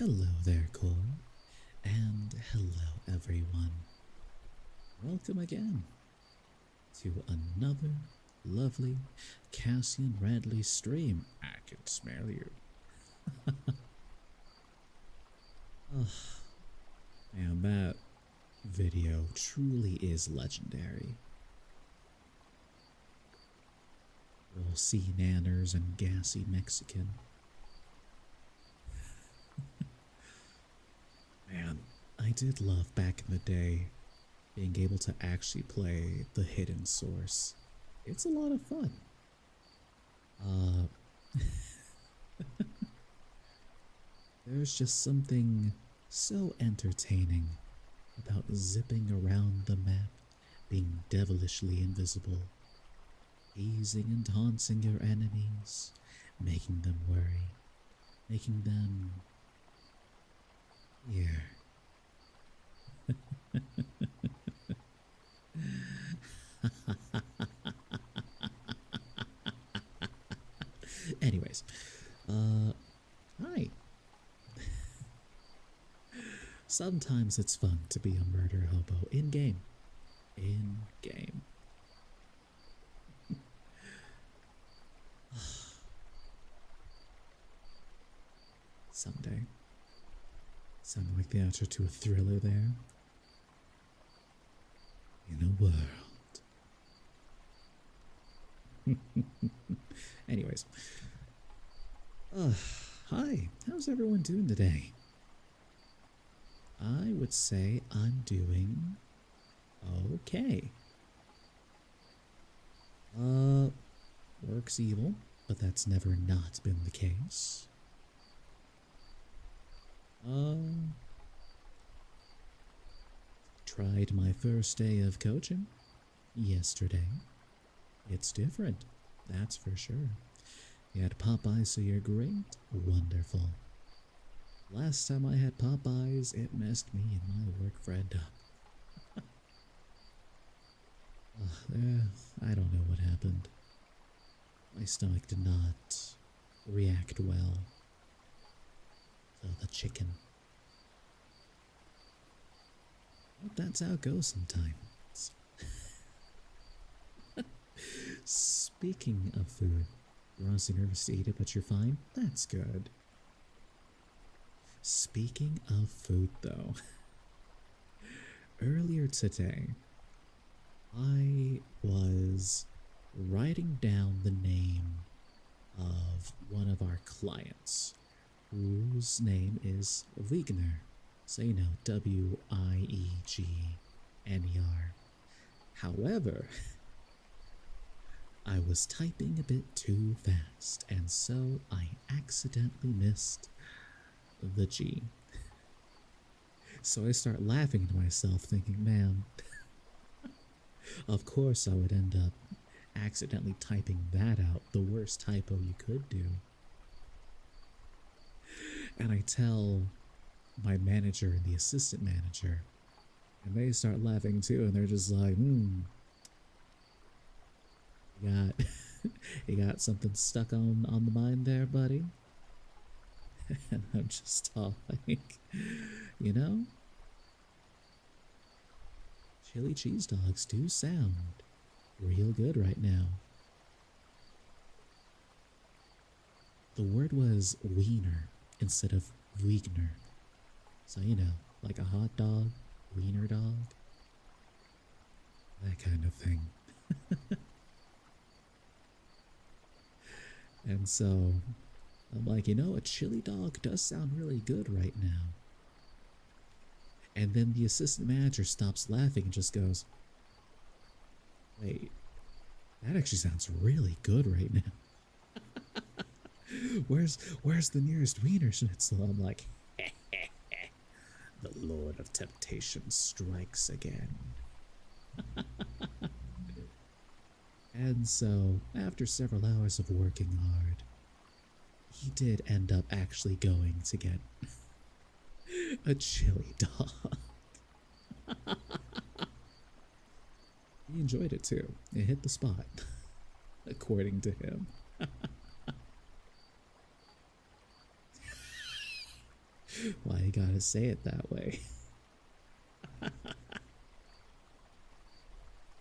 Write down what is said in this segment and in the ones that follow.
Hello there, Cole, and hello, everyone. Welcome again to another lovely Cassian Radley stream. I can smell you. Oh, man, that video truly is legendary. Little sea nanners and gassy Mexican. Man, I did love back in the day being able to actually play the hidden source. It's a lot of fun. There's just something so entertaining about zipping around the map, being devilishly invisible, teasing and taunting your enemies, making them worry, making them fear. Anyways, hi. Sometimes it's fun to be a murder hobo in-game. In-game. Someday. Sounded like the outro to a thriller there. In a world. Anyways. Hi. How's everyone doing today? I would say I'm doing okay. Work's evil, but that's never not been the case. Tried my first day of coaching yesterday. It's different, that's for sure. You had Popeyes, so you're great? Wonderful. Last time I had Popeyes, it messed me and my work friend up. I don't know what happened. My stomach did not react well to the chicken. But that's how it goes sometimes. Speaking of food, you're honestly nervous to eat it, but you're fine? That's good. Speaking of food, though, earlier today, I was writing down the name of one of our clients, whose name is Wegener. So, you know, W-I-E-G-N-E-R. However, I was typing a bit too fast, and so I accidentally missed the G. So I start laughing to myself, thinking, man, of course I would end up accidentally typing that out, the worst typo you could do. And I tell my manager and the assistant manager, and they start laughing too, and they're just like, you got something stuck on the mind there, buddy? And I'm just all like, you know, chili cheese dogs do sound real good right now. The word was wiener instead of Wegener. So, you know, like a hot dog, wiener dog, that kind of thing. And so I'm like, you know, a chili dog does sound really good right now. And then the assistant manager stops laughing and just goes, wait, that actually sounds really good right now. Where's the nearest Wiener Schnitzel? I'm like, the Lord of Temptation strikes again. And so, after several hours of working hard, he did end up actually going to get a chili dog. He enjoyed it too. It hit the spot, according to him. Why you gotta say it that way?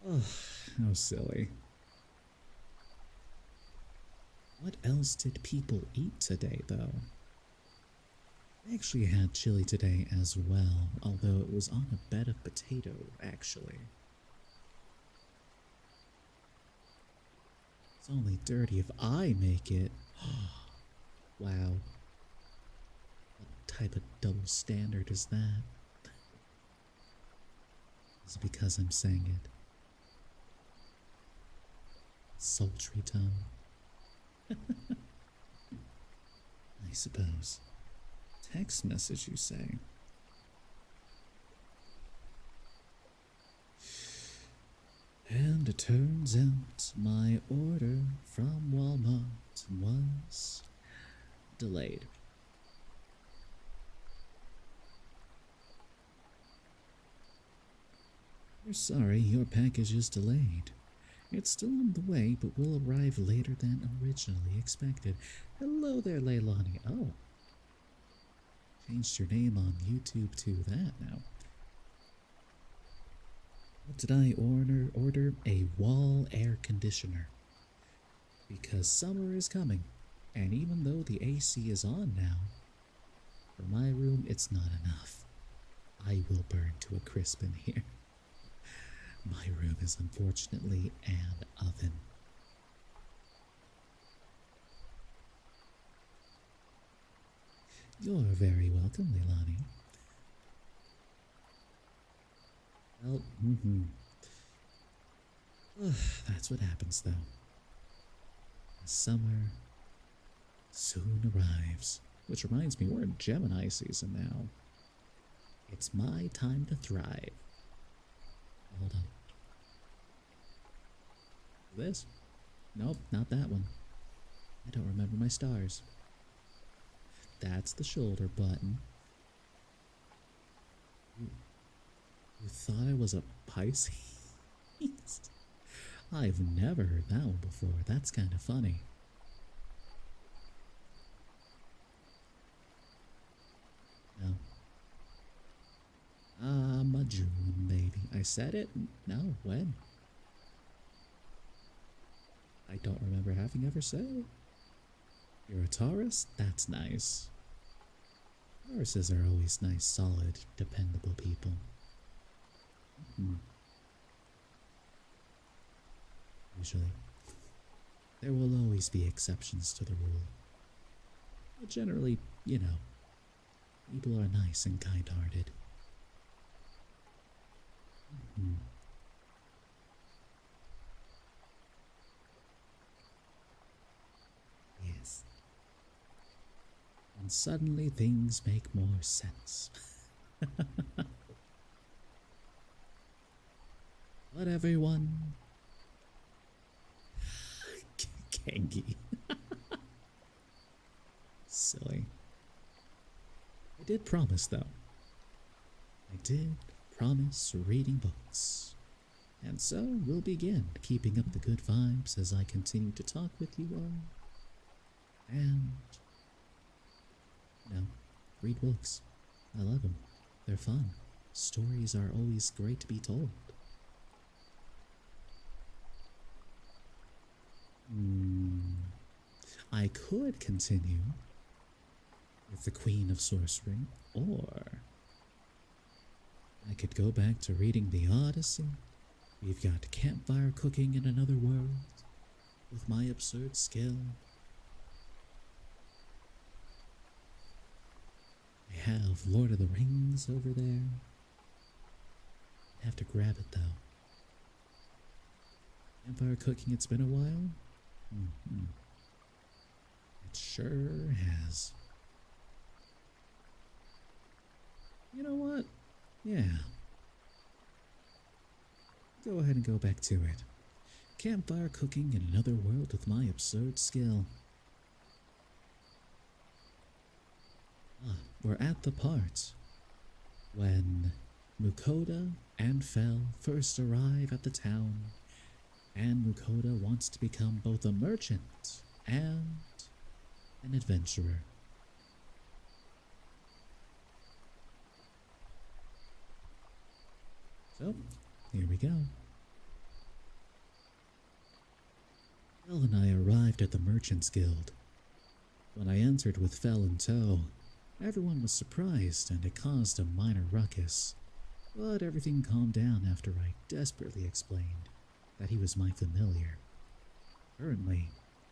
Oh, how silly. What else did people eat today, though? I actually had chili today as well, although it was on a bed of potato, actually. It's only dirty if I make it. Wow. What type of double standard is that? Is it because I'm saying it? Sultry tone. I suppose. Text message, you say? And it turns out my order from Walmart was delayed. We're sorry, your package is delayed. It's still on the way, but will arrive later than originally expected. Hello there, Leilani. Oh. Changed your name on YouTube to that now. What did I order? A wall air conditioner. Because summer is coming, and even though the AC is on now, for my room it's not enough. I will burn to a crisp in here. My room is unfortunately an oven. You're very welcome, Leilani. Well, that's what happens, though. The summer soon arrives. Which reminds me, we're in Gemini season now. It's my time to thrive. Hold on. This? Nope, not that one. I don't remember my stars. That's the shoulder button. You thought I was a Pisces? I've never heard that one before. That's kind of funny. No. I'm a June baby. I said it? No, when? I don't remember having ever said it. You're a Taurus? That's nice. Tauruses are always nice, solid, dependable people. Usually. There will always be exceptions to the rule. But generally, you know, people are nice and kind-hearted. Yes. And suddenly things make more sense. But everyone... Kangi. Silly. I did promise, though. I did promise reading books. And so we'll begin keeping up the good vibes as I continue to talk with you all. And, you know, read books. I love them. They're fun. Stories are always great to be told. I could continue with the Queen of Sorcery, or I could go back to reading the Odyssey. We've got campfire cooking in another world with my absurd skill. I have Lord of the Rings over there. I have to grab it though. Campfire cooking, it's been a while. It sure has. You know what? Yeah. Go ahead and go back to it. Campfire cooking in another world with my absurd skill. We're at the part when Mukoda and Fel first arrive at the town, and Mukoda wants to become both a merchant and an adventurer. So, here we go. Fel and I arrived at the Merchants Guild. When I entered with Fel in tow, everyone was surprised and it caused a minor ruckus. But everything calmed down after I desperately explained that he was my familiar. Currently,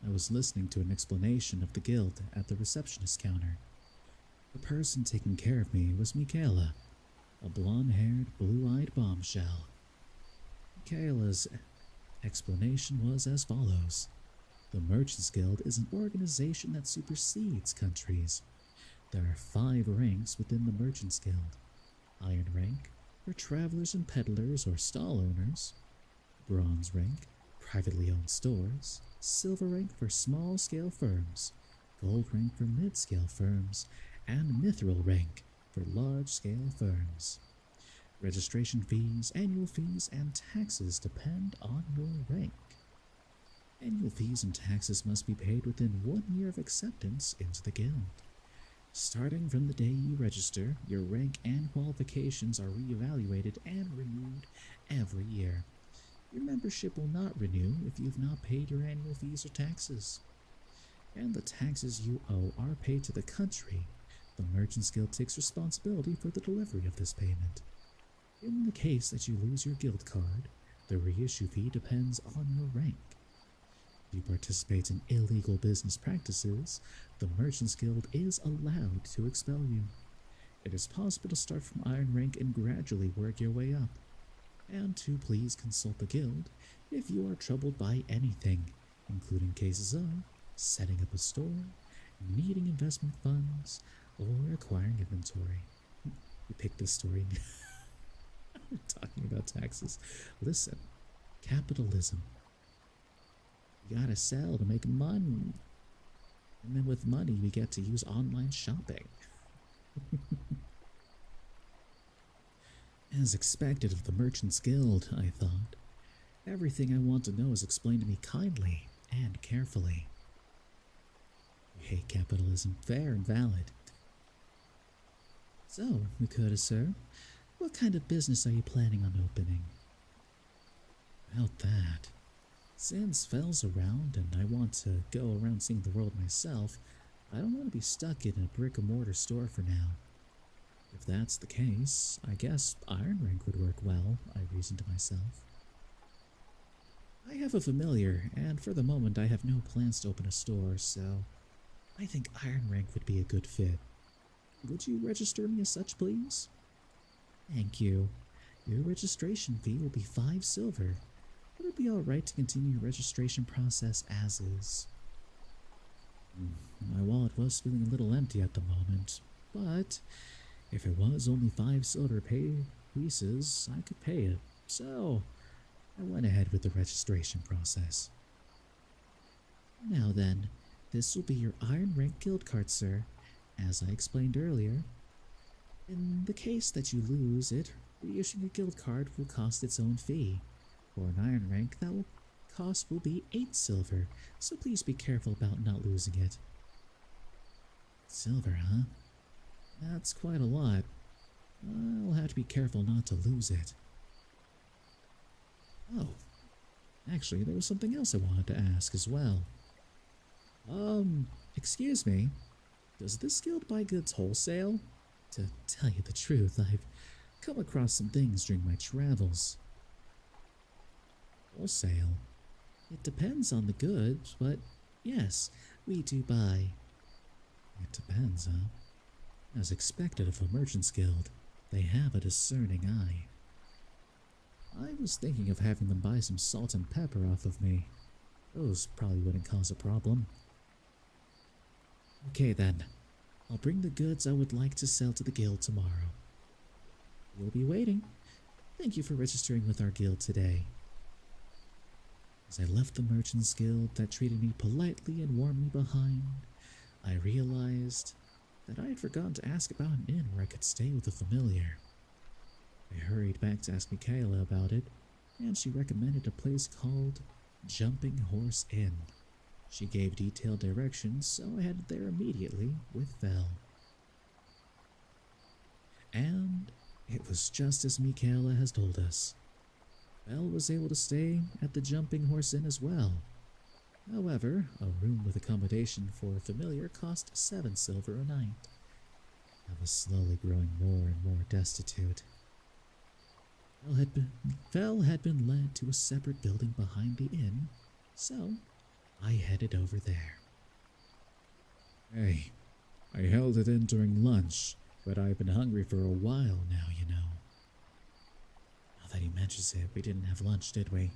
I was listening to an explanation of the guild at the receptionist counter. The person taking care of me was Michaela, a blonde-haired, blue-eyed bombshell. Michaela's explanation was as follows. The Merchants Guild is an organization that supersedes countries. There are 5 ranks within the Merchants Guild. Iron rank for travelers and peddlers or stall owners. Bronze rank, privately owned stores. Silver rank for small-scale firms. Gold rank for mid-scale firms. And Mithril rank for large-scale firms. Registration fees, annual fees, and taxes depend on your rank. Annual fees and taxes must be paid within 1 year of acceptance into the guild. Starting from the day you register, your rank and qualifications are reevaluated and renewed every year. Your membership will not renew if you have not paid your annual fees or taxes. And the taxes you owe are paid to the country. The Merchants Guild takes responsibility for the delivery of this payment. In the case that you lose your guild card, the reissue fee depends on your rank. If you participate in illegal business practices, the Merchants Guild is allowed to expel you. It is possible to start from Iron rank and gradually work your way up. And to please consult the guild if you are troubled by anything, including cases of setting up a store, needing investment funds, or acquiring inventory. You picked this story. We're talking about taxes. Listen, capitalism. You gotta sell to make money. And then with money, we get to use online shopping. As expected of the Merchants Guild, I thought. Everything I want to know is explained to me kindly and carefully. You hate capitalism, fair and valid. So, Mukoda, sir, what kind of business are you planning on opening? About that. Since Fel's around and I want to go around seeing the world myself, I don't want to be stuck in a brick-and-mortar store for now. If that's the case, I guess Iron rank would work well, I reasoned to myself. I have a familiar, and for the moment I have no plans to open a store, so I think Iron rank would be a good fit. Would you register me as such, please? Thank you. Your registration fee will be 5 silver. Would it be alright to continue your registration process as is? My wallet was feeling a little empty at the moment, but if it was only 5 silver pieces, I could pay it, so I went ahead with the registration process. Now then, this will be your Iron rank guild card, sir. As I explained earlier, in the case that you lose it, reissuing a guild card will cost its own fee. For an Iron rank, that cost will be 8 silver, so please be careful about not losing it. Silver, huh? That's quite a lot. I'll have to be careful not to lose it. Oh, actually, there was something else I wanted to ask as well. Excuse me, does this guild buy goods wholesale? To tell you the truth, I've come across some things during my travels. Wholesale? It depends on the goods, but yes, we do buy. It depends, huh? As expected of a merchant's guild, they have a discerning eye. I was thinking of having them buy some salt and pepper off of me. Those probably wouldn't cause a problem. Okay then, I'll bring the goods I would like to sell to the guild tomorrow. You'll be waiting. Thank you for registering with our guild today. As I left the Merchants Guild that treated me politely and warmly behind, I realized that I had forgotten to ask about an inn where I could stay with a familiar. I hurried back to ask Michaela about it, and she recommended a place called Jumping Horse Inn. She gave detailed directions, so I headed there immediately with Vel. And It was just as Michaela has told us. Belle was able to stay at the Jumping Horse Inn as well. However, a room with accommodation for a familiar cost 7 silver a night. I was slowly growing more and more destitute. Belle had been led to a separate building behind the inn, so I headed over there. Hey, I held it in during lunch, but I've been hungry for a while now, you know. Now that he mentions it, we didn't have lunch, did we?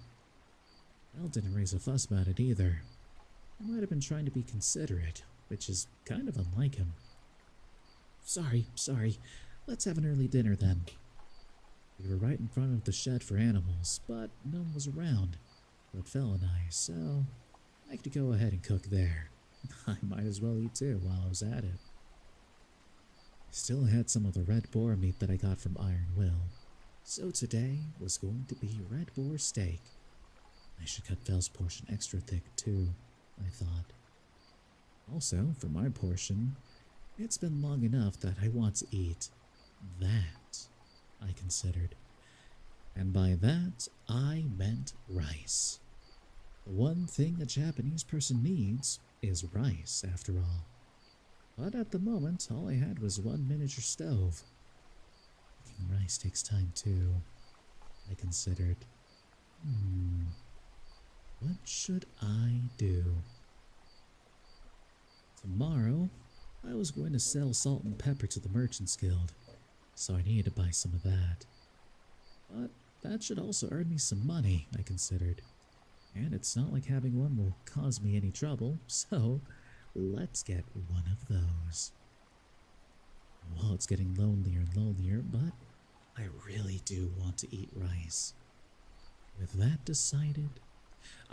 Belle didn't raise a fuss about it either. He might have been trying to be considerate, which is kind of unlike him. Sorry. Let's have an early dinner then. We were right in front of the shed for animals, but no one was around but Phil and I, so I could go ahead and cook there. I might as well eat too while I was at it. I still had some of the red boar meat that I got from Iron Will, so today was going to be red boar steak. I should cut Phil's portion extra thick too, I thought. Also, for my portion, it's been long enough that I want to eat that, I considered. And by that, I meant rice. The one thing a Japanese person needs is rice, after all. But at the moment, all I had was one miniature stove. Cooking rice takes time too, I considered. What should I do? Tomorrow, I was going to sell salt and pepper to the Merchants Guild, so I needed to buy some of that. But that should also earn me some money, I considered. And it's not like having one will cause me any trouble, so let's get one of those. Well, it's getting lonelier and lonelier, but I really do want to eat rice. With that decided,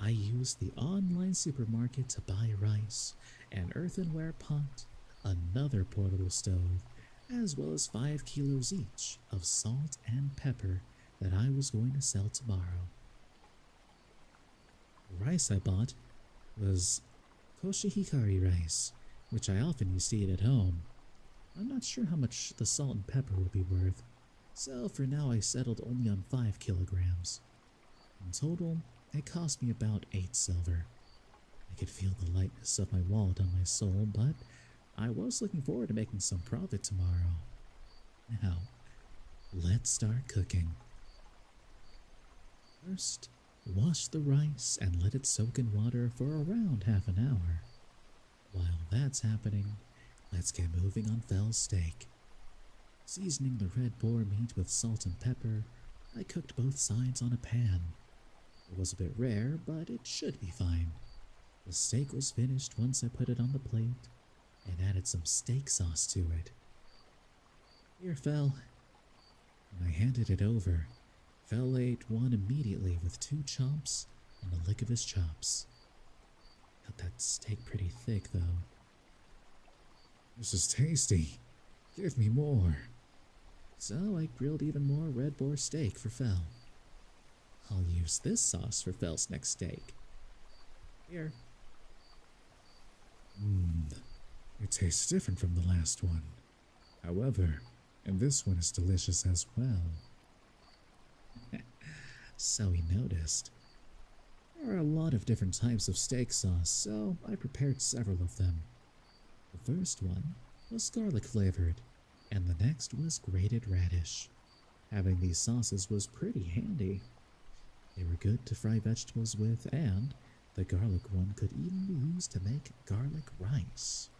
I used the online supermarket to buy rice, an earthenware pot, another portable stove, as well as 5 kilos each of salt and pepper that I was going to sell tomorrow. The rice I bought was koshihikari rice, which I often used to eat at home. I'm not sure how much the salt and pepper would be worth, so for now I settled only on 5 kilograms. In total, it cost me about 8 silver. I could feel the lightness of my wallet on my soul, but I was looking forward to making some profit tomorrow. Now, let's start cooking. First, wash the rice and let it soak in water for around half an hour. While that's happening, let's get moving on Fel's steak. Seasoning the red boar meat with salt and pepper, I cooked both sides on a pan. It was a bit rare, but it should be fine. The steak was finished once I put it on the plate and added some steak sauce to it. Here, Fel. When I handed it over, Fel ate one immediately with 2 chomps and a lick of his chops. Cut that steak pretty thick, though. This is tasty. Give me more. So I grilled even more red boar steak for Fel. I'll use this sauce for Fel's next steak. Here. It tastes different from the last one. However, and this one is delicious as well. So he noticed. There are a lot of different types of steak sauce, so I prepared several of them. The first one was garlic flavored, and the next was grated radish. Having these sauces was pretty handy. They were good to fry vegetables with, and the garlic one could even be used to make garlic rice.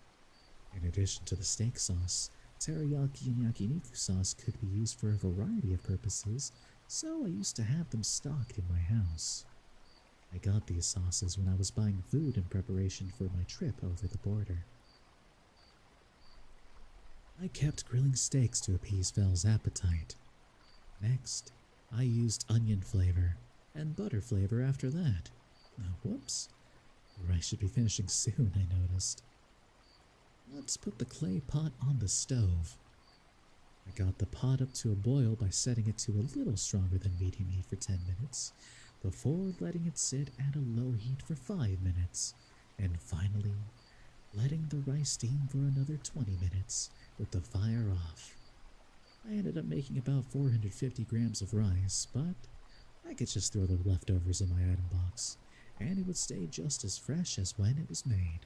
In addition to the steak sauce, teriyaki and yakiniku sauce could be used for a variety of purposes, so I used to have them stocked in my house. I got these sauces when I was buying food in preparation for my trip over the border. I kept grilling steaks to appease Fel's appetite. Next, I used onion flavor and butter flavor after that. Whoops. The rice should be finishing soon, I noticed. Let's put the clay pot on the stove. I got the pot up to a boil by setting it to a little stronger than medium heat for 10 minutes, before letting it sit at a low heat for 5 minutes, and finally letting the rice steam for another 20 minutes with the fire off. I ended up making about 450 grams of rice, but I could just throw the leftovers in my item box, and it would stay just as fresh as when it was made.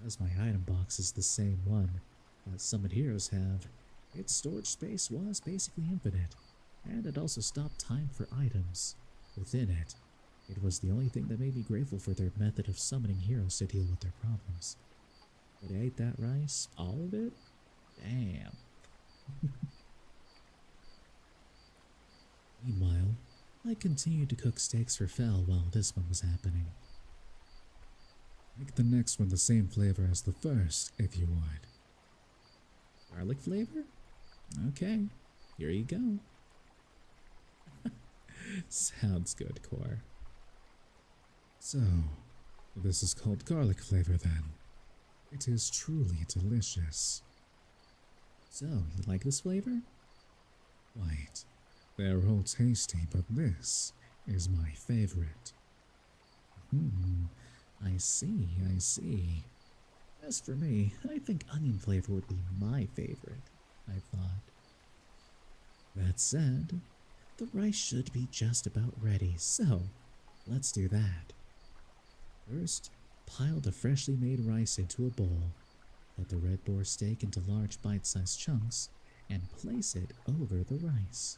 As my item box is the same one that Summit Heroes have, its storage space was basically infinite, and it also stopped time for items within it. It was the only thing that made me grateful for their method of summoning heroes to deal with their problems. But I ate that rice, all of it? Damn. Meanwhile, I continued to cook steaks for Fel while this one was happening. Make the next one the same flavor as the first, if you would. Garlic flavor? Okay, here you go. Sounds good, Core. So, this is called garlic flavor then. It is truly delicious. So, you like this flavor? Quite. They're all tasty, but this is my favorite. I see, I see. As for me, I think onion flavor would be my favorite, I thought. That said, the rice should be just about ready, so let's do that. First, pile the freshly made rice into a bowl. Put the red boar steak into large bite-sized chunks and place it over the rice.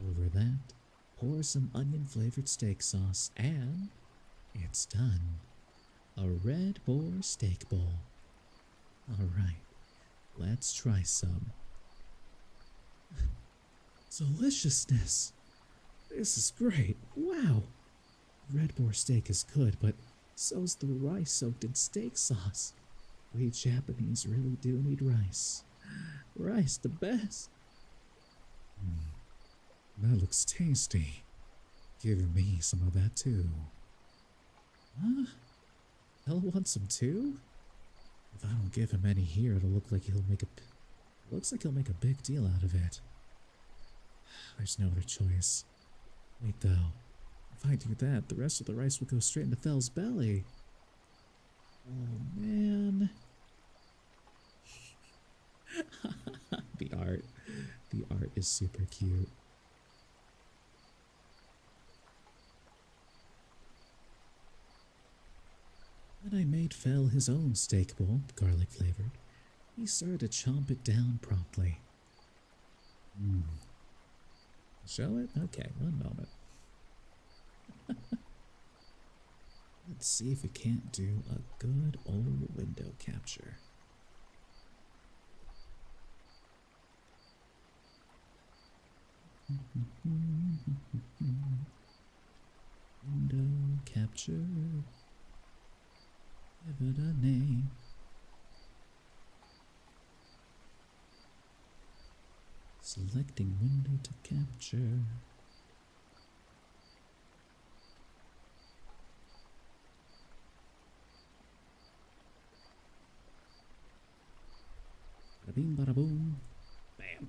Over that, pour some onion-flavored steak sauce and it's done. A red boar steak bowl. Alright, let's try some. Deliciousness! This is great! Wow! Red boar steak is good, but so's the rice soaked in steak sauce. We Japanese really do need rice. Rice the best! That looks tasty. Give me some of that too. Huh? Hell wants some too? If I don't give him any here, it'll look like he'll make a big deal out of it. There's no other choice. Wait though, if I do that, the rest of the rice will go straight into Fel's belly. Oh man. The art is super cute. When I made Fel his own steak bowl, garlic flavored, he started to chomp it down promptly. Show it? Okay, one moment. Let's see if we can't do a good old window capture. Window capture. Give it a name. Selecting window to capture. Bada bing, bada boom. Bam.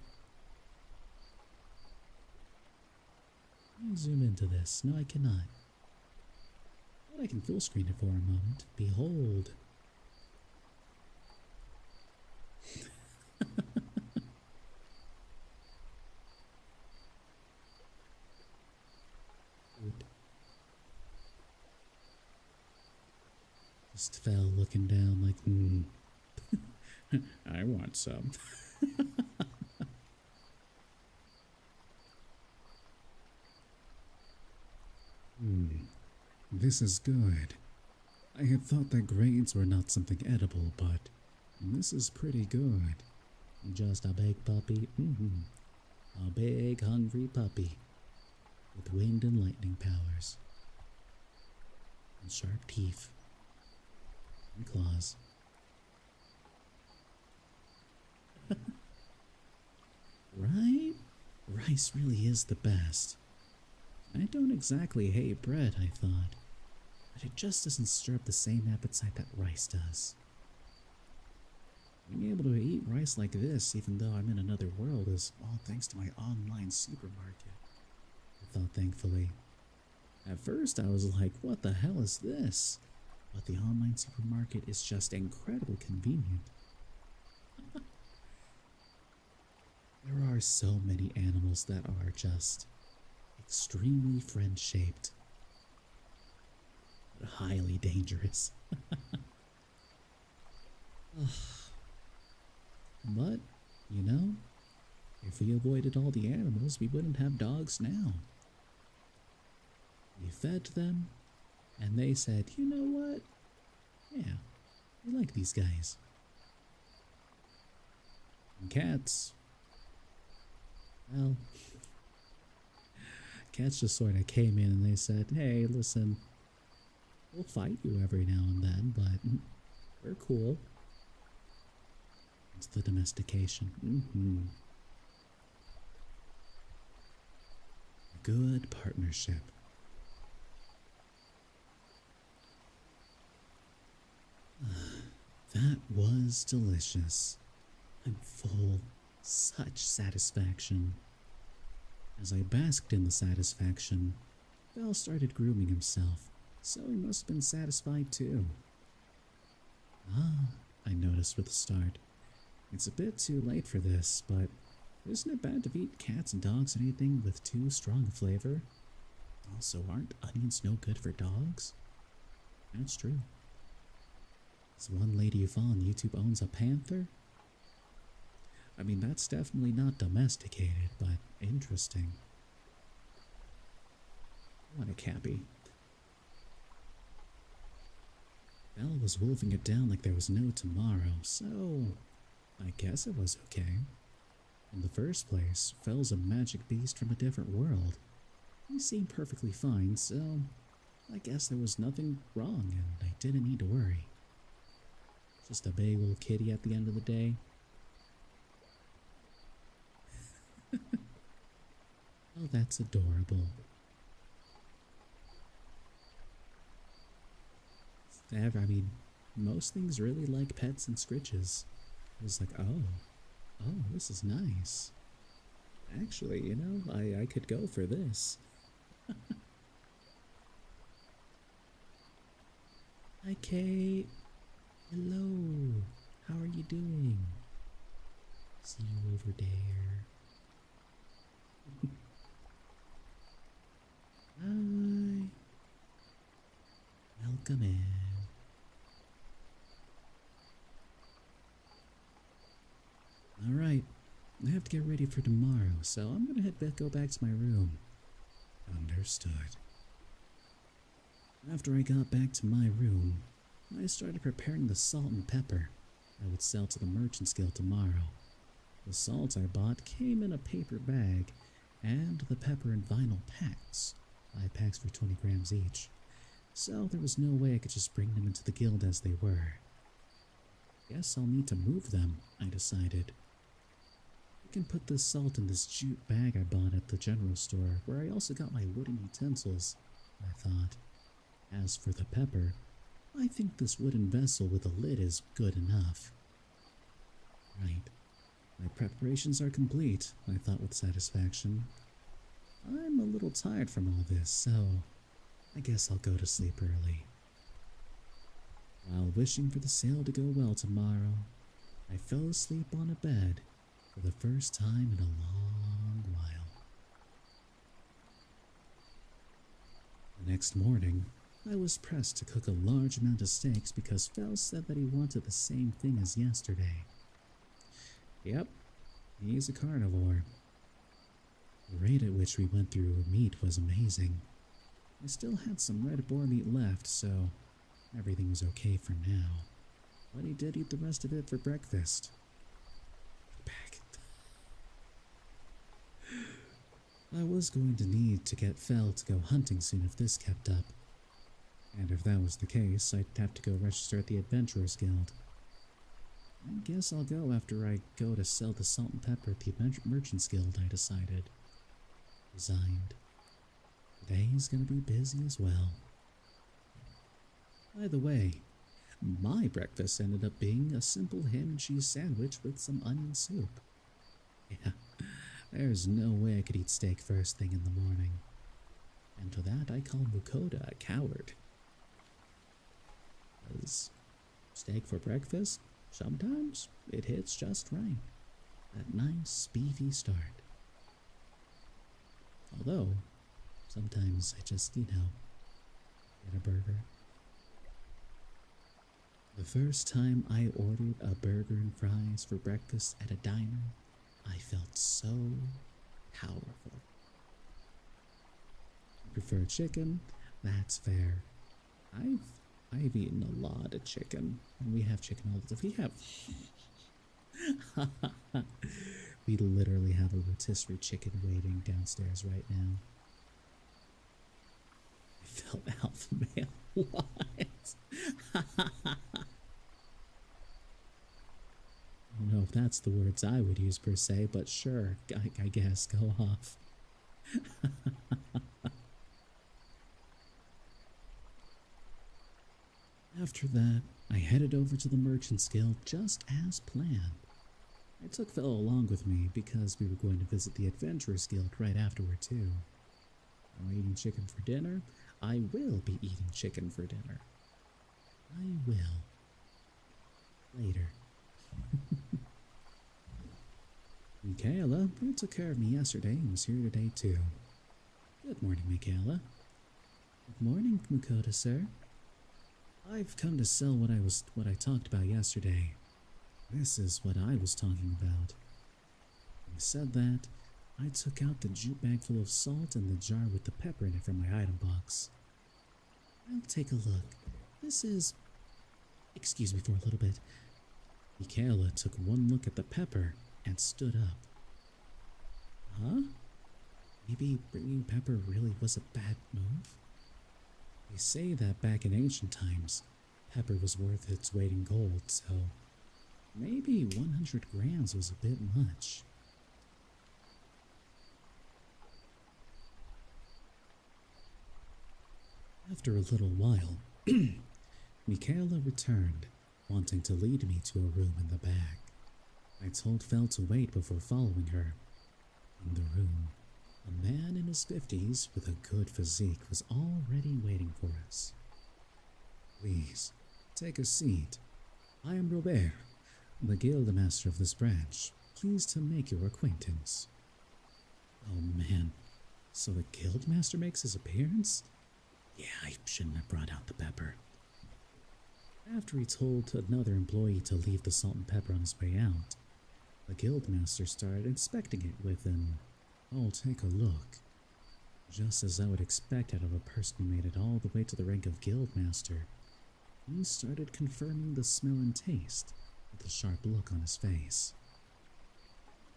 Let me zoom into this. No, I cannot. But I can full screen it for a moment. Behold. Just Fel looking down like, I want some. This is good. I had thought that grades were not something edible, but this is pretty good. Just a big puppy. A big hungry puppy with wind and lightning powers. And sharp teeth. And claws. Right? Rice really is the best. I don't exactly hate bread, I thought, but it just doesn't stir up the same appetite that rice does. Being able to eat rice like this, even though I'm in another world, is all thanks to my online supermarket, I thought thankfully. At first I was like, what the hell is this? But the online supermarket is just incredibly convenient. are so many animals that are just extremely friend-shaped, but highly dangerous. But, you know, if we avoided all the animals, we wouldn't have dogs now. We fed them, and they said, you know what? Yeah, we like these guys. And cats, well, cats just sort of came in and they said, hey, listen, we'll fight you every now and then, but we're cool. It's the domestication. Good partnership. That was delicious. I'm full, such satisfaction. As I basked in the satisfaction, Belle started grooming himself, so he must have been satisfied too. I noticed with a start. It's a bit too late for this, but isn't it bad to feed cats and dogs anything with too strong a flavor? Also, aren't onions no good for dogs? That's true. This one lady you follow on YouTube owns a panther? I mean, that's definitely not domesticated, but interesting. What a cappy. Belle was wolfing it down like there was no tomorrow, so I guess it was okay. In the first place, Fell's a magic beast from a different world. He seemed perfectly fine, so I guess there was nothing wrong and I didn't need to worry. Just a big old kitty at the end of the day. Oh, that's adorable. I mean, most things really like pets and scritches. It was like, oh, this is nice. Actually, you know, I could go for this. Hi, Kate. Hello. How are you doing? See you over there. Hi. Welcome in. Alright, I have to get ready for tomorrow, so I'm gonna go back to my room. Understood. After I got back to my room, I started preparing the salt and pepper I would sell to the Merchant's Guild tomorrow. The salt I bought came in a paper bag, and the pepper in vinyl packs, 5 packs for 20 grams each. So there was no way I could just bring them into the guild as they were. Guess I'll need to move them, I decided. I can put this salt in this jute bag I bought at the general store, where I also got my wooden utensils, I thought. As for the pepper, I think this wooden vessel with a lid is good enough. Right. My preparations are complete, I thought with satisfaction. I'm a little tired from all this, so I guess I'll go to sleep early. While wishing for the sale to go well tomorrow, I fell asleep on a bed for the first time in a long while. The next morning, I was pressed to cook a large amount of steaks because Fel said that he wanted the same thing as yesterday. Yep, he's a carnivore. The rate at which we went through meat was amazing. I still had some red boar meat left, so everything was okay for now. But he did eat the rest of it for breakfast. Back. I was going to need to get Fel to go hunting soon if this kept up. And if that was the case, I'd have to go register at the Adventurers Guild. I guess I'll go after I go to sell the salt and pepper at the Merchants Guild, I decided. Resigned. Today's gonna be busy as well. By the way, my breakfast ended up being a simple ham and cheese sandwich with some onion soup. Yeah, there's no way I could eat steak first thing in the morning. And to that I call Mukoda a coward. 'Cause steak for breakfast? Sometimes it hits just right. At night, nice beefy start. Although, sometimes I just, get a burger. The first time I ordered a burger and fries for breakfast at a diner, I felt so powerful. I prefer chicken, that's fair. I've eaten a lot of chicken, and we have chicken all the time. We literally have a rotisserie chicken waiting downstairs right now. I felt alpha male. What? I don't know if that's the words I would use per se, but sure, I guess, go off. After that, I headed over to the Merchant's Guild just as planned. I took Phil along with me because we were going to visit the Adventurers Guild right afterward too. Am I eating chicken for dinner? I will be eating chicken for dinner. I will. Later. Michaela, who took care of me yesterday, was here today too. Good morning, Michaela. Good morning, Mukoda, sir. I've come to sell what I talked about yesterday. This is what I was talking about. Having said that, I took out the jute bag full of salt and the jar with the pepper in it from my item box. I'll take a look. This is... Excuse me for a little bit. Michaela took one look at the pepper and stood up. Huh? Maybe bringing pepper really was a bad move? They say that back in ancient times, pepper was worth its weight in gold, so maybe 100 grams was a bit much. After a little while, Michaela returned, wanting to lead me to a room in the back. I told Fel to wait before following her. In the room, a man in his 50s with a good physique was already waiting for us. Please, take a seat. I am Robert, the guild master of this branch. Pleased to make your acquaintance. Oh man, so the guild master makes his appearance? Yeah, I shouldn't have brought out the pepper. After he told another employee to leave the salt and pepper on his way out, the guild master started inspecting it with an, "Oh, take a look." Just as I would expect out of a person who made it all the way to the rank of guild master, he started confirming the smell and taste with a sharp look on his face.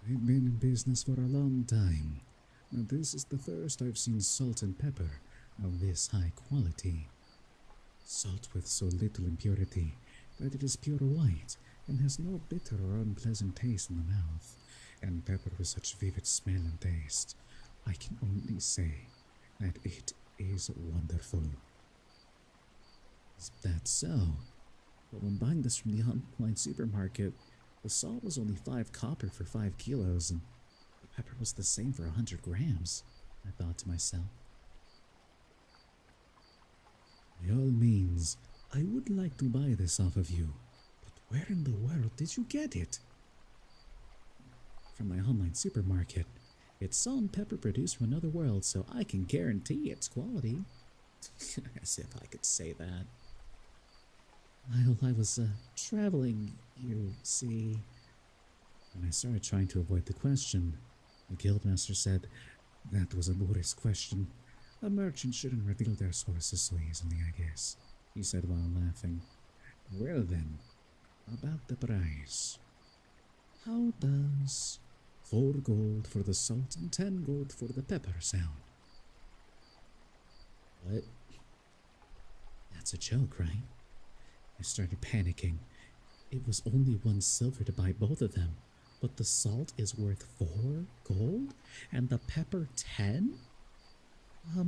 I've been in business for a long time. Now this is the first I've seen salt and pepper of this high quality. Salt with so little impurity that it is pure white and has no bitter or unpleasant taste in the mouth, and pepper with such vivid smell and taste. I can only say that it is wonderful. Is that so? But when buying this from the online supermarket, the salt was only 5 copper for 5 kilos, and the pepper was the same for 100 grams, I thought to myself. By all means, I would like to buy this off of you, but where in the world did you get it? From my online supermarket. It's salt and pepper produced from another world, so I can guarantee its quality. As if I could say that. While I was traveling, you see... When I started trying to avoid the question, the guildmaster said, "That was a Buddhist question. A merchant shouldn't reveal their sources so easily, I guess," he said while laughing. "Well then, about the price. How does 4 gold for the salt and 10 gold for the pepper sound?" What? That's a joke, right? I started panicking. It was only 1 silver to buy both of them, but the salt is worth 4 gold and the pepper 10? I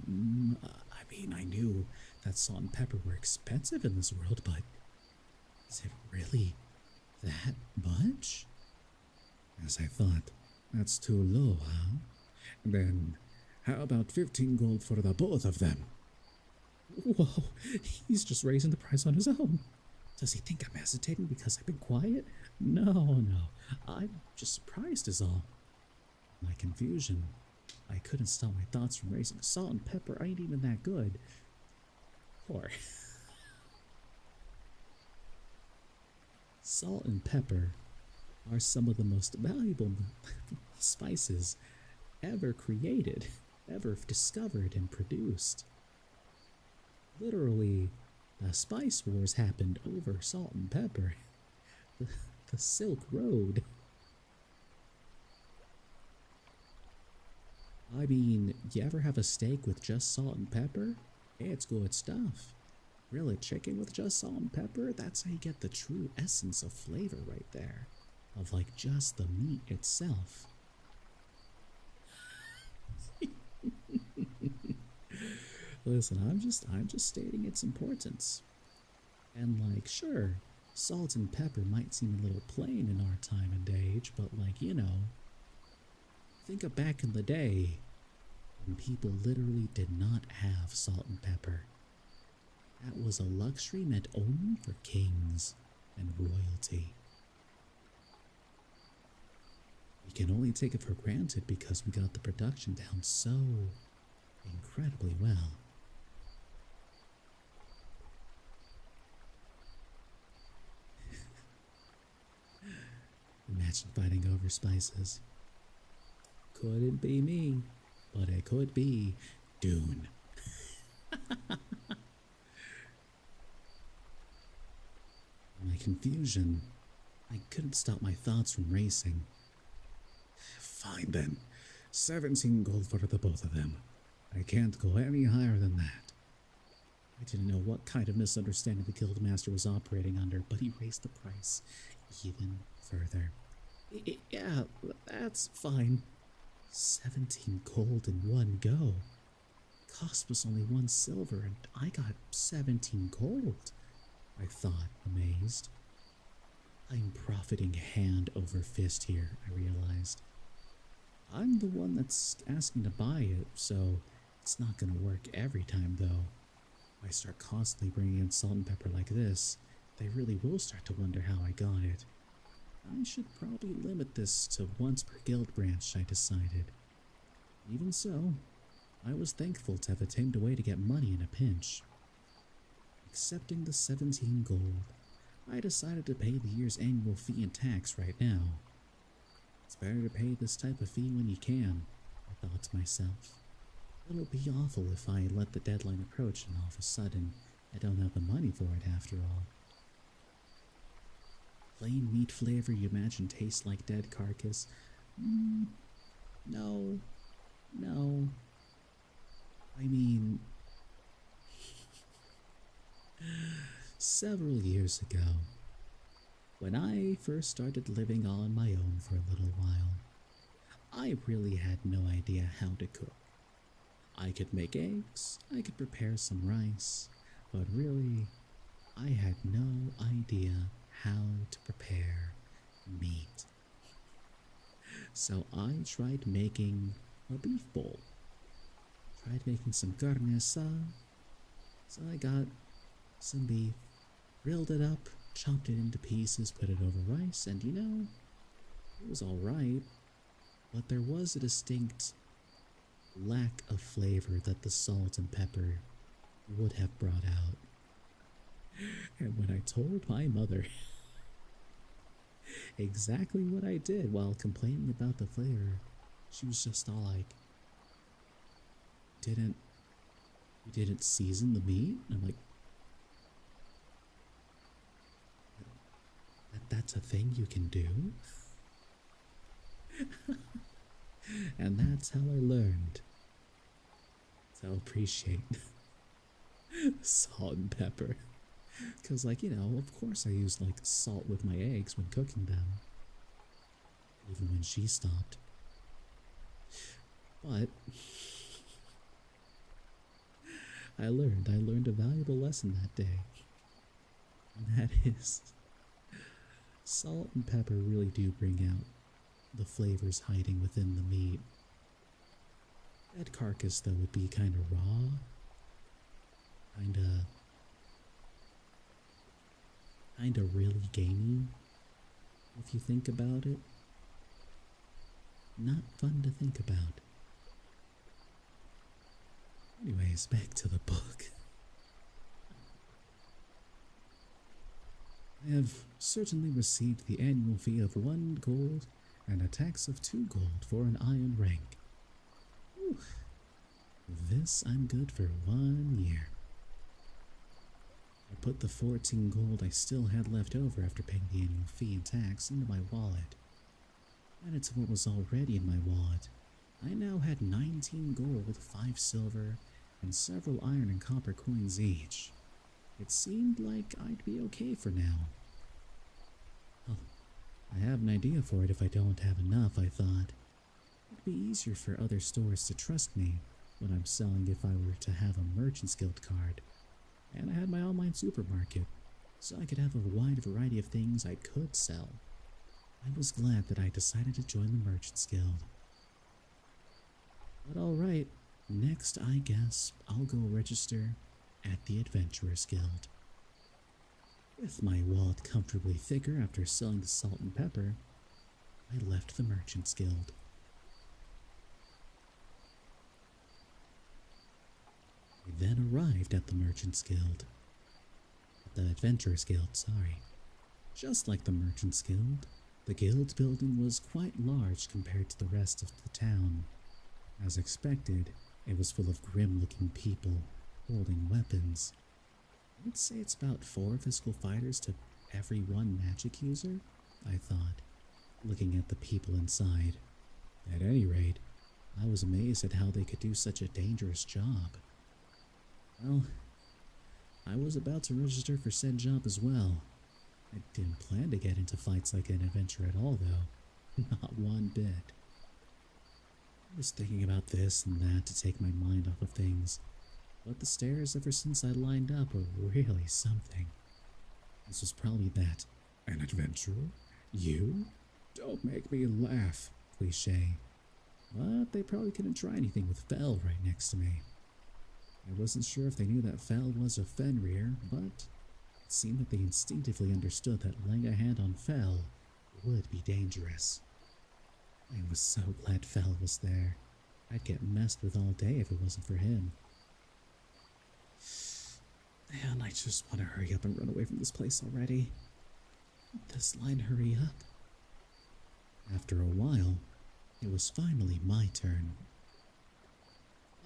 mean, I knew that salt and pepper were expensive in this world, but is it really that much? As I thought, that's too low, huh? Then, how about 15 gold for the both of them? Whoa, he's just raising the price on his own. Does he think I'm hesitating because I've been quiet? No. I'm just surprised is all. My confusion. I couldn't stop my thoughts from racing. Salt and pepper ain't even that good. Or salt and pepper are some of the most valuable spices ever created, ever discovered and produced. Literally, the spice wars happened over salt and pepper. The Silk Road. I mean, you ever have a steak with just salt and pepper? It's good stuff. Grill a chicken with just salt and pepper? That's how you get the true essence of flavor right there. Of like just the meat itself. Listen, I'm just stating its importance. And like, sure, salt and pepper might seem a little plain in our time and age, but like, you know, think of back in the day when people literally did not have salt and pepper. That was a luxury meant only for kings and royalty. We can only take it for granted because we got the production down so incredibly well. Imagine fighting over spices. Couldn't be me, but it could be Dune. My confusion, I couldn't stop my thoughts from racing. Fine then, 17 gold for the both of them. I can't go any higher than that. I didn't know what kind of misunderstanding the guildmaster was operating under, but he raised the price even further. Yeah, that's fine. 17 gold in one go. Cost was only 1 silver, and I got 17 gold, I thought, amazed. I'm profiting hand over fist here, I realized. I'm the one that's asking to buy it, so it's not gonna work every time, though. If I start constantly bringing in salt and pepper like this, they really will start to wonder how I got it. I should probably limit this to once per guild branch, I decided. Even so, I was thankful to have attained a way to get money in a pinch. Accepting the 17 gold, I decided to pay the year's annual fee and tax right now. It's better to pay this type of fee when you can, I thought to myself. It'll be awful if I let the deadline approach and all of a sudden I don't have the money for it after all. Plain meat flavor you imagine tastes like dead carcass? No. I mean, several years ago, when I first started living on my own for a little while, I really had no idea how to cook. I could make eggs, I could prepare some rice, but really, I had no idea how to prepare meat. So I tried making a beef bowl. Tried making some carne asada. So I got some beef, grilled it up, chopped it into pieces, put it over rice, and you know, it was alright, but there was a distinct lack of flavor that the salt and pepper would have brought out. And when I told my mother exactly what I did while complaining about the flavor, she was just all like, you didn't season the meat? And I'm like, that's a thing you can do? And that's how I learned to appreciate salt and pepper. Because, like, you know, of course I used, like, salt with my eggs when cooking them. Even when she stopped. But I learned a valuable lesson that day. And that is, salt and pepper really do bring out the flavors hiding within the meat. That carcass, though, would be kind of raw. Kinda really gamey. If you think about it, not fun to think about. Anyways, back to the book. I have certainly received the annual fee of 1 gold and a tax of 2 gold for an iron rank. Whew. This I'm good for 1 year. I put the 14 gold I still had left over after paying the annual fee and tax into my wallet. Added to what was already in my wallet, I now had 19 gold, 5 silver, and several iron and copper coins each. It seemed like I'd be okay for now. Well, I have an idea for it if I don't have enough, I thought. It'd be easier for other stores to trust me when I'm selling if I were to have a Merchant's Guild card. And I had my online supermarket, so I could have a wide variety of things I could sell. I was glad that I decided to join the Merchant's Guild. But alright, next I guess I'll go register at the Adventurers Guild. With my wallet comfortably thicker after selling the salt and pepper, I left the Merchant's Guild. I then arrived at the Merchant's Guild. The Adventurers Guild, sorry. Just like the Merchant's Guild, the guild building was quite large compared to the rest of the town. As expected, it was full of grim-looking people holding weapons. I'd say it's about 4 physical fighters to every 1 magic user, I thought, looking at the people inside. At any rate, I was amazed at how they could do such a dangerous job. Well, I was about to register for said job as well. I didn't plan to get into fights like an adventure at all, though. Not one bit. I was thinking about this and that to take my mind off of things, but the stares ever since I lined up were really something. This was probably that, an adventurer? You? Don't make me laugh, cliche. But they probably couldn't try anything with Fel right next to me. I wasn't sure if they knew that Fel was a Fenrir, but it seemed that they instinctively understood that laying a hand on Fel would be dangerous. I was so glad Fel was there. I'd get messed with all day if it wasn't for him. Man, I just want to hurry up and run away from this place already. This line hurry up. After a while, it was finally my turn.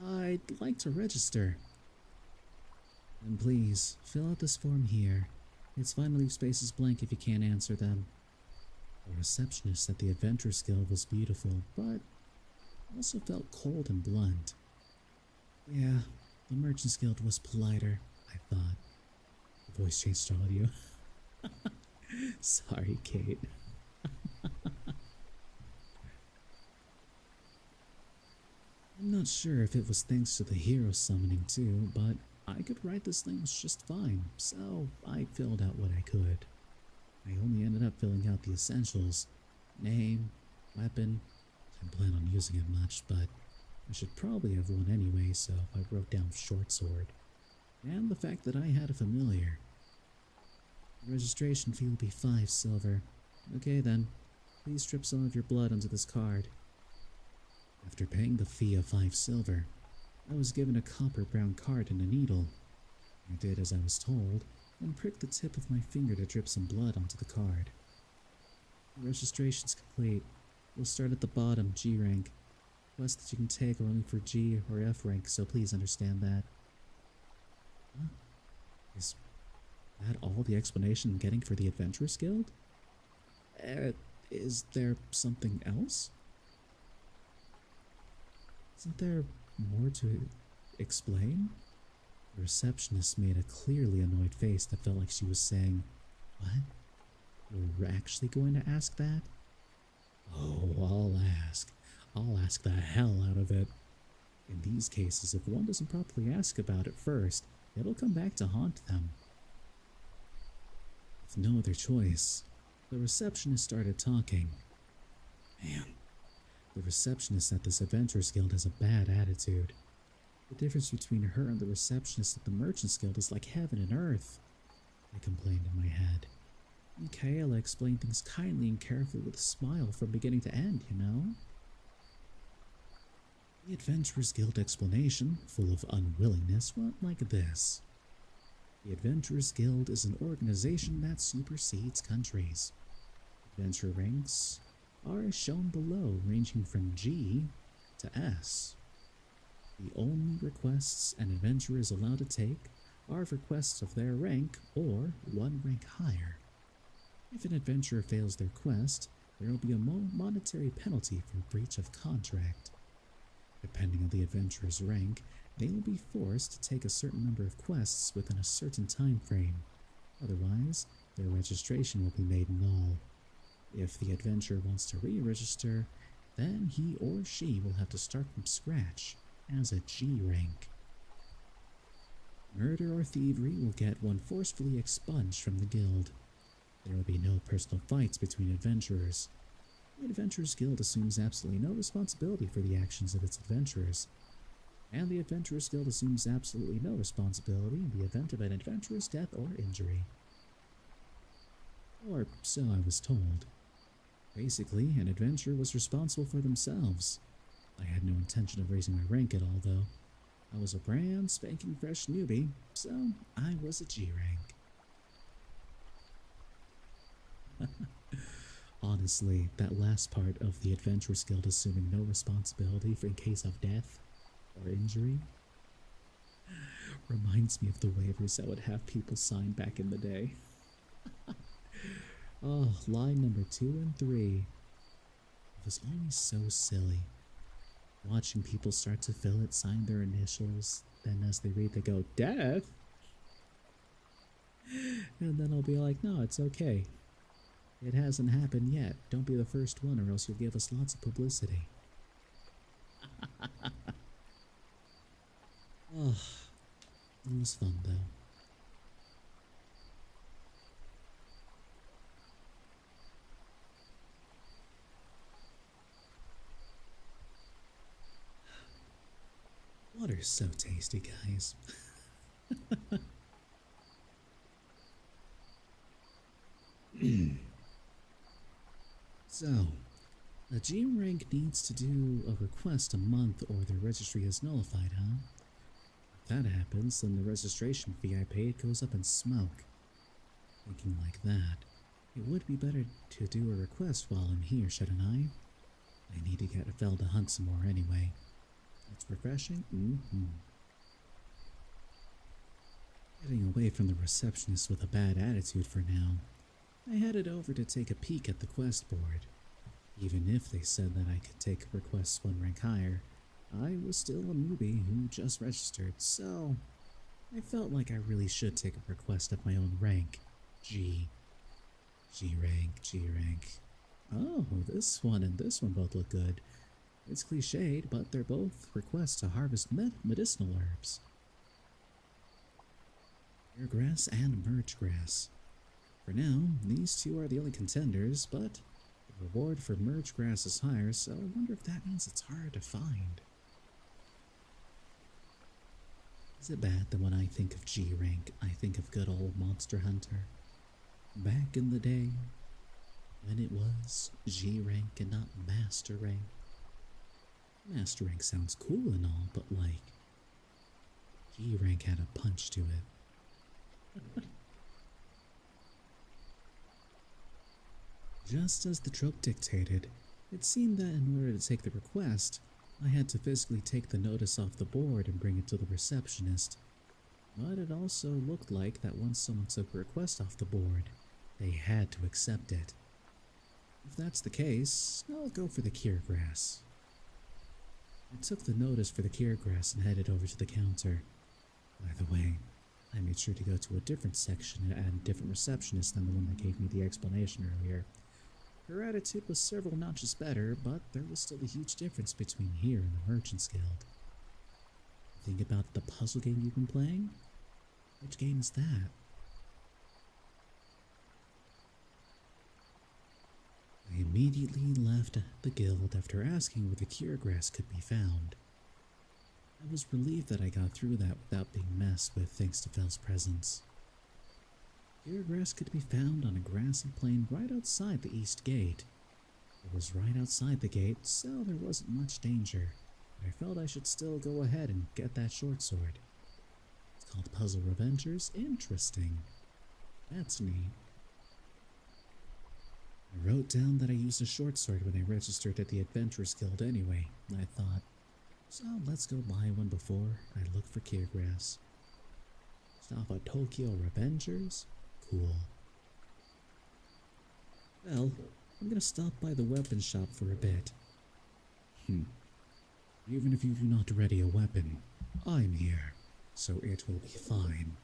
I'd like to register. And please, fill out this form here. It's fine to leave spaces blank if you can't answer them. The receptionist at the Adventurers Guild was beautiful, but also felt cold and blunt. Yeah, the Merchants Guild was politer, I thought. The voice changed to audio. Sorry, Kate. I'm not sure if it was thanks to the hero summoning too, but I could write this language just fine, so I filled out what I could. I only ended up filling out the essentials. Name, weapon. I didn't plan on using it much, but I should probably have one anyway, so I wrote down short sword. And the fact that I had a familiar. The registration fee will be 5 silver. Okay then, please strip some of your blood onto this card. After paying the fee of 5 silver, I was given a copper brown card and a needle. I did as I was told, and pricked the tip of my finger to drip some blood onto the card. The registration's complete. We'll start at the bottom, G rank. Quests that you can take are only for G or F rank, so please understand that. Huh? Is that all the explanation I'm getting for the Adventurers Guild? Is there something else? Isn't there more to explain? The receptionist made a clearly annoyed face that felt like she was saying, "What? You're actually going to ask that?" Oh, I'll ask. I'll ask the hell out of it. In these cases, if one doesn't properly ask about it first, it'll come back to haunt them. With no other choice, the receptionist started talking. Man, the receptionist at this Adventurers Guild has a bad attitude. The difference between her and the receptionist at the Merchants Guild is like heaven and earth, I complained in my head. Michaela explained things kindly and carefully with a smile from beginning to end, you know? The Adventurers Guild explanation, full of unwillingness, went like this. The Adventurers Guild is an organization that supersedes countries. Adventure ranks are as shown below, ranging from G to S. The only requests an adventurer is allowed to take are requests of their rank or one rank higher. If an adventurer fails their quest, there will be a monetary penalty for breach of contract. Depending on the adventurer's rank, they will be forced to take a certain number of quests within a certain time frame. Otherwise, their registration will be made null. If the adventurer wants to re-register, then he or she will have to start from scratch as a G rank. Murder or thievery will get one forcefully expunged from the guild. There will be no personal fights between adventurers. The Adventurers Guild assumes absolutely no responsibility for the actions of its adventurers, and the Adventurers Guild assumes absolutely no responsibility in the event of an adventurer's death or injury. Or so I was told. Basically, an adventurer was responsible for themselves. I had no intention of raising my rank at all, though. I was a brand spanking fresh newbie, so I was a G rank. Honestly, that last part of the Adventurers Guild assuming no responsibility for in case of death or injury reminds me of the waivers I would have people sign back in the day. Oh, line number 2 and 3. It was always so silly. Watching people start to fill it, sign their initials, then as they read they go, death? And then I'll be like, no, it's okay. It hasn't happened yet. Don't be the first one or else you'll give us lots of publicity. Oh, it was fun though. Water's so tasty, guys. So, a G rank needs to do a request a month or their registry is nullified, huh? If that happens, then the registration fee I paid goes up in smoke. Thinking like that, it would be better to do a request while I'm here, shouldn't I? I need to get Fel to hunt some more anyway. It's refreshing? Getting away from the receptionist with a bad attitude for now, I headed over to take a peek at the quest board. Even if they said that I could take requests one rank higher, I was still a newbie who just registered, so I felt like I really should take a request of my own rank. G. G rank. Oh, this one and this one both look good. It's cliched, but they're both requests to harvest medicinal herbs. Eargrass and mergegrass. For now, these two are the only contenders, but the reward for mergegrass is higher, so I wonder if that means it's hard to find. Is it bad that when I think of G rank, I think of good old Monster Hunter? Back in the day, when it was G rank and not Master rank. Master rank sounds cool and all, but like, G rank had a punch to it. Just as the trope dictated, it seemed that in order to take the request, I had to physically take the notice off the board and bring it to the receptionist. But it also looked like that once someone took a request off the board, they had to accept it. If that's the case, I'll go for the Kiergrass. I took the notice for the Kiergrass and headed over to the counter. By the way, I made sure to go to a different section and a different receptionist than the one that gave me the explanation earlier. Her attitude was several notches better, but there was still a huge difference between here and the Merchants Guild. Think about the puzzle game you've been playing? Which game is that? I immediately left the guild after asking where the Kiergrass could be found. I was relieved that I got through that without being messed with thanks to Fel's presence. Here grass could be found on a grassy plain right outside the east gate. It was right outside the gate, so there wasn't much danger. I felt I should still go ahead and get that short sword. It's called Puzzle Revengers. Interesting. That's neat. I wrote down that I used a short sword when I registered at the Adventurers Guild anyway. I thought, so let's go buy one before I look for Kiergrass. Stop at Tokyo Revengers? Cool. Well, I'm gonna stop by the weapon shop for a bit. Even if you do not ready a weapon, I'm here, so it will be fine.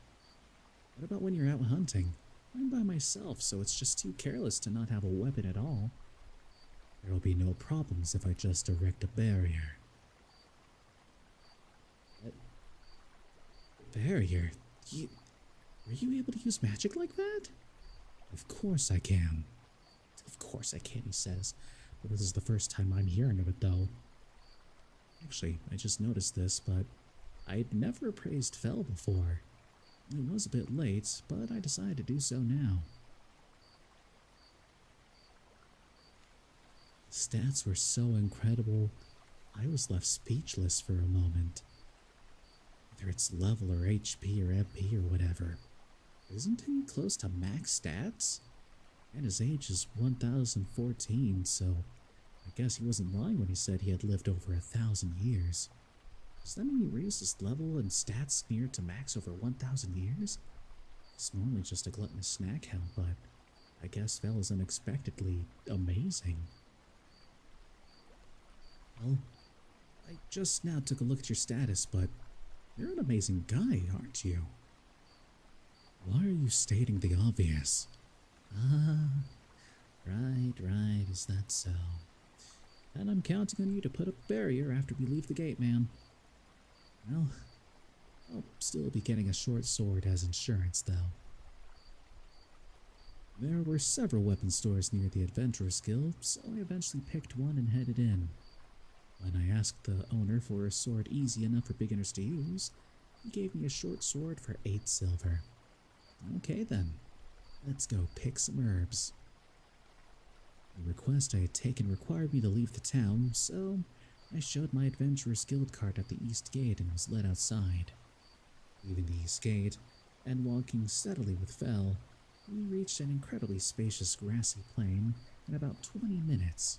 What about when you're out hunting? I'm by myself, so it's just too careless to not have a weapon at all. There will be no problems if I just erect a barrier. Barrier? Were you able to use magic like that? Of course I can. Of course I can, he says, but this is the first time I'm hearing of it, though. Actually, I just noticed this, but I'd never appraised Fel before. It was a bit late, but I decided to do so now. The stats were so incredible, I was left speechless for a moment. Whether it's level or HP or MP or whatever, isn't he close to max stats? And his age is 1014, so I guess he wasn't lying when he said he had lived over 1,000 years. Does that mean he raised his level and stats near to max over 1,000 years? It's normally just a gluttonous snack hound, but I guess Fel is unexpectedly amazing. Well, I just now took a look at your status, but you're an amazing guy, aren't you? Why are you stating the obvious? Right, is that so? And I'm counting on you to put up a barrier after we leave the gate, man. Well, I'll still be getting a short sword as insurance, though. There were several weapon stores near the Adventurers Guild, so I eventually picked one and headed in. When I asked the owner for a sword easy enough for beginners to use, he gave me a short sword for 8 silver. Okay then, let's go pick some herbs. The request I had taken required me to leave the town, so I showed my Adventurers Guild card at the East Gate and was led outside. Leaving the East Gate, and walking steadily with Fel, we reached an incredibly spacious grassy plain in about 20 minutes.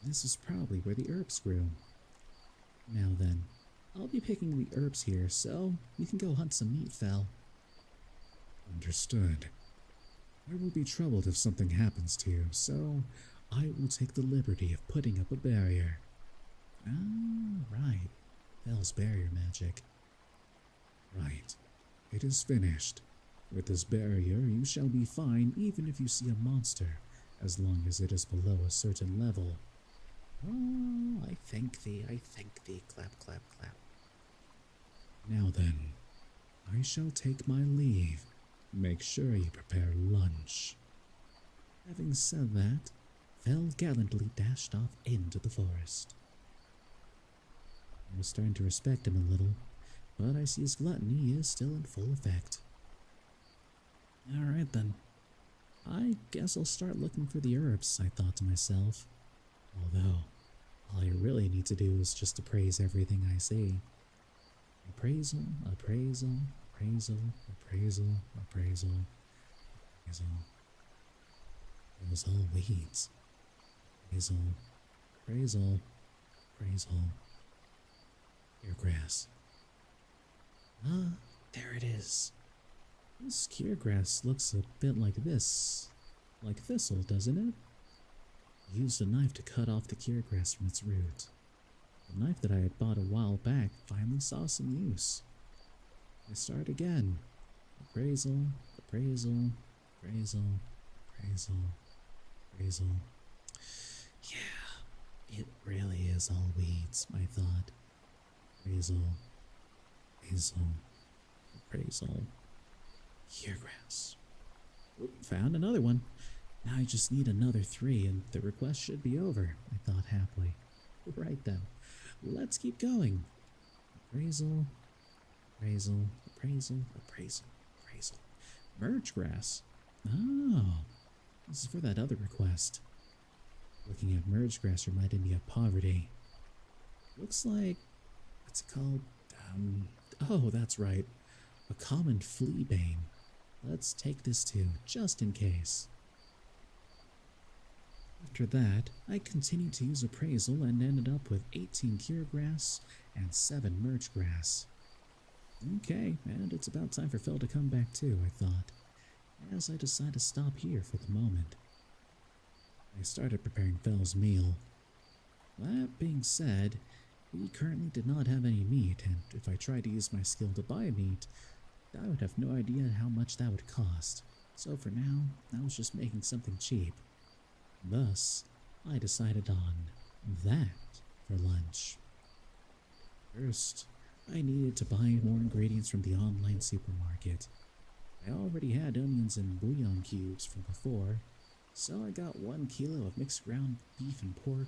This is probably where the herbs grew. Now then, I'll be picking the herbs here, so you can go hunt some meat, Fel. Understood. I will be troubled if something happens to you, so I will take the liberty of putting up a barrier. Ah, right. Fel's barrier magic. Right. It is finished. With this barrier, you shall be fine even if you see a monster, as long as it is below a certain level. Oh, I thank thee, clap, clap, clap. Now then, I shall take my leave. Make sure you prepare lunch. Having said that, Fel gallantly dashed off into the forest. I was starting to respect him a little, but I see his gluttony is still in full effect. Alright then, I guess I'll start looking for the herbs, I thought to myself. Although, all I really need to do is just appraise everything I see. Appraisal, appraisal, appraisal, appraisal, appraisal, appraisal. It was all weeds. Appraisal, appraisal, appraisal. Here, grass. Ah, there it is. This cure grass looks a bit like this. Like thistle, doesn't it? I used a knife to cut off the cure grass from its root. The knife that I had bought a while back finally saw some use. I start again. Appraisal, appraisal, appraisal, appraisal, appraisal. Yeah, it really is all weeds, I thought. Appraisal, appraisal, appraisal. Cure grass. Oop, found another one. Now I just need another 3 and the request should be over, I thought happily. Right then, let's keep going. Appraisal, appraisal, appraisal, appraisal, appraisal, Merge grass. Oh, this is for that other request. Looking at merge grass reminded me of poverty. Looks like, what's it called? Oh, that's right. A common flea bane. Let's take this too, just in case. After that, I continued to use appraisal and ended up with 18 cure grass and 7 merge grass. Okay, and it's about time for Phil to come back too, I thought, as I decided to stop here for the moment. I started preparing Phil's meal. That being said, we currently did not have any meat, and if I tried to use my skill to buy meat, I would have no idea how much that would cost. So for now, I was just making something cheap. Thus, I decided on that for lunch. First, I needed to buy more ingredients from the online supermarket. I already had onions and bouillon cubes from before, so I got 1 kilo of mixed ground beef and pork,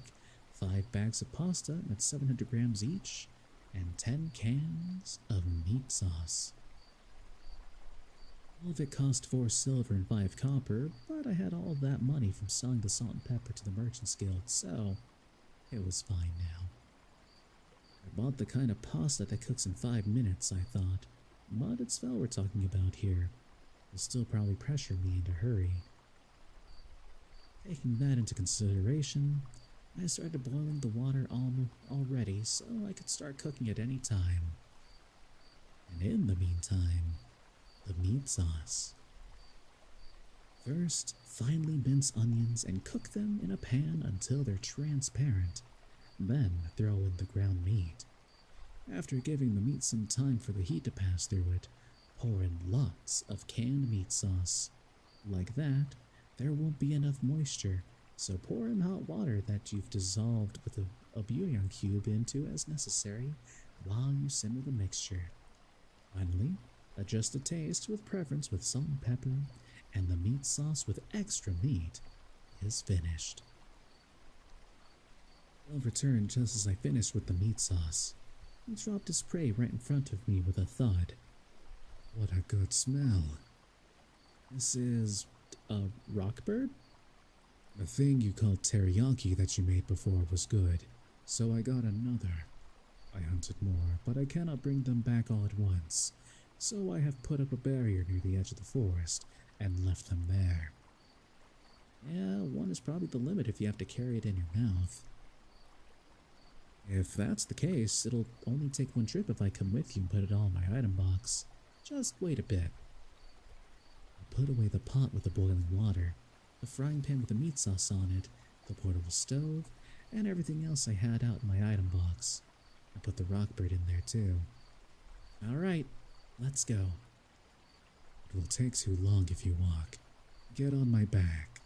5 bags of pasta at 700 grams each, and 10 cans of meat sauce. All of it cost 4 silver and 5 copper, but I had all of that money from selling the salt and pepper to the Merchants Guild, so it was fine now. I bought the kind of pasta that cooks in 5 minutes, I thought, but it's Vel we're talking about here. It'll still probably pressure me into hurry. Taking that into consideration, I started boiling the water already so I could start cooking at any time. And in the meantime, the meat sauce. First, finely mince onions and cook them in a pan until they're transparent. Then throw in the ground meat. After giving the meat some time for the heat to pass through it, pour in lots of canned meat sauce. Like that, there won't be enough moisture, so pour in hot water that you've dissolved with a bouillon cube into as necessary while you simmer the mixture. Finally, adjust the taste with preference with salt and pepper, and the meat sauce with extra meat is finished. I'll return just as I finished with the meat sauce. He dropped his prey right in front of me with a thud. What a good smell. This is a rock bird? The thing you called teriyaki that you made before was good, so I got another. I hunted more, but I cannot bring them back all at once, so I have put up a barrier near the edge of the forest and left them there. Yeah, 1 is probably the limit if you have to carry it in your mouth. If that's the case, it'll only take 1 trip if I come with you and put it all in my item box. Just wait a bit. I put away the pot with the boiling water, the frying pan with the meat sauce on it, the portable stove, and everything else I had out in my item box. I put the rock bird in there too. Alright, let's go. It will take too long if you walk. Get on my back.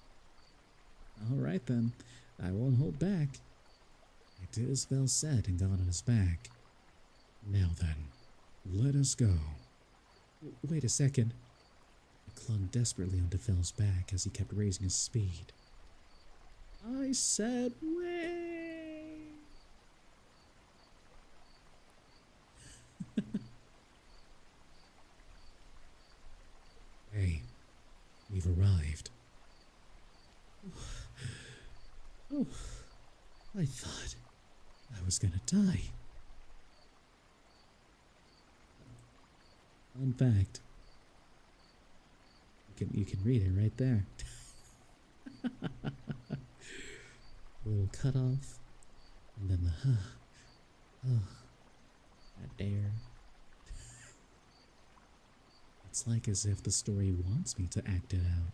Alright then, I won't hold back. I did as Vel said and got on his back. Now then, let us go. Wait a second. I clung desperately onto Vel's back as he kept raising his speed. I said wait. Hey, we've arrived. Oh, I thought I was gonna die. Fun fact. You can read it right there. A little cut off, and then the that dare. It's like as if the story wants me to act it out.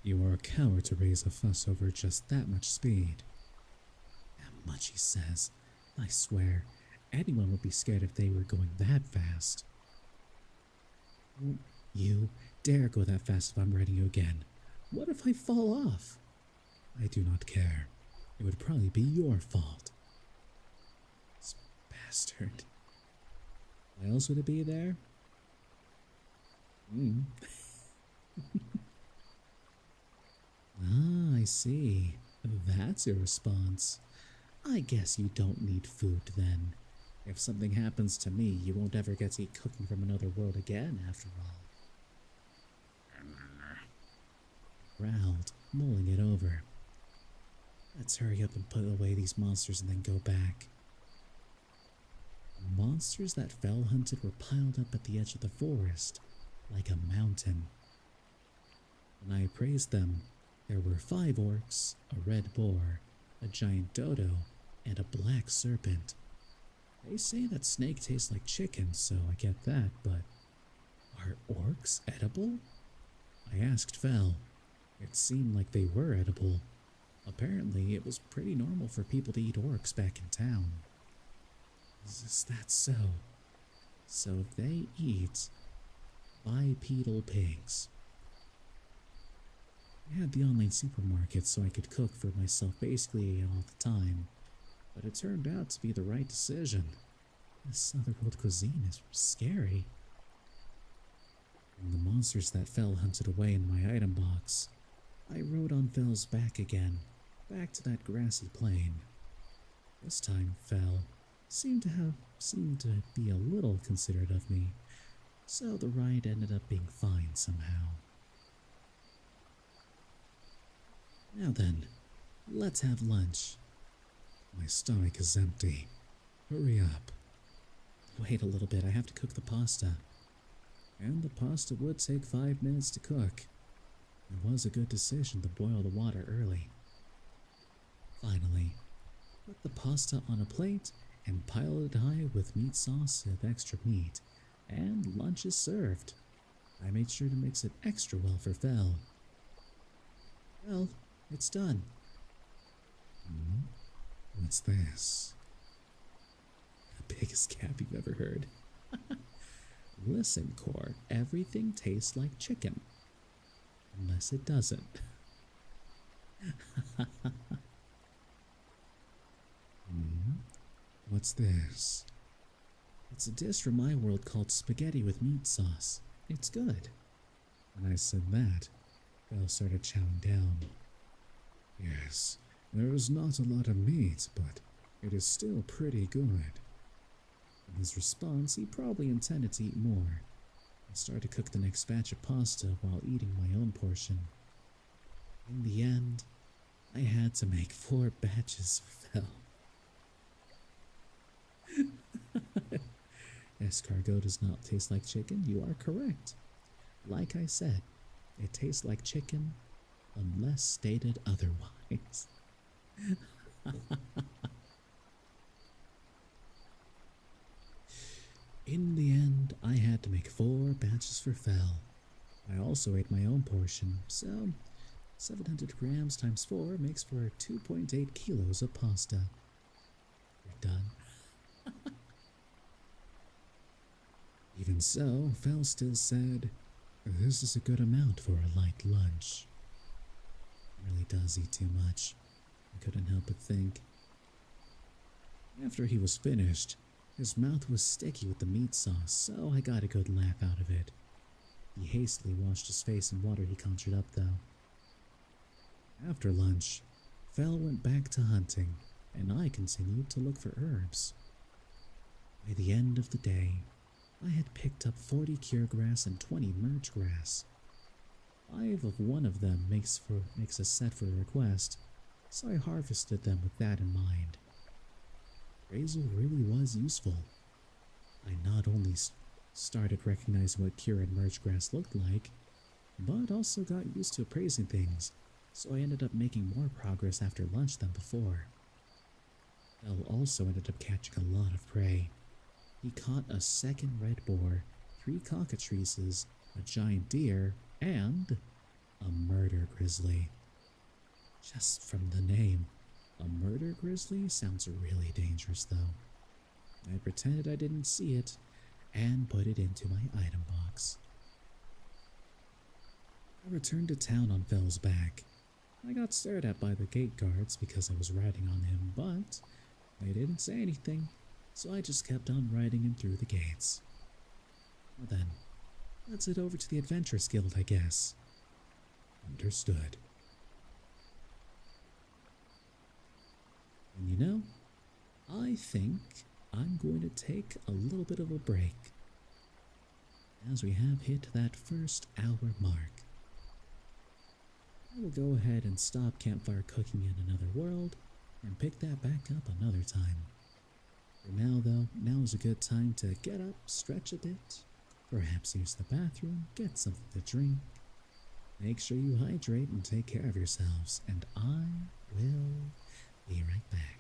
You are a coward to raise a fuss over just that much speed. That much, he says. I swear, anyone would be scared if they were going that fast. Don't you dare go that fast if I'm riding you again. What if I fall off? I do not care. It would probably be your fault. This bastard. Why else would it be there? Ah, I see. That's your response. I guess you don't need food then. If something happens to me, you won't ever get to eat cooking from another world again, after all. Growled, mulling it over. Let's hurry up and put away these monsters and then go back. The monsters that Fel hunted were piled up at the edge of the forest, like a mountain. When I appraised them, there were 5 orcs, a red boar, a giant dodo, and a black serpent. They say that snake tastes like chicken, so I get that, but are orcs edible? I asked Fel. It seemed like they were edible. Apparently, it was pretty normal for people to eat orcs back in town. Is that so? So they eat bipedal pigs. I had the online supermarket so I could cook for myself basically all the time, but it turned out to be the right decision. This otherworld cuisine is scary. From the monsters that Fel hunted away in my item box, I rode on Fel's back again, back to that grassy plain. This time Fel seemed to be a little considerate of me, so the ride ended up being fine somehow. Now then, let's have lunch. My stomach is empty. Hurry up. Wait a little bit, I have to cook the pasta. And the pasta would take 5 minutes to cook. It was a good decision to boil the water early. Finally, put the pasta on a plate and pile it high with meat sauce with extra meat, and lunch is served. I made sure to mix it extra well for Fel. Well, it's done. What's this? The biggest gap you've ever heard. Listen, Core, everything tastes like chicken. Unless it doesn't. What's this? It's a dish from my world called spaghetti with meat sauce. It's good. When I said that, Fel started chowing down. Yes, there is not a lot of meat, but it is still pretty good. In his response, he probably intended to eat more. I started to cook the next batch of pasta while eating my own portion. In the end, I had to make 4 batches for Fel. Escargot does not taste like chicken, you are correct. Like I said, it tastes like chicken unless stated otherwise. In the end, I had to make 4 batches for Fel. I also ate my own portion, so 700 grams times 4 makes for 2.8 kilos of pasta. We're done. Even so, Fel still said, "This is a good amount for a light lunch." He really does eat too much. I couldn't help but think. After he was finished, his mouth was sticky with the meat sauce, so I got a good laugh out of it. He hastily washed his face in water he conjured up, though. After lunch, Fel went back to hunting, and I continued to look for herbs. By the end of the day, I had picked up 40 cure grass and 20 merge grass. 5 of one of them makes a set for a request, so I harvested them with that in mind. Basil really was useful. I not only started recognizing what cure and merge grass looked like, but also got used to appraising things, so I ended up making more progress after lunch than before. Fel also ended up catching a lot of prey. He caught a 2nd red boar, 3 cockatrices, a giant deer, and a murder grizzly. Just from the name, a murder grizzly sounds really dangerous though. I pretended I didn't see it and put it into my item box. I returned to town on Fel's back. I got stared at by the gate guards because I was riding on him, but they didn't say anything, so I just kept on riding him through the gates. Well then, let's head over to the Adventurers Guild, I guess. Understood. And you know, I think I'm going to take a little bit of a break as we have hit that first hour mark. I will go ahead and stop campfire cooking in another world and pick that back up another time. For now though, now is a good time to get up, stretch a bit, perhaps use the bathroom, get something to drink. Make sure you hydrate and take care of yourselves, and I will be right back.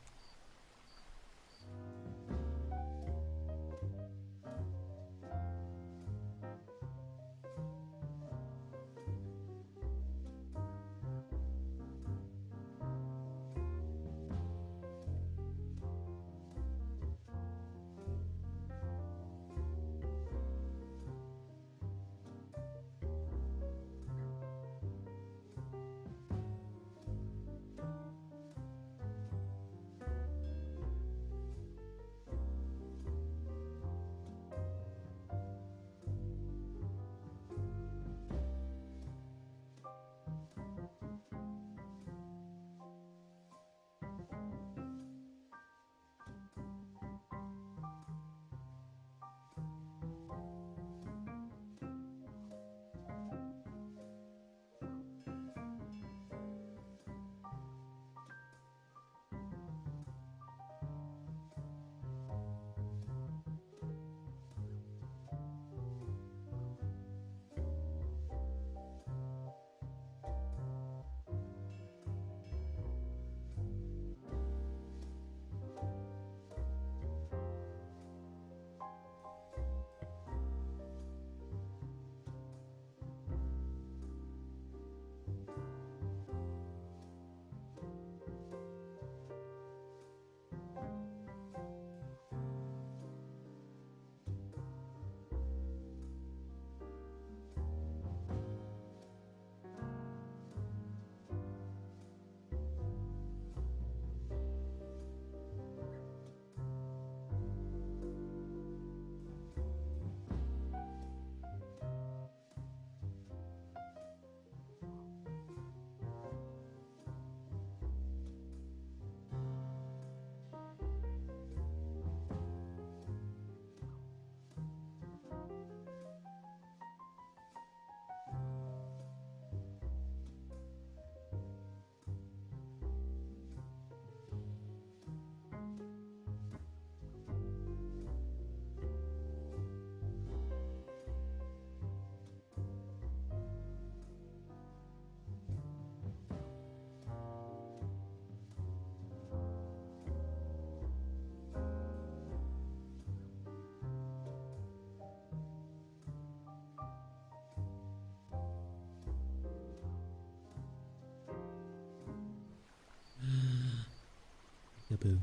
Yaboo.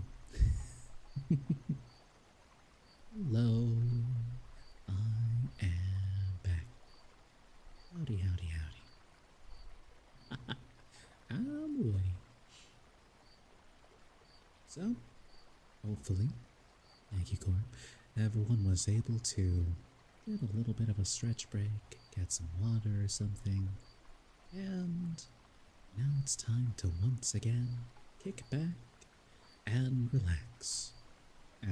Hello, I am back. Howdy, howdy, howdy. I'm Woody. So, hopefully, thank you, Corp, everyone was able to get a little bit of a stretch break, get some water or something, and now it's time to once again kick back and relax.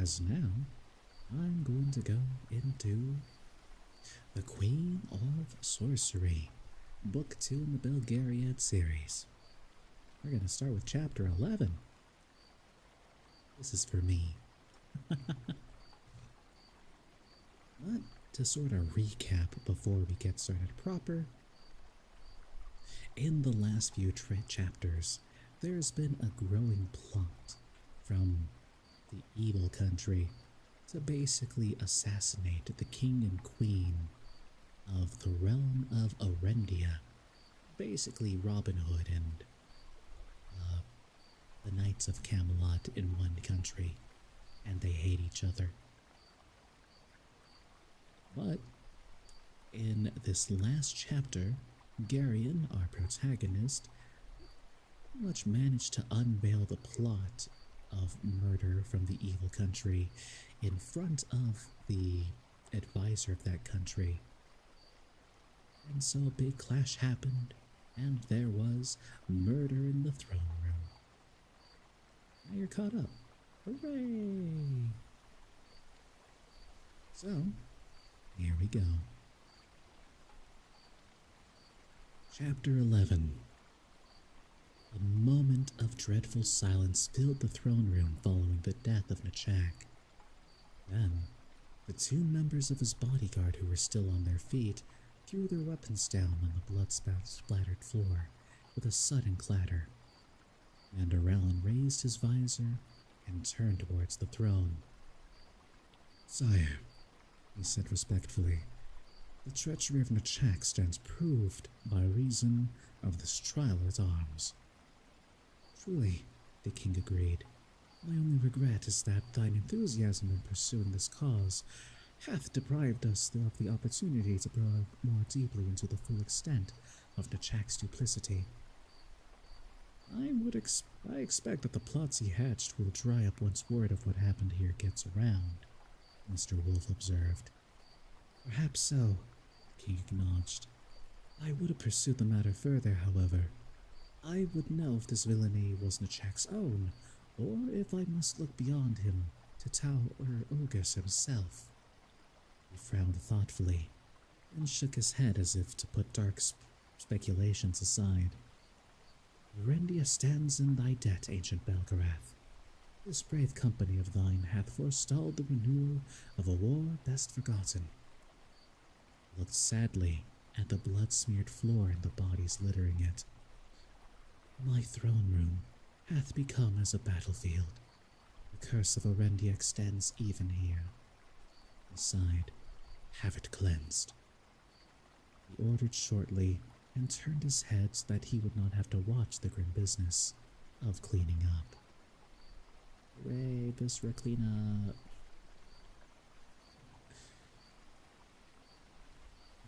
As now, I'm going to go into The Queen of Sorcery, Book 2 in the Belgariad series. We're going to start with Chapter 11. This is for me. But to sort of recap before we get started proper, in the last few chapters, there's been a growing plot from the evil country to basically assassinate the king and queen of the realm of Arendia, basically Robin Hood and the Knights of Camelot in one country, and they hate each other. But in this last chapter, Garion, our protagonist, pretty much managed to unveil the plot of murder from the evil country in front of the advisor of that country. And so a big clash happened, and there was murder in the throne room. Now you're caught up. Hooray! So, here we go. Chapter 11. A moment of dreadful silence filled the throne room following the death of Nechak. Then, the two members of his bodyguard who were still on their feet threw their weapons down on the blood-splattered floor with a sudden clatter. Mandaralin raised his visor and turned towards the throne. "Sire," he said respectfully, "the treachery of Nechak stands proved by reason of this trial at arms." "Truly," the king agreed, "my only regret is that thine enthusiasm in pursuing this cause hath deprived us of the opportunity to probe more deeply into the full extent of Nechak's duplicity. I expect that the plots he hatched will dry up once word of what happened here gets around," Mr. Wolf observed. "Perhaps so," the king acknowledged. "I would have pursued the matter further, however. I would know if this villainy was Nechak's own, or if I must look beyond him to Tau or Ogus himself." He frowned thoughtfully, and shook his head as if to put dark speculations aside. "Erendia stands in thy debt, ancient Belgarath. This brave company of thine hath forestalled the renewal of a war best forgotten." He looked sadly at the blood-smeared floor and the bodies littering it. "My throne room hath become as a battlefield. The curse of Erendia extends even here." He sighed. "Have it cleansed." He ordered shortly and turned his head so that he would not have to watch the grim business of cleaning up. Hooray, Viscera cleanup!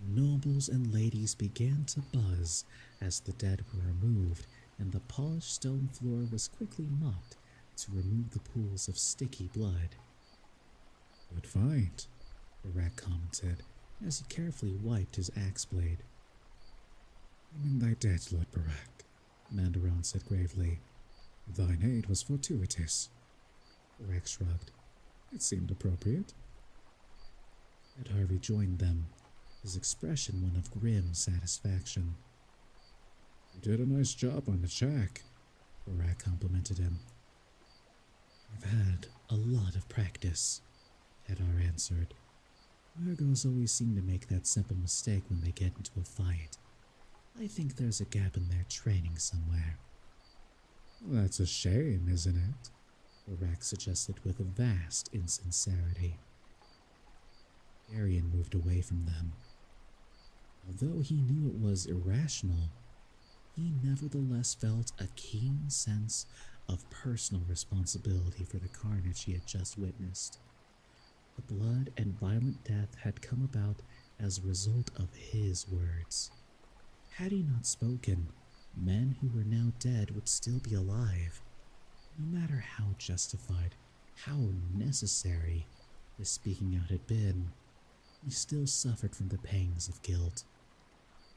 Nobles and ladies began to buzz as the dead were removed, and the polished stone floor was quickly mopped to remove the pools of sticky blood. "Good fight," Barak commented as he carefully wiped his axe blade. "I'm in thy debt, Lord Barak," Mandaron said gravely. "Thine aid was fortuitous." Barak shrugged. "It seemed appropriate." Edhar rejoined them, his expression one of grim satisfaction. "You did a nice job on the check," Barak complimented him. "I've had a lot of practice," Edhar answered. "Virgos always seem to make that simple mistake when they get into a fight. I think there's a gap in their training somewhere." "Well, that's a shame, isn't it?" Barak suggested with a vast insincerity. Arian moved away from them. Although he knew it was irrational, he nevertheless felt a keen sense of personal responsibility for the carnage he had just witnessed. The blood and violent death had come about as a result of his words. Had he not spoken, men who were now dead would still be alive. No matter how justified, how necessary his speaking out had been, he still suffered from the pangs of guilt.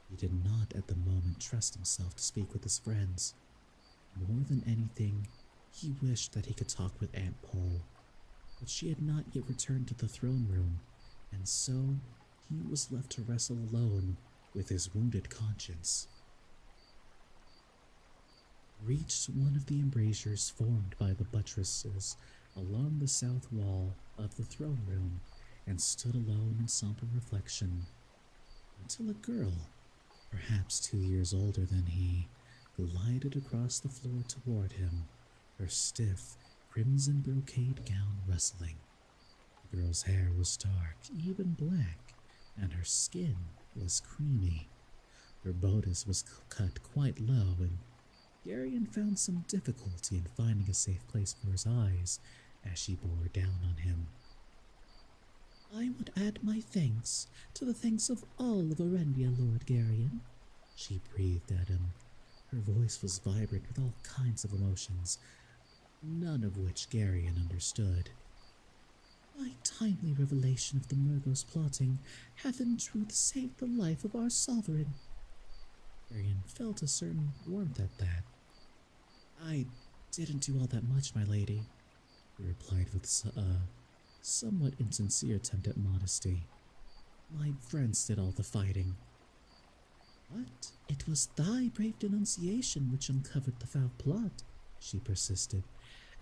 He did not at the moment trust himself to speak with his friends. More than anything, he wished that he could talk with Aunt Pole, but she had not yet returned to the throne room, and so he was left to wrestle alone with his wounded conscience. Reached one of the embrasures formed by the buttresses along the south wall of the throne room, and stood alone in somber reflection, until a girl, perhaps 2 years older than he, glided across the floor toward him, her stiff, crimson brocade gown rustling. The girl's hair was dark, even black, and her skin was creamy. Her bodice was cut quite low, and Garion found some difficulty in finding a safe place for his eyes as she bore down on him. "I would add my thanks to the thanks of all of Erendia, Lord Garion," she breathed at him. Her voice was vibrant with all kinds of emotions, none of which Garion understood. "My timely revelation of the Murgos plotting hath in truth saved the life of our sovereign." Garion felt a certain warmth at that. "I didn't do all that much, my lady," he replied with somewhat insincere attempt at modesty. My friends did all the fighting. But it was thy brave denunciation which uncovered the foul plot, she persisted,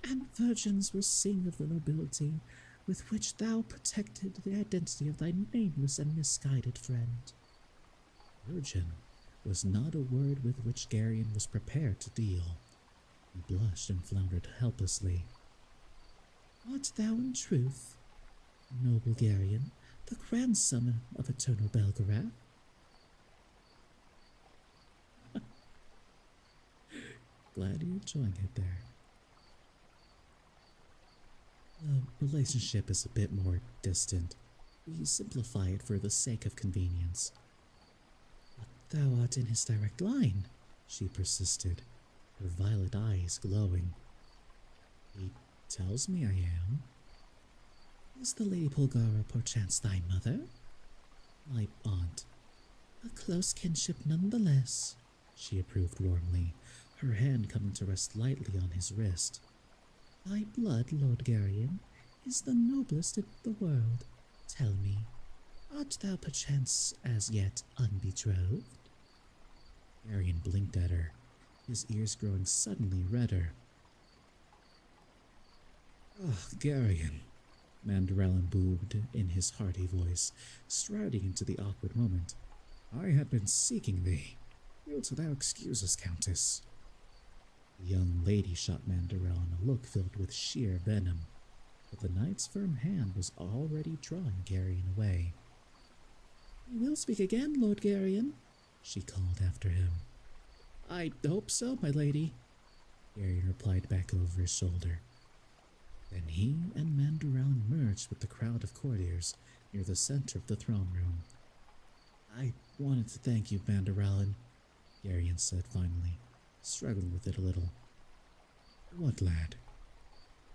and virgins will sing of the nobility with which thou protected the identity of thy nameless and misguided friend. Virgin was not a word with which Garion was prepared to deal. He blushed and floundered helplessly. Art thou in truth, noble Garion, the grandson of Eternal Belgarath? Glad you're enjoying it there. The relationship is a bit more distant. We simplify it for the sake of convenience. But thou art in his direct line, she persisted, her violet eyes glowing. He tells me I am. Is the Lady Polgara perchance thy mother? My aunt. A close kinship nonetheless, she approved warmly, her hand coming to rest lightly on his wrist. Thy blood, Lord Garion, is the noblest in the world. Tell me, art thou perchance as yet unbetrothed? Garion blinked at her, his ears growing suddenly redder. Ah, Garion, Mandarellin boomed in his hearty voice, striding into the awkward moment. I had been seeking thee. Wilt thou excuse us, Countess? The young lady shot Mandarellin a look filled with sheer venom, but the knight's firm hand was already drawing Garion away. You will speak again, Lord Garion, she called after him. I hope so, my lady, Garion replied back over his shoulder. Then he and Mandarellin merged with the crowd of courtiers near the center of the throne room. I wanted to thank you, Mandarellin, Garion said finally, struggling with it a little. What, lad?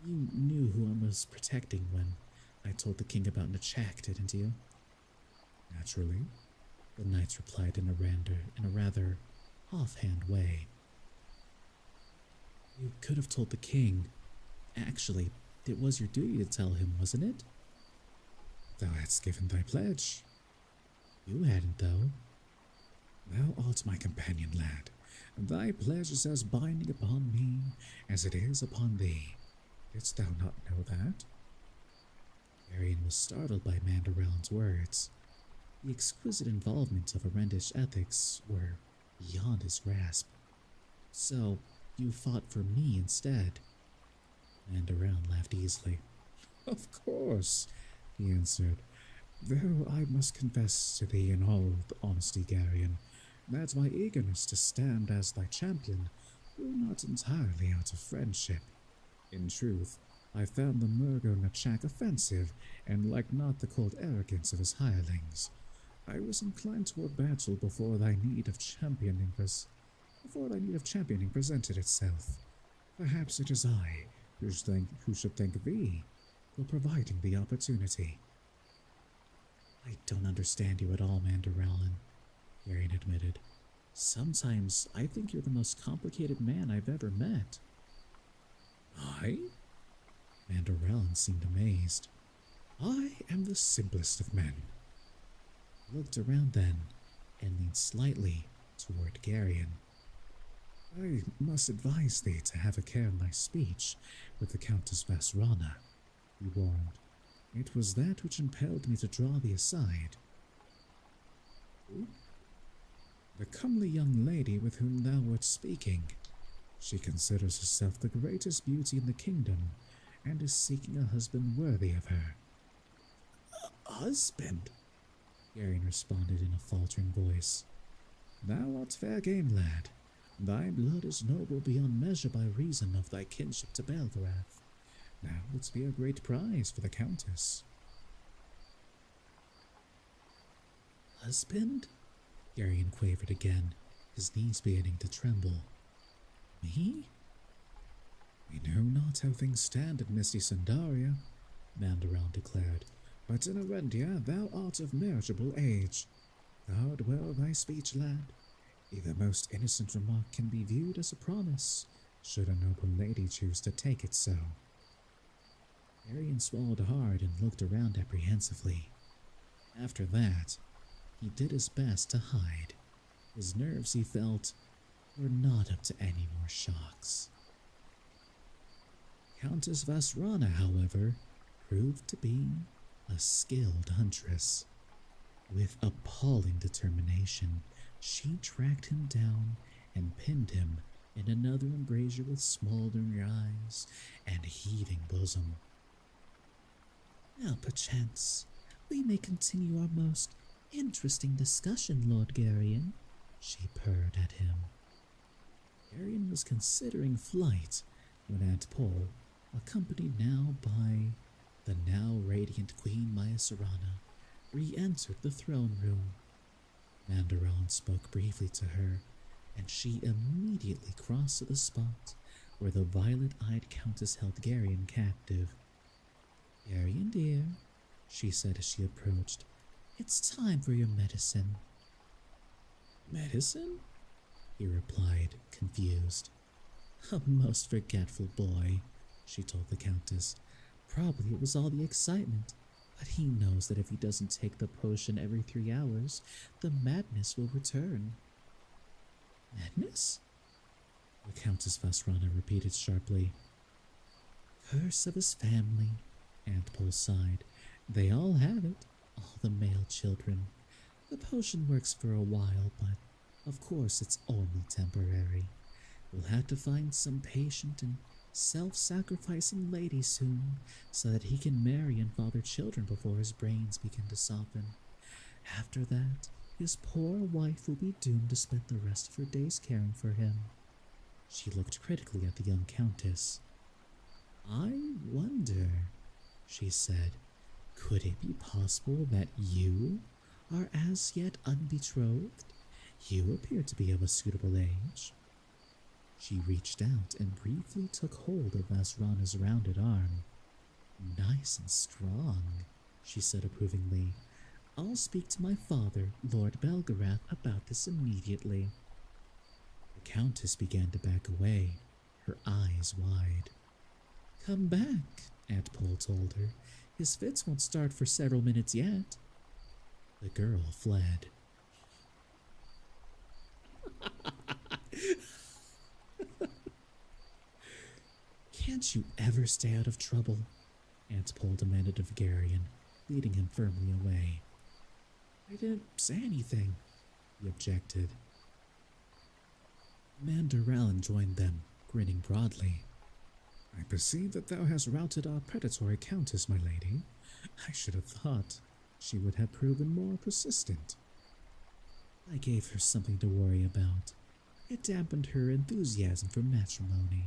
You knew who I was protecting when I told the king about Nachak, didn't you? Naturally, the knights replied in a rather offhand way. You could have told the king. Actually, it was your duty to tell him, wasn't it? Thou hadst given thy pledge. You hadn't, though. Thou art my companion, lad, and thy pledge is as binding upon me as it is upon thee. Didst thou not know that? Garion was startled by Mandarellin's words. The exquisite involvement of Arendish ethics were beyond his grasp. So, you fought for me instead? Mandarellin laughed easily. Of course, he answered, though I must confess to thee in all honesty, Garion, that my eagerness to stand as thy champion grew not entirely out of friendship. In truth, I found the Murgo Nachak offensive, and liked not the cold arrogance of his hirelings. I was inclined toward battle before thy need of championing presented itself. Perhaps it is I who should thank thee for providing the opportunity. I don't understand you at all, Mandarellin, Garion admitted. Sometimes I think you're the most complicated man I've ever met. I? Mandarellin seemed amazed. I am the simplest of men. He looked around then and leaned slightly toward Garion. I must advise thee to have a care in thy speech with the Countess Vasrana, he warned. It was that which impelled me to draw thee aside. Who? The comely young lady with whom thou wert speaking. She considers herself the greatest beauty in the kingdom, and is seeking a husband worthy of her. A husband? Garion responded in a faltering voice. Thou art fair game, lad. Thy blood is noble beyond measure by reason of thy kinship to Belgarath. Now wouldst be a great prize for the Countess. Husband? Garion quavered again, his knees beginning to tremble. Me? We know not how things stand at Misty Sandaria, Mandarellin declared, but in Arendia thou art of marriageable age. Guard well thy speech, lad. The most innocent remark can be viewed as a promise, should a noble lady choose to take it so. Arian swallowed hard and looked around apprehensively. After that, he did his best to hide. His nerves, he felt, were not up to any more shocks. Countess Vasrana, however, proved to be a skilled huntress. With appalling determination, she tracked him down and pinned him in another embrasure with smoldering eyes and heaving bosom. Now, perchance, we may continue our most interesting discussion, Lord Garion, she purred at him. Garion was considering flight when Aunt Pole, accompanied now by the now radiant Queen Maya Serana, re-entered the throne room. Mandaron spoke briefly to her, and she immediately crossed to the spot where the violet-eyed Countess held Garion captive. Garion, dear, she said as she approached, it's time for your medicine. Medicine? He replied, confused. A most forgetful boy, she told the Countess. Probably it was all the excitement, but he knows that if he doesn't take the potion every 3 hours, the madness will return. Madness? The Countess Vasrana repeated sharply. Curse of his family, Aunt Pole sighed. They all have it, all the male children. The potion works for a while, but of course it's only temporary. We'll have to find some patient and self-sacrificing lady soon, so that he can marry and father children before his brains begin to soften. After that, his poor wife will be doomed to spend the rest of her days caring for him. She looked critically at the young Countess. I wonder, she said, could it be possible that you are as yet unbetrothed? You appear to be of a suitable age. She reached out and briefly took hold of Vasrana's rounded arm. Nice and strong, she said approvingly. I'll speak to my father, Lord Belgarath, about this immediately. The Countess began to back away, her eyes wide. Come back, Aunt Pole told her. His fits won't start for several minutes yet. The girl fled. Can't you ever stay out of trouble? Aunt Pole demanded of Garion, leading him firmly away. I didn't say anything, he objected. Mandaralin joined them, grinning broadly. I perceive that thou hast routed our predatory countess, my lady. I should have thought she would have proven more persistent. I gave her something to worry about. It dampened her enthusiasm for matrimony.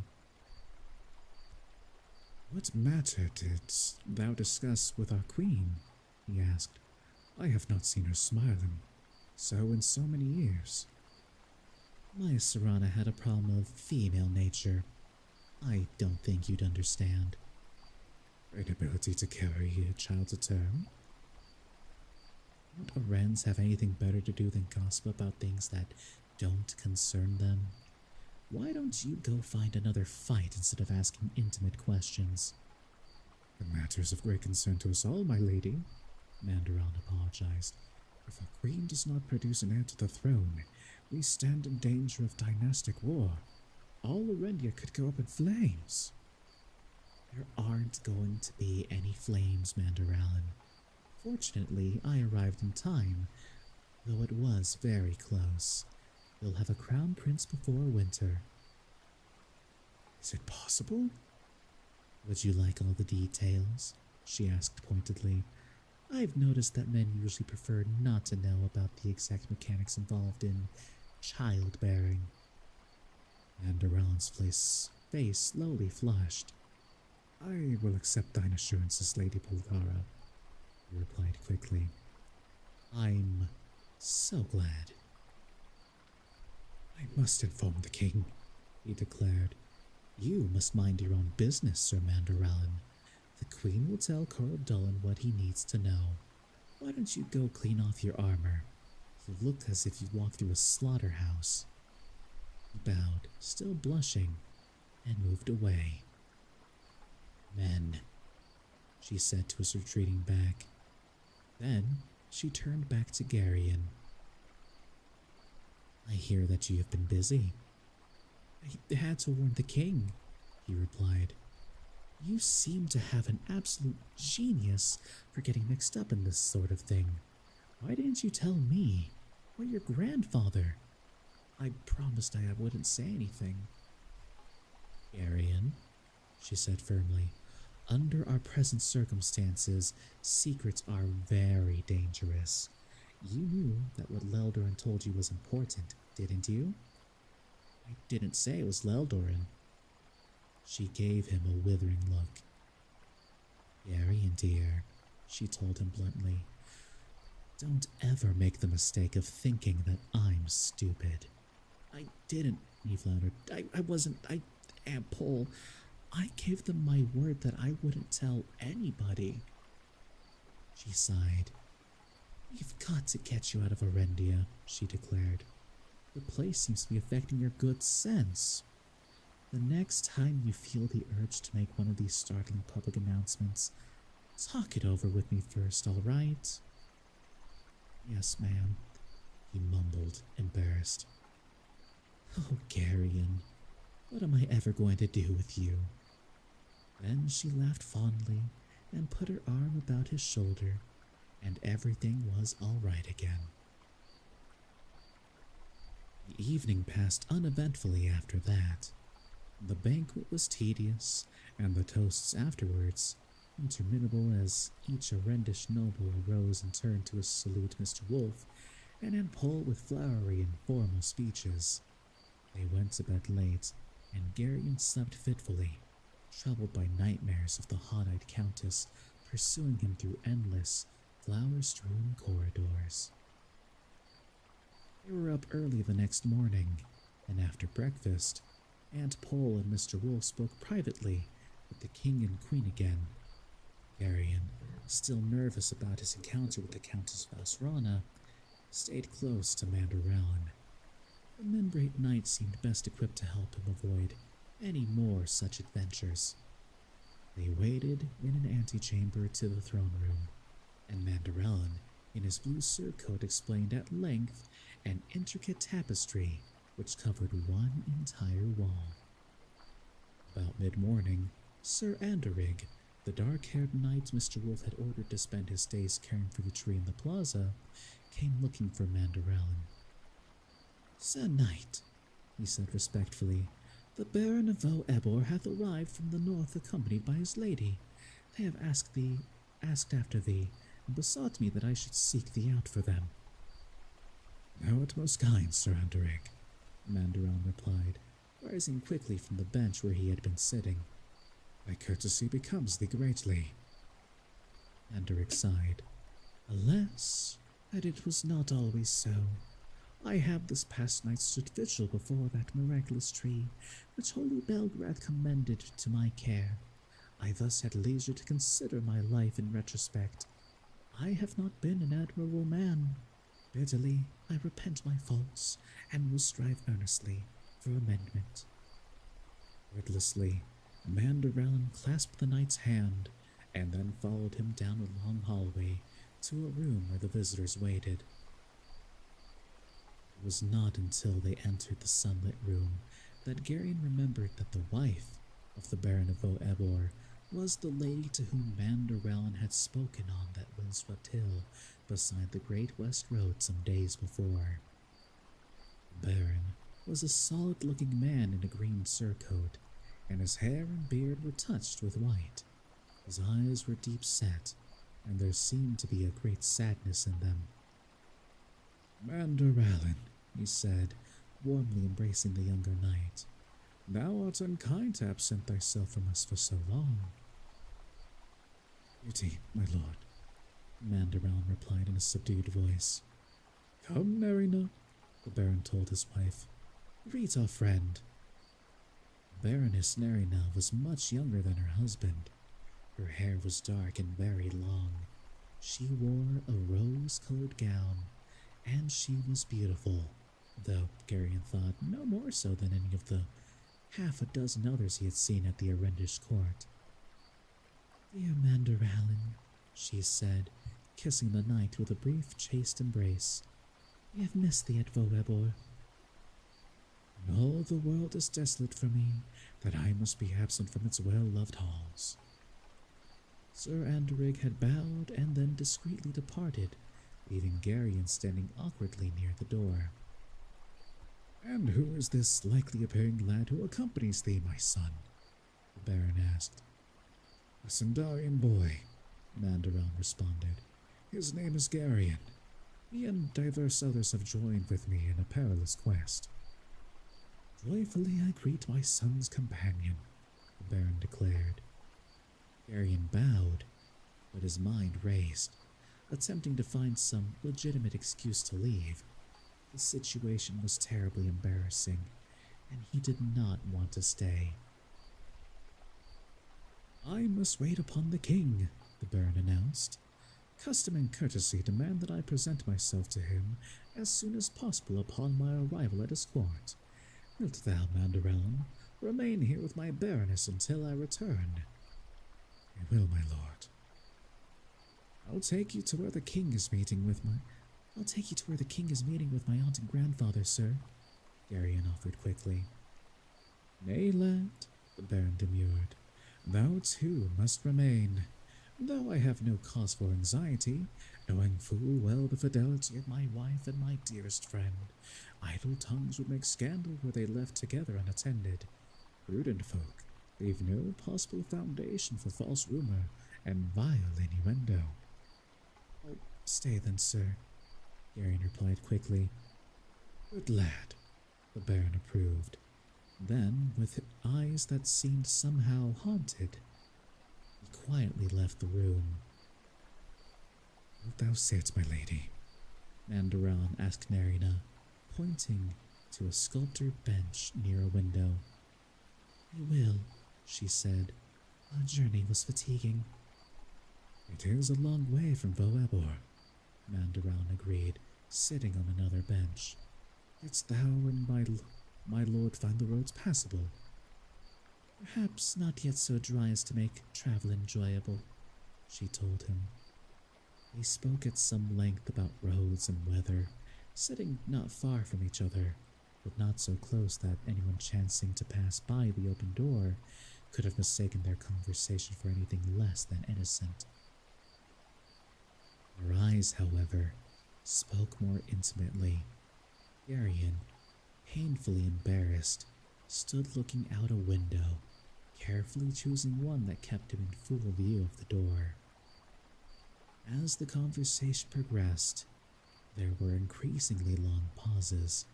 What matter didst thou discuss with our queen? He asked. I have not seen her smiling so in so many years. Maya Serana had a problem of female nature. I don't think you'd understand. Inability to carry a child to term? Don't Arens have anything better to do than gossip about things that don't concern them? Why don't you go find another fight instead of asking intimate questions? The matter is of great concern to us all, my lady, Mandaron apologized. If our queen does not produce an heir to the throne, we stand in danger of dynastic war. All Lorendia could go up in flames. There aren't going to be any flames, Mandaralin. Fortunately, I arrived in time, though it was very close. We'll have a crown prince before winter. Is it possible? Would you like all the details? She asked pointedly. I've noticed that men usually prefer not to know about the exact mechanics involved in childbearing. Mandaralin's face slowly flushed. I will accept thine assurances, Lady Polgara, he replied quickly. I'm so glad. I must inform the king, he declared. You must mind your own business, Sir Mandaralin. The queen will tell Carl Dullen what he needs to know. Why don't you go clean off your armor? You look as if you walked through a slaughterhouse. He bowed, still blushing, and moved away. Men, she said to his retreating back. Then she turned back to Garion. I hear that you have been busy. I had to warn the king, he replied. You seem to have an absolute genius for getting mixed up in this sort of thing. Why didn't you tell me, or your grandfather? I promised I wouldn't say anything. Arian, she said firmly, under our present circumstances, secrets are very dangerous. You knew that what Leldoran told you was important, didn't you? I didn't say it was Leldoran. She gave him a withering look. Arian, dear, she told him bluntly, don't ever make the mistake of thinking that I'm stupid. I didn't, he floundered. I wasn't, I am Paul. I gave them my word that I wouldn't tell anybody. She sighed. We've got to get you out of Arendia, she declared. The place seems to be affecting your good sense. The next time you feel the urge to make one of these startling public announcements, talk it over with me first, all right? Yes, ma'am, he mumbled, embarrassed. Oh, Garion, what am I ever going to do with you? Then she laughed fondly and put her arm about his shoulder, and everything was all right again. The evening passed uneventfully after that. The banquet was tedious, and the toasts afterwards, interminable as each Arendish noble rose in turn to salute Mr. Wolf, and end Paul with flowery and formal speeches. They went to bed late, and Garion slept fitfully, troubled by nightmares of the hot-eyed Countess pursuing him through endless, flower-strewn corridors. They were up early the next morning, and after breakfast, Aunt Pole and Mr. Wolf spoke privately with the king and queen again. Garion, still nervous about his encounter with the Countess Valsrana, stayed close to Manderellen. The Membrate Knight seemed best equipped to help him avoid any more such adventures. They waited in an antechamber to the throne room, and Manderellen, in his blue surcoat, explained at length an intricate tapestry which covered one entire wall. About mid-morning, Sir Anderig, the dark-haired knight Mr. Wolf had ordered to spend his days caring for the tree in the plaza, came looking for Manderellen. Sir Knight, he said respectfully, the Baron of Vtuber hath arrived from the north accompanied by his lady. They have asked after thee, and besought me that I should seek thee out for them. Thou art most kind, Sir Anderig, Manderellen replied, rising quickly from the bench where he had been sitting. Thy courtesy becomes thee greatly. Anderig sighed. Alas, that it was not always so. I have this past night stood vigil before that miraculous tree, which holy Belgrad commended to my care. I thus had leisure to consider my life in retrospect. I have not been an admirable man. Bitterly, I repent my faults, and will strive earnestly for amendment. Wordlessly, Manderellen clasped the knight's hand, and then followed him down a long hallway to a room where the visitors waited. It was not until they entered the sunlit room that Garion remembered that the wife of the Baron of Vtuber was the lady to whom Manderellen had spoken on that windswept hill beside the Great West Road some days before. The Baron was a solid-looking man in a green surcoat, and his hair and beard were touched with white. His eyes were deep-set, and there seemed to be a great sadness in them. Manderellen, he said, warmly embracing the younger knight, thou art unkind to absent thyself from us for so long. Beauty, my lord, Manderellen replied in a subdued voice. Come, Nerina, the Baron told his wife. Greet our friend. Baroness Nerina was much younger than her husband. Her hair was dark and very long. She wore a rose-colored gown, and she was beautiful, though Garion thought no more so than any of the half a dozen others he had seen at the Arendish court. Dear Mandaralin, she said, kissing the knight with a brief, chaste embrace. We have missed thee at Vtuber. And all the world is desolate for me, that I must be absent from its well-loved halls. Sir Andrig had bowed and then discreetly departed, leaving Garion standing awkwardly near the door. And who is this likely-appearing lad who accompanies thee, my son? The Baron asked. A Sundarian boy, Mandaron responded. His name is Garion. He and diverse others have joined with me in a perilous quest. Joyfully I greet my son's companion, the Baron declared. Garion bowed, but his mind raced, attempting to find some legitimate excuse to leave. The situation was terribly embarrassing, and he did not want to stay. I must wait upon the king, the Baron announced. Custom and courtesy demand that I present myself to him as soon as possible upon my arrival at his court. Wilt thou, Mandarellum, remain here with my baroness until I return? I will, my lord. I'll take you to where the king is meeting with my aunt and grandfather, sir, Garion offered quickly. Nay, lad, the Baron demurred. Thou too must remain, though I have no cause for anxiety, knowing full well the fidelity of my wife and my dearest friend. Idle tongues would make scandal were they left together unattended. Prudent folk leave no possible foundation for false rumor and vile innuendo. Oh, stay then, sir, Garion replied quickly. Good lad, the Baron approved. Then, with eyes that seemed somehow haunted, he quietly left the room. Wilt thou sit, my lady? Mandaron asked Nerina, pointing to a sculptured bench near a window. I will, she said. Our journey was fatiguing. It is a long way from Vtuber, Mandaron agreed, sitting on another bench. Didst thou and my lord find the roads passable? Perhaps not yet so dry as to make travel enjoyable, she told him. They spoke at some length about roads and weather, sitting not far from each other, but not so close that anyone chancing to pass by the open door could have mistaken their conversation for anything less than innocent. Their eyes, however, spoke more intimately. Garion, painfully embarrassed, stood looking out a window, carefully choosing one that kept him in full view of the door. As the conversation progressed, there were increasingly long pauses,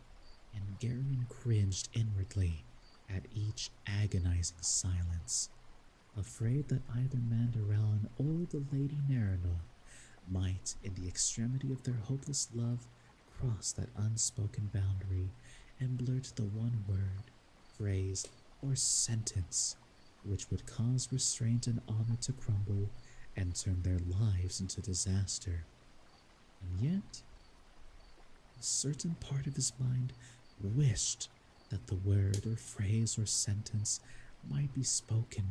and Garion cringed inwardly at each agonizing silence, afraid that either Mandarellin or the Lady Nerina might, in the extremity of their hopeless love, cross that unspoken boundary and blurt the one word, phrase, or sentence which would cause restraint and honor to crumble and turn their lives into disaster. And yet, a certain part of his mind wished that the word or phrase or sentence might be spoken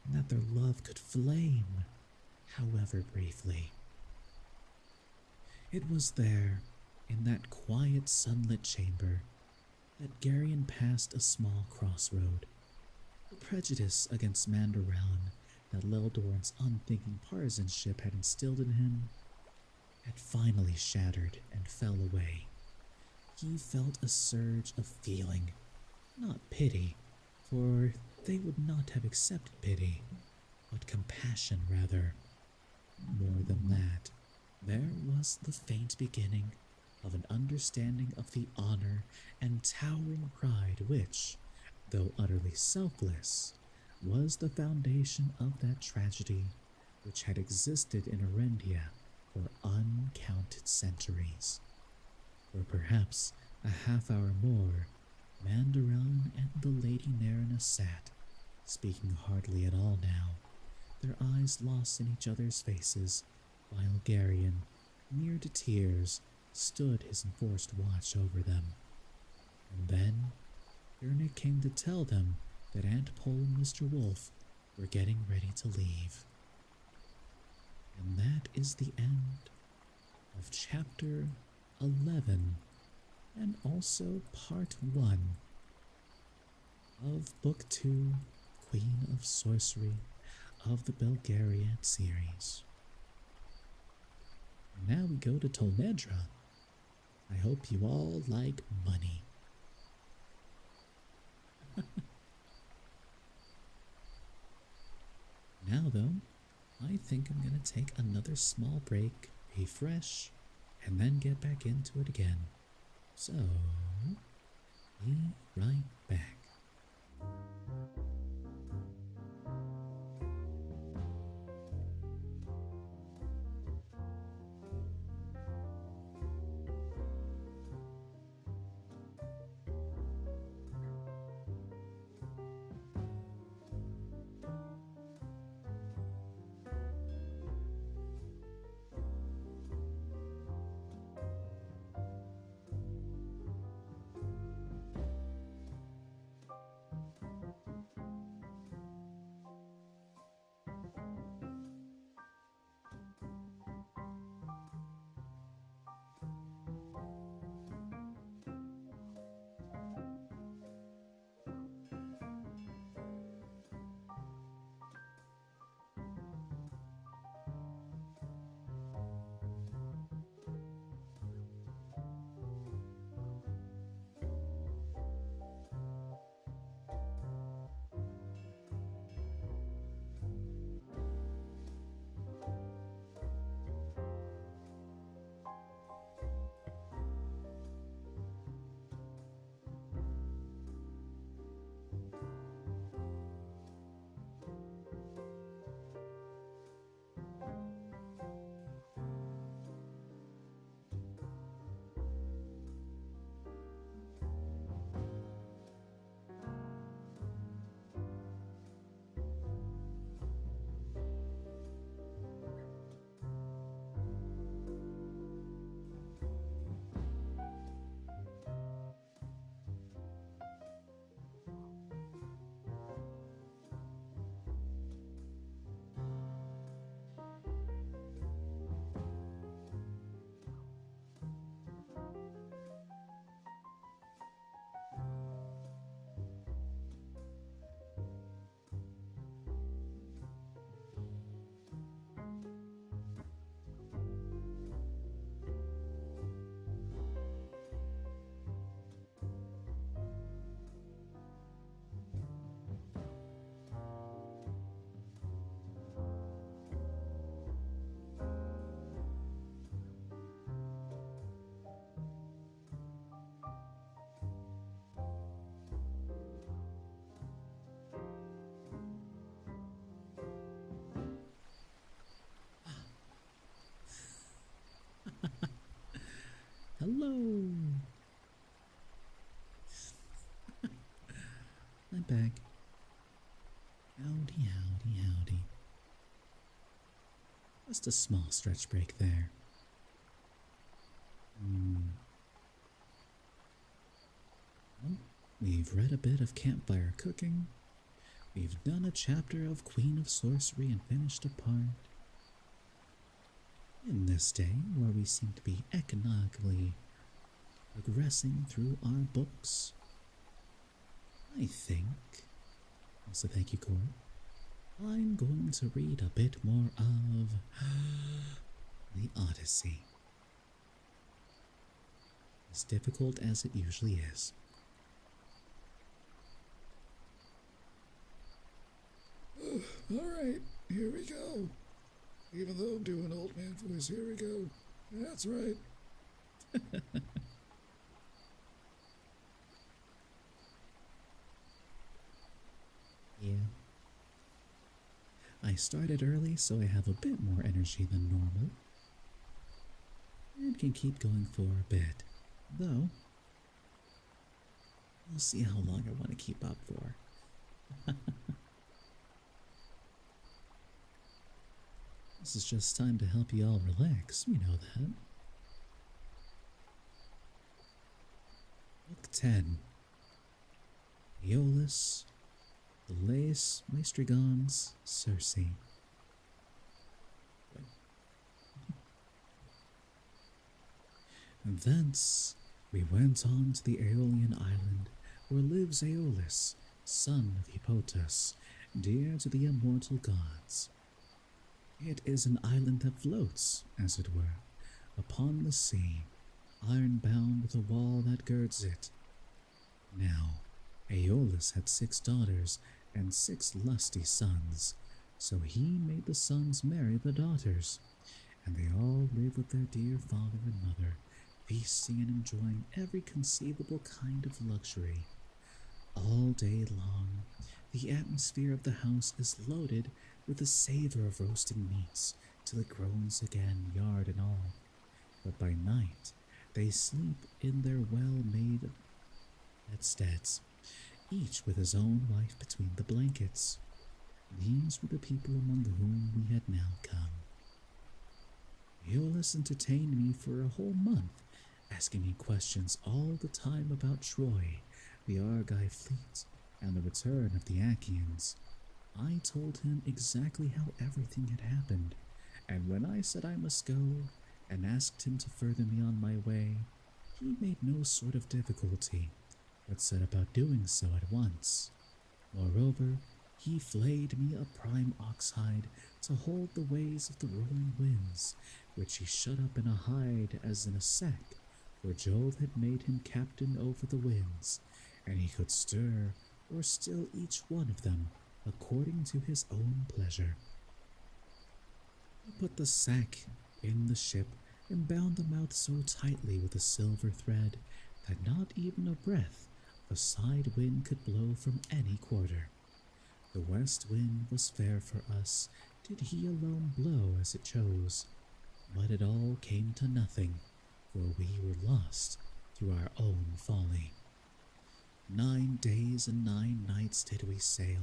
and that their love could flame, however briefly. It was there, in that quiet sunlit chamber, that Garion passed a small crossroad. The prejudice against Mandarellin that Leldorn's unthinking partisanship had instilled in him had finally shattered and fell away. He felt a surge of feeling, not pity, for they would not have accepted pity, but compassion rather. More than that, there was the faint beginning of an understanding of the honor and towering pride which, though utterly selfless, was the foundation of that tragedy which had existed in Erendia for uncounted centuries. For perhaps a half hour more, Mandarellin and the Lady Nerina sat, speaking hardly at all now, their eyes lost in each other's faces, while Garion, near to tears, stood his enforced watch over them. And then, Gurnik came to tell them that Aunt Pole and Mr. Wolf were getting ready to leave. And that is the end of chapter 11 and also part 1 of book 2, Queen of Sorcery of the Belgariad series. And now we go to Tolnedra. I hope you all like money. Now though, I think I'm gonna take another small break, refresh, and then get back into it again. So, be right back. Hello! I'm back. Howdy, howdy, howdy. Just a small stretch break there. Well, we've read a bit of campfire cooking. We've done a chapter of Queen of Sorcery and finished a part. In this day, where we seem to be economically progressing through our books, I think, also thank you, Cora, I'm going to read a bit more of the Odyssey. As difficult as it usually is. Alright, here we go. Even though I'm doing old man voice, here we go. That's right. Yeah. I started early, so I have a bit more energy than normal. And can keep going for a bit. Though, we'll see how long I want to keep up for. This is just time to help you all relax, you know that. Book 10. Aeolus, the Lace, Maestrigons, Circe. And thence we went on to the Aeolian island, where lives Aeolus, son of Hippotas, dear to the immortal gods. It is an island that floats, as it were, upon the sea, iron-bound with a wall that girds it. Now, Aeolus had 6 daughters and 6 lusty sons, so he made the sons marry the daughters, and they all lived with their dear father and mother, feasting and enjoying every conceivable kind of luxury. All day long, the atmosphere of the house is loaded with the savor of roasting meats, till it groans again, yard and all. But by night, they sleep in their well-made bedsteads, each with his own wife between the blankets. These were the people among whom we had now come. Aeolus entertained me for a whole month, asking me questions all the time about Troy, the Argive fleet, and the return of the Achaeans. I told him exactly how everything had happened, and when I said I must go, and asked him to further me on my way, he made no sort of difficulty, but set about doing so at once. Moreover, he flayed me a prime ox hide to hold the ways of the rolling winds, which he shut up in a hide as in a sack, for Jove had made him captain over the winds, and he could stir or still each one of them according to his own pleasure. He put the sack in the ship and bound the mouth so tightly with a silver thread that not even a breath of a side wind could blow from any quarter. The west wind was fair for us, did he alone blow as it chose, but it all came to nothing, for we were lost through our own folly. 9 days and 9 nights did we sail,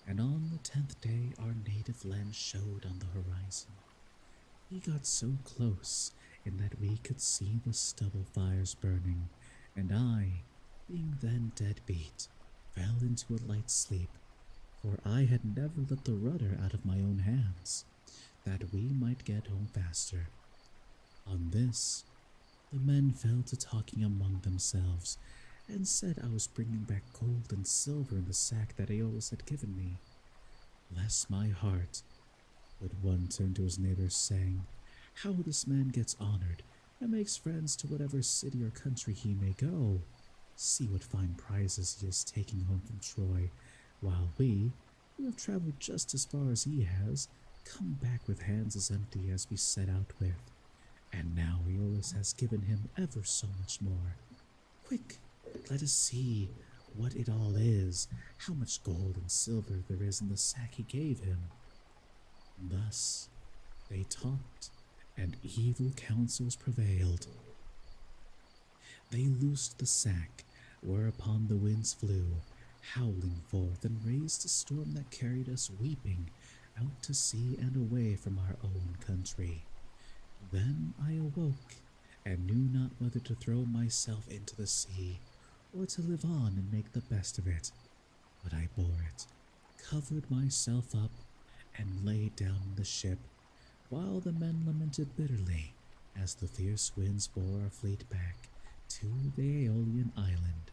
and on the 10th day our native land showed on the horizon. We got so close in that we could see the stubble fires burning, and I, being then dead beat, fell into a light sleep, for I had never let the rudder out of my own hands, that we might get home faster. On this, the men fell to talking among themselves, and said I was bringing back gold and silver in the sack that Aeolus had given me. Bless my heart, but one turned to his neighbor, saying, how this man gets honored, and makes friends to whatever city or country he may go. See what fine prizes he is taking home from Troy, while we, who have traveled just as far as he has, come back with hands as empty as we set out with. And now Aeolus has given him ever so much more. Quick, let us see what it all is, how much gold and silver there is in the sack he gave him. Thus they talked, and evil counsels prevailed. They loosed the sack, whereupon the winds flew, howling forth, and raised a storm that carried us weeping out to sea and away from our own country. Then I awoke, and knew not whether to throw myself into the sea, or to live on and make the best of it. But I bore it, covered myself up, and lay down in the ship, while the men lamented bitterly, as the fierce winds bore our fleet back to the Aeolian island.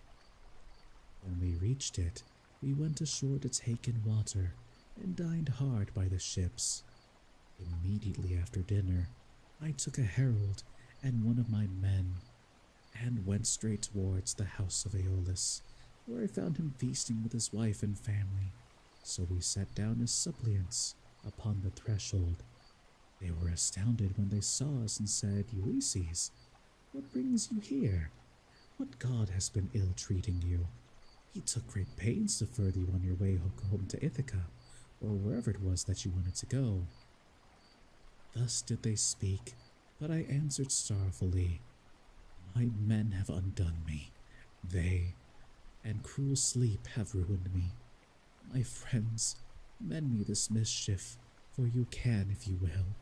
When we reached it, we went ashore to take in water, and dined hard by the ships. Immediately after dinner, I took a herald and one of my men, and went straight towards the house of Aeolus, where I found him feasting with his wife and family. So we sat down as suppliants upon the threshold. They were astounded when they saw us and said, Ulysses, what brings you here? What god has been ill-treating you? He took great pains to further you on your way home to Ithaca, or wherever it was that you wanted to go. Thus did they speak, but I answered sorrowfully, my men have undone me. They and cruel sleep have ruined me. My friends, mend me this mischief, for you can if you will.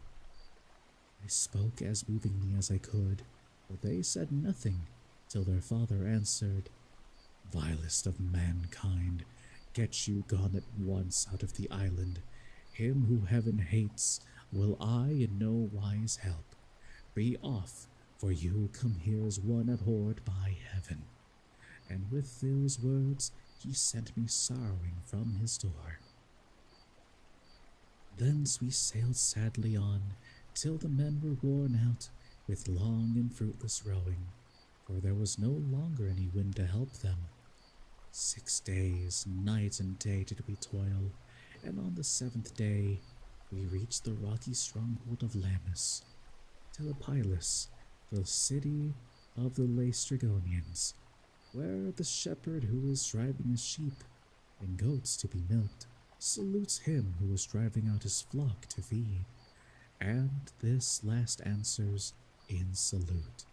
I spoke as movingly as I could, but they said nothing, till their father answered, vilest of mankind, get you gone at once out of the island. Him who heaven hates will I in no wise help. Be off, for you come here as one abhorred by heaven. And with those words he sent me sorrowing from his door. Thence we sailed sadly on, till the men were worn out with long and fruitless rowing, for there was no longer any wind to help them. 6 days, night and day did we toil, and on the 7th day we reached the rocky stronghold of Lammas, Telepilus, the city of the Laestrygonians, where the shepherd who is driving his sheep and goats to be milked salutes him who is driving out his flock to feed, and this last answers in salute.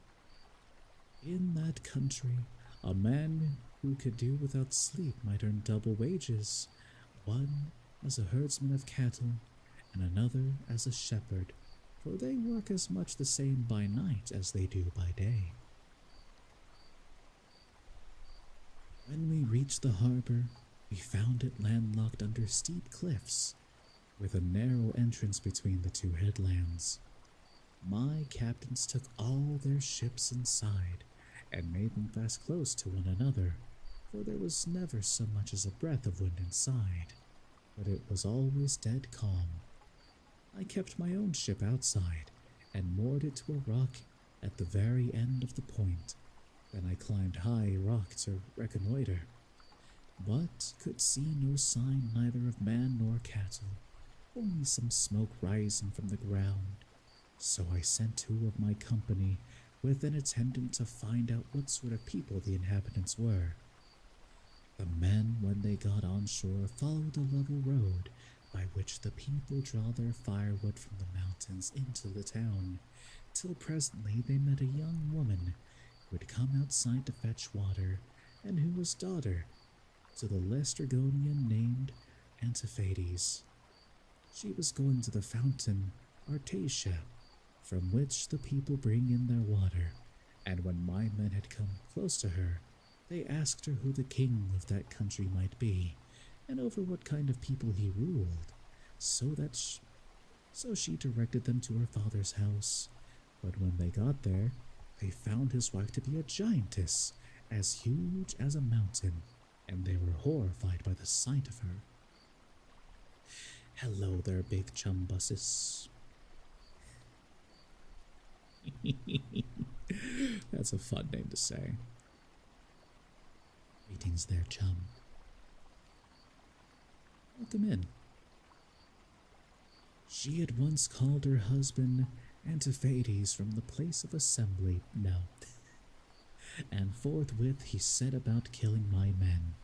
In that country, a man who could do without sleep might earn double wages, one as a herdsman of cattle, and another as a shepherd, for they work as much the same by night as they do by day. When we reached the harbor, we found it landlocked under steep cliffs, with a narrow entrance between the two headlands. My captains took all their ships inside, and made them fast close to one another, for there was never so much as a breath of wind inside, but it was always dead calm. I kept my own ship outside, and moored it to a rock at the very end of the point. Then I climbed high rock to reconnoiter, but could see no sign neither of man nor cattle, only some smoke rising from the ground. So I sent 2 of my company with an attendant to find out what sort of people the inhabitants were. The men, when they got on shore, followed a level road by which the people draw their firewood from the mountains into the town, till presently they met a young woman who had come outside to fetch water, and who was daughter to the Laestrygonian named Antiphates. She was going to the fountain Artasia, from which the people bring in their water, and when my men had come close to her, they asked her who the king of that country might be, and over what kind of people he ruled, so she directed them to her father's house. But when they got there, they found his wife to be a giantess, as huge as a mountain, and they were horrified by the sight of her. Hello there, big chumbuses. That's a fun name to say. Greetings there, chum. Welcome in. She had once called her husband Antiphates from the place of assembly, no, and forthwith he set about killing my men.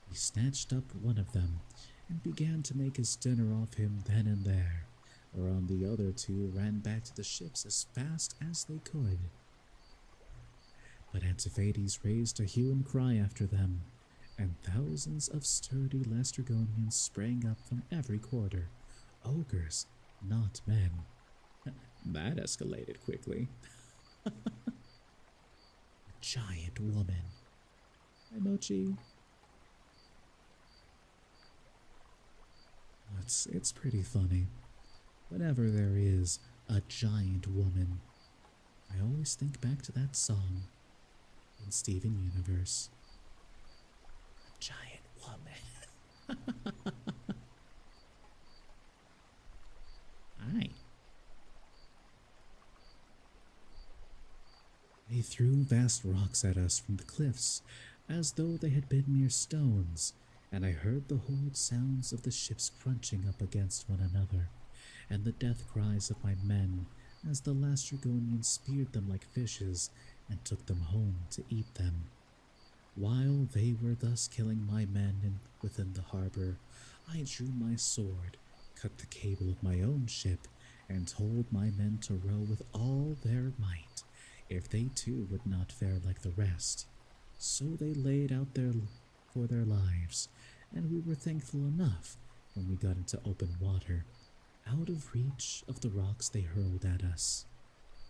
He snatched up one of them, and began to make his dinner off him then and there, whereon the other 2 ran back to the ships as fast as they could. But Antiphates raised a hue and cry after them, and thousands of sturdy Laestrygonians sprang up from every quarter, ogres, not men. That escalated quickly. A giant woman. Hi, Mochi. It's pretty funny. Whenever there is a giant woman, I always think back to that song in Steven Universe. A giant woman. Hi. They threw vast rocks at us from the cliffs, as though they had been mere stones, and I heard the horrid sounds of the ships crunching up against one another, and the death cries of my men as the Laestrygonians speared them like fishes and took them home to eat them. While they were thus killing my men within the harbor, I drew my sword, cut the cable of my own ship, and told my men to row with all their might, if they too would not fare like the rest. So they laid out for their lives, and we were thankful enough when we got into open water, out of reach of the rocks they hurled at us.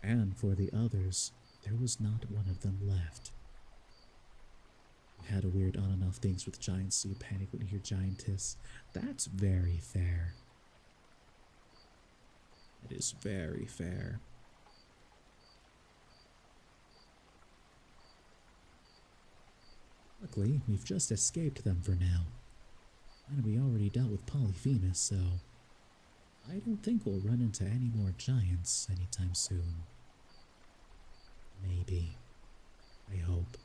And for the others, there was not one of them left. We had a weird on and off things with giants, so you panic when you hear giantess. That's very fair. It is very fair. Luckily, we've just escaped them for now, and we already dealt with Polyphemus, so I don't think we'll run into any more giants anytime soon. Maybe. I hope.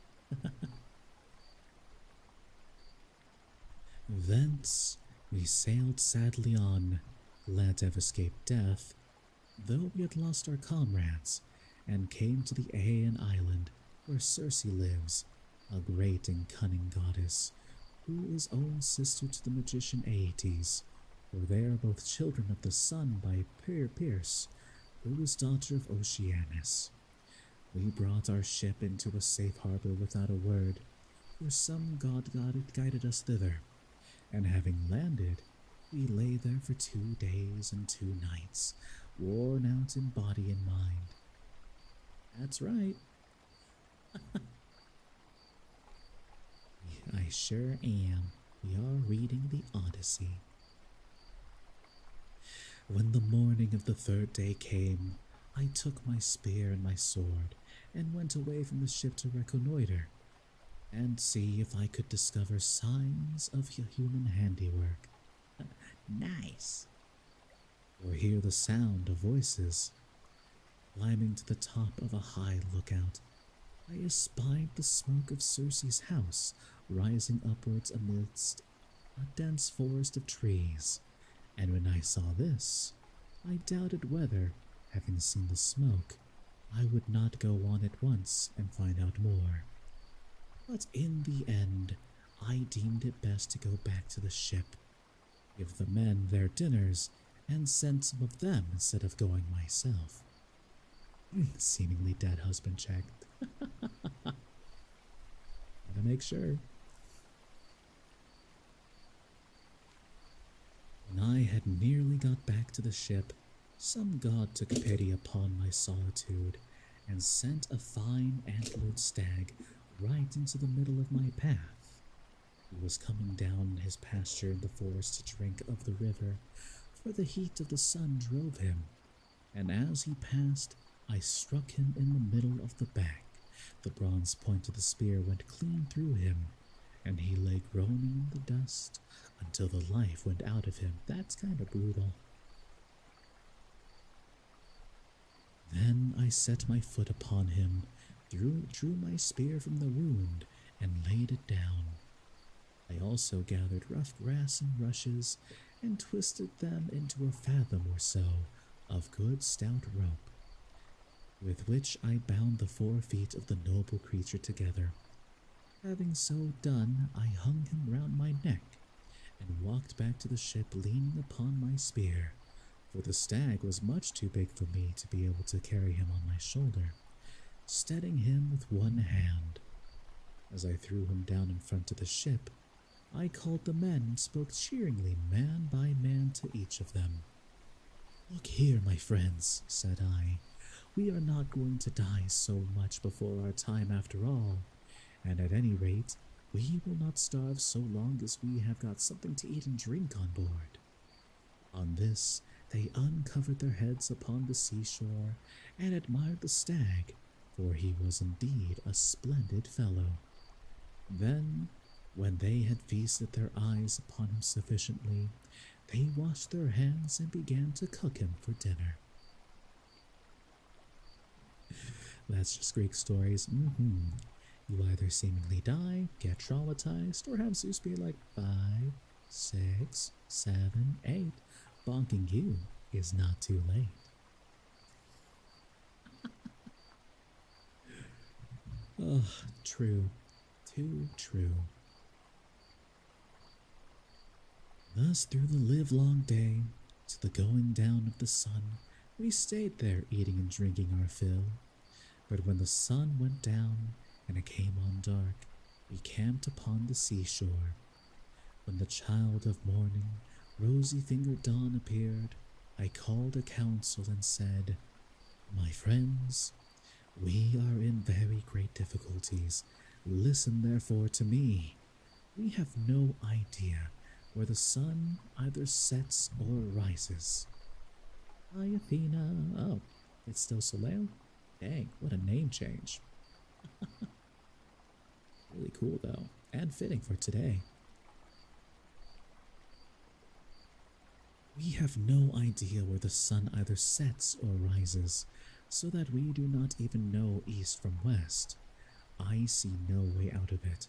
Thence, we sailed sadly on, glad to have escaped death, though we had lost our comrades, and came to the Aeaean island where Circe lives, a great and cunning goddess, who is own sister to the magician Aeetes, for they are both children of the sun by Pierce, who is daughter of Oceanus. We brought our ship into a safe harbor without a word, for some god guided us thither, and having landed, we lay there for 2 days and 2 nights, worn out in body and mind. That's right. I sure am. We are reading the Odyssey. When the morning of the 3rd day came, I took my spear and my sword, and went away from the ship to reconnoiter, and see if I could discover signs of human handiwork. Nice! Or hear the sound of voices. Climbing to the top of a high lookout, I espied the smoke of Circe's house rising upwards amidst a dense forest of trees, and when I saw this, I doubted whether, having seen the smoke, I would not go on at once and find out more. But in the end, I deemed it best to go back to the ship, give the men their dinners, and send some of them instead of going myself. Seemingly dead husband checked. Gotta make sure. When I had nearly got back to the ship, some god took pity upon my solitude and sent a fine antlered stag right into the middle of my path. He was coming down his pasture in the forest to drink of the river, for the heat of the sun drove him, and as he passed, I struck him in the middle of the back. The bronze point of the spear went clean through him, and he lay groaning in the dust until the life went out of him. That's kind of brutal. Then I set my foot upon him, drew my spear from the wound, and laid it down. I also gathered rough grass and rushes, and twisted them into a fathom or so of good stout rope, with which I bound the 4 feet of the noble creature together. Having so done, I hung him round my neck, and walked back to the ship leaning upon my spear, for the stag was much too big for me to be able to carry him on my shoulder, steadying him with one hand. As I threw him down in front of the ship, I called the men and spoke cheeringly man by man to each of them. "Look here, my friends," said I, "we are not going to die so much before our time after all, and at any rate, we will not starve so long as we have got something to eat and drink on board." On this, they uncovered their heads upon the seashore and admired the stag, for he was indeed a splendid fellow. Then, when they had feasted their eyes upon him sufficiently, they washed their hands and began to cook him for dinner. That's just Greek stories. You either seemingly die, get traumatized, or have Zeus be like 5, 6, 7, 8. Bonking you is not too late. Oh, true. Too true. Thus, through the livelong day, to the going down of the sun, we stayed there eating and drinking our fill. But when the sun went down and it came on dark, we camped upon the seashore. When the child of morning, rosy-fingered dawn appeared, I called a council and said, "My friends, we are in very great difficulties. Listen therefore to me. We have no idea where the sun either sets or rises." Hi, Athena. Oh, it's still Soleil? Dang, what a name change. Really cool, though. and fitting for today. We have no idea where the sun either sets or rises, so that we do not even know east from west. I see no way out of it.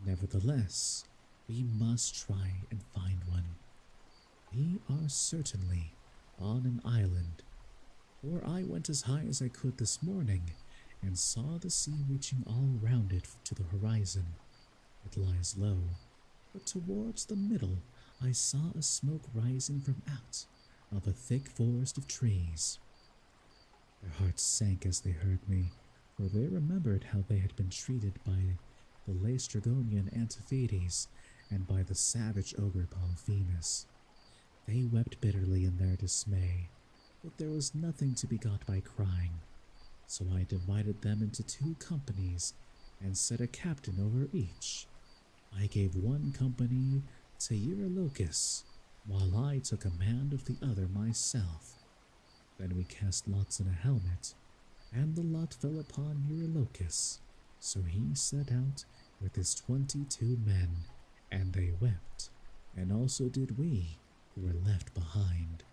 Nevertheless, we must try and find one. We are certainly on an island, for I went as high as I could this morning and saw the sea reaching all round it to the horizon. It lies low, but towards the middle I saw a smoke rising from out of a thick forest of trees. Their hearts sank as they heard me, for they remembered how they had been treated by the Laestrygonian Antiphates and by the savage ogre Polyphemus. They wept bitterly in their dismay, but there was nothing to be got by crying, so I divided them into 2 companies and set a captain over each. I gave one company to Eurylochus, while I took command of the other myself. Then we cast lots in a helmet, and the lot fell upon Eurylochus, so he set out with his 22 men, and they wept, and also did we, who were left behind.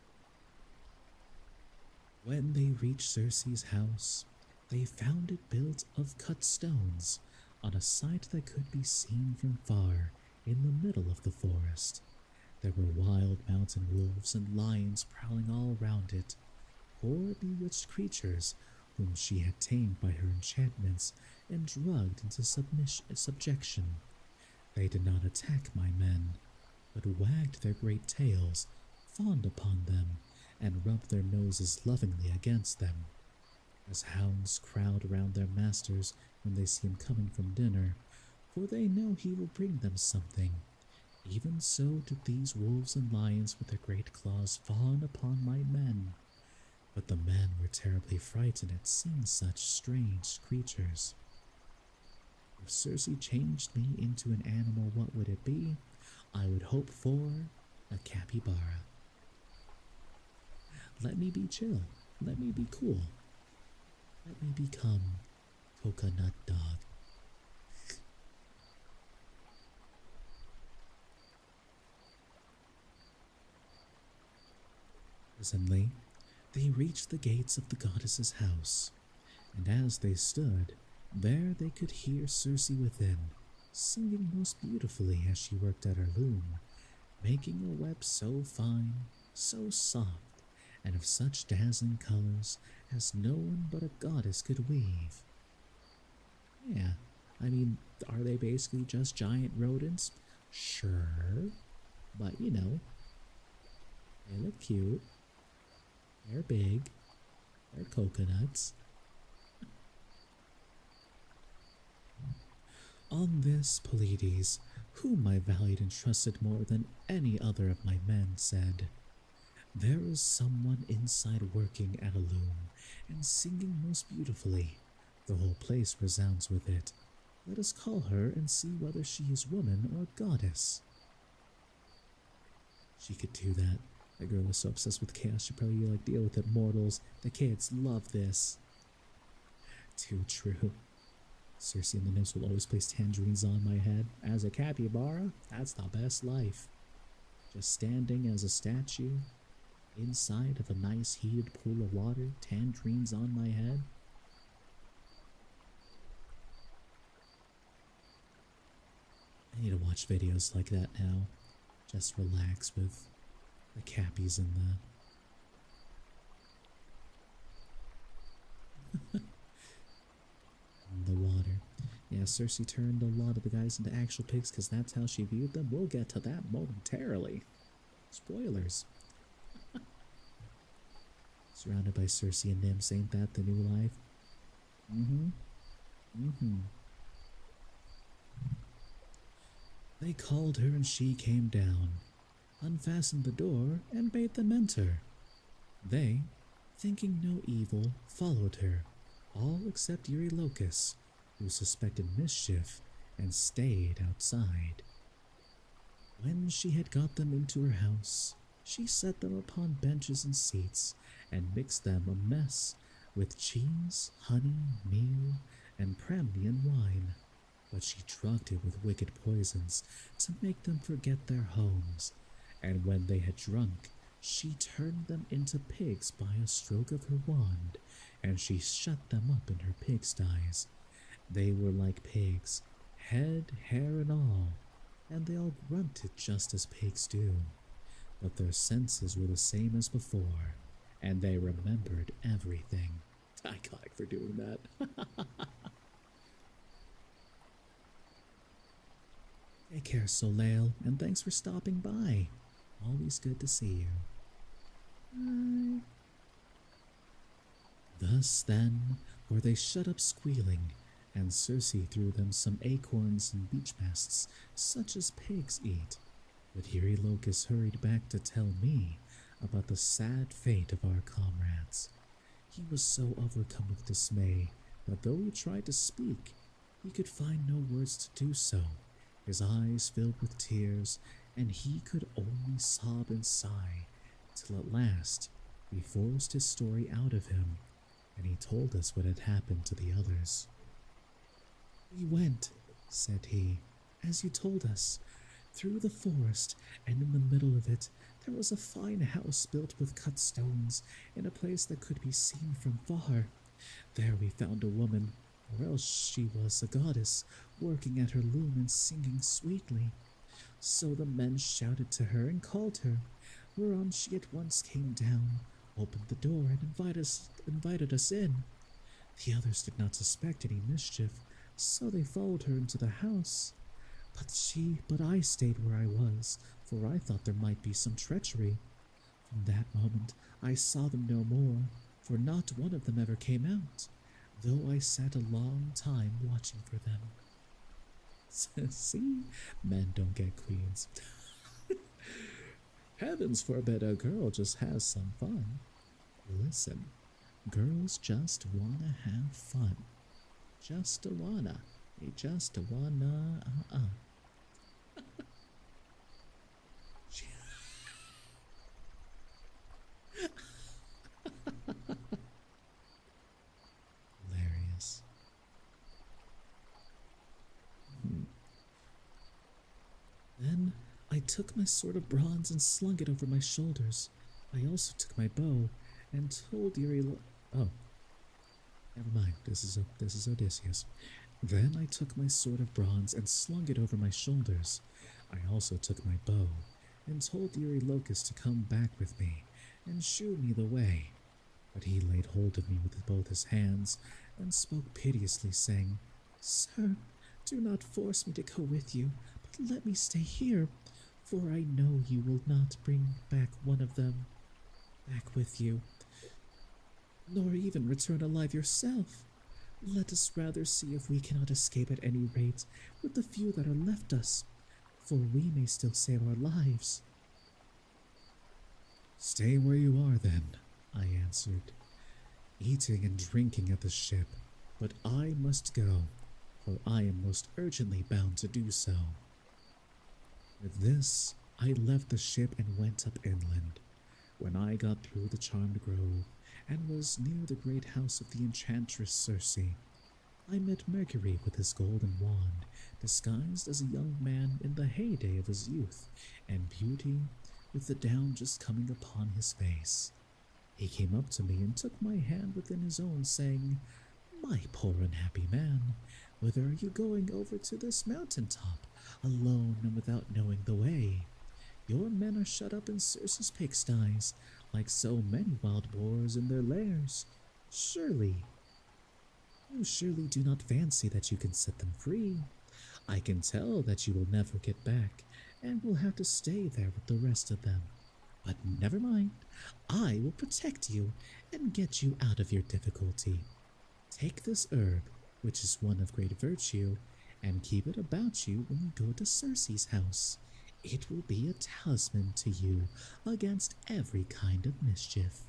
When they reached Circe's house, they found it built of cut stones, on a site that could be seen from far in the middle of the forest. There were wild mountain wolves and lions prowling all round it, poor bewitched creatures whom she had tamed by her enchantments and drugged into subjection. They did not attack my men, but wagged their great tails, fawned upon them, and rubbed their noses lovingly against them. As hounds crowd around their masters when they see him coming from dinner, for they know he will bring them something, even so did these wolves and lions with their great claws fawn upon my men. But the men were terribly frightened at seeing such strange creatures. If Circe changed me into an animal, what would it be? I would hope for a capybara. Let me be chill. Let me be cool. Let me become Coconut Dog. Presently, they reached the gates of the goddess's house, and as they stood, there they could hear Circe within, singing most beautifully as she worked at her loom, making a web so fine, so soft, and of such dazzling colors as no one but a goddess could weave. Yeah, I mean, are they basically just giant rodents? Sure, but you know, they look cute, they're big, they're coconuts. On this, Pleiades, whom I valued and trusted more than any other of my men, said, "There is someone inside working at a loom, and singing most beautifully. The whole place resounds with it. Let us call her and see whether she is woman or goddess." She could do that. That girl was so obsessed with chaos, she'd probably like deal with it. Mortals, the kids love this. Too true. Circe and the nymphs will always place tangerines on my head. As a capybara, that's the best life. Just standing as a statue, inside of a nice heated pool of water, tangerines on my head. I need to watch videos like that now. Just relax with the cappies in the water. Yeah, Circe turned a lot of the guys into actual pigs because that's how she viewed them. We'll get to that momentarily. Spoilers. Surrounded by Circe and nymphs, ain't that the new life? They called her and she came down, unfastened the door, and bade them enter. They, thinking no evil, followed her, all except Eurylochus, who suspected mischief and stayed outside. When she had got them into her house, she set them upon benches and seats, and mixed them a mess with cheese, honey, meal, and Pramnian wine. but she drugged it with wicked poisons to make them forget their homes, and when they had drunk, she turned them into pigs by a stroke of her wand, and she shut them up in her pigsties. They were like pigs, head, hair, and all, and they all grunted just as pigs do, but their senses were the same as before, and they remembered everything. Iconic for doing that. Take care, Soleil, and thanks for stopping by. Always good to see you. Bye. Thus, then, were they shut up squealing, and Circe threw them some acorns and beech masts, such as pigs eat. But Eurylochus hurried back to tell me about the sad fate of our comrades. He was so overcome with dismay that though he tried to speak, he could find no words to do so. His eyes filled with tears, and he could only sob and sigh, till at last we forced his story out of him, and he told us what had happened to the others. "We went," said he, "as you told us, through the forest, and in the middle of it there was a fine house built with cut stones, in a place that could be seen from far. There we found a woman, or else she was a goddess, working at her loom and singing sweetly. So the men shouted to her and called her, whereon she at once came down, opened the door, and invited us in. The others did not suspect any mischief, so they followed her into the house. But I stayed where I was, for I thought there might be some treachery. From that moment I saw them no more, for not one of them ever came out, though I sat a long time watching for them." See, men don't get queens. Heavens forbid a girl just has some fun. Listen, girls just wanna have fun. Just a wanna. They just a wanna, Hilarious. Then I took my sword of bronze and slung it over my shoulders. I also took my bow and told Oh, never mind. This is Odysseus. Then I took my sword of bronze and slung it over my shoulders. I also took my bow and told Eurylochus to come back with me and shew me the way. But he laid hold of me with both his hands and spoke piteously, saying, "Sir, do not force me to go with you, but let me stay here, for I know you will not bring back one of them back with you, nor even return alive yourself. Let us rather see if we cannot escape at any rate with the few that are left us, for we may still save our lives." "Stay where you are, then," I answered, "eating and drinking at the ship, but I must go, for I am most urgently bound to do so." With this, I left the ship and went up inland. When I got through the charmed grove, and was near the great house of the enchantress Circe, I met Mercury with his golden wand, disguised as a young man in the heyday of his youth and beauty, with the down just coming upon his face. He came up to me and took my hand within his own, saying, "My poor unhappy man, whither are you going over to this mountain top, alone and without knowing the way? Your men are shut up in Circe's pigsties, like so many wild boars in their lairs. You surely do not fancy that you can set them free. I can tell that you will never get back, and will have to stay there with the rest of them. But never mind, I will protect you and get you out of your difficulty. Take this herb, which is one of great virtue, and keep it about you when you go to Circe's house. It will be a talisman to you against every kind of mischief.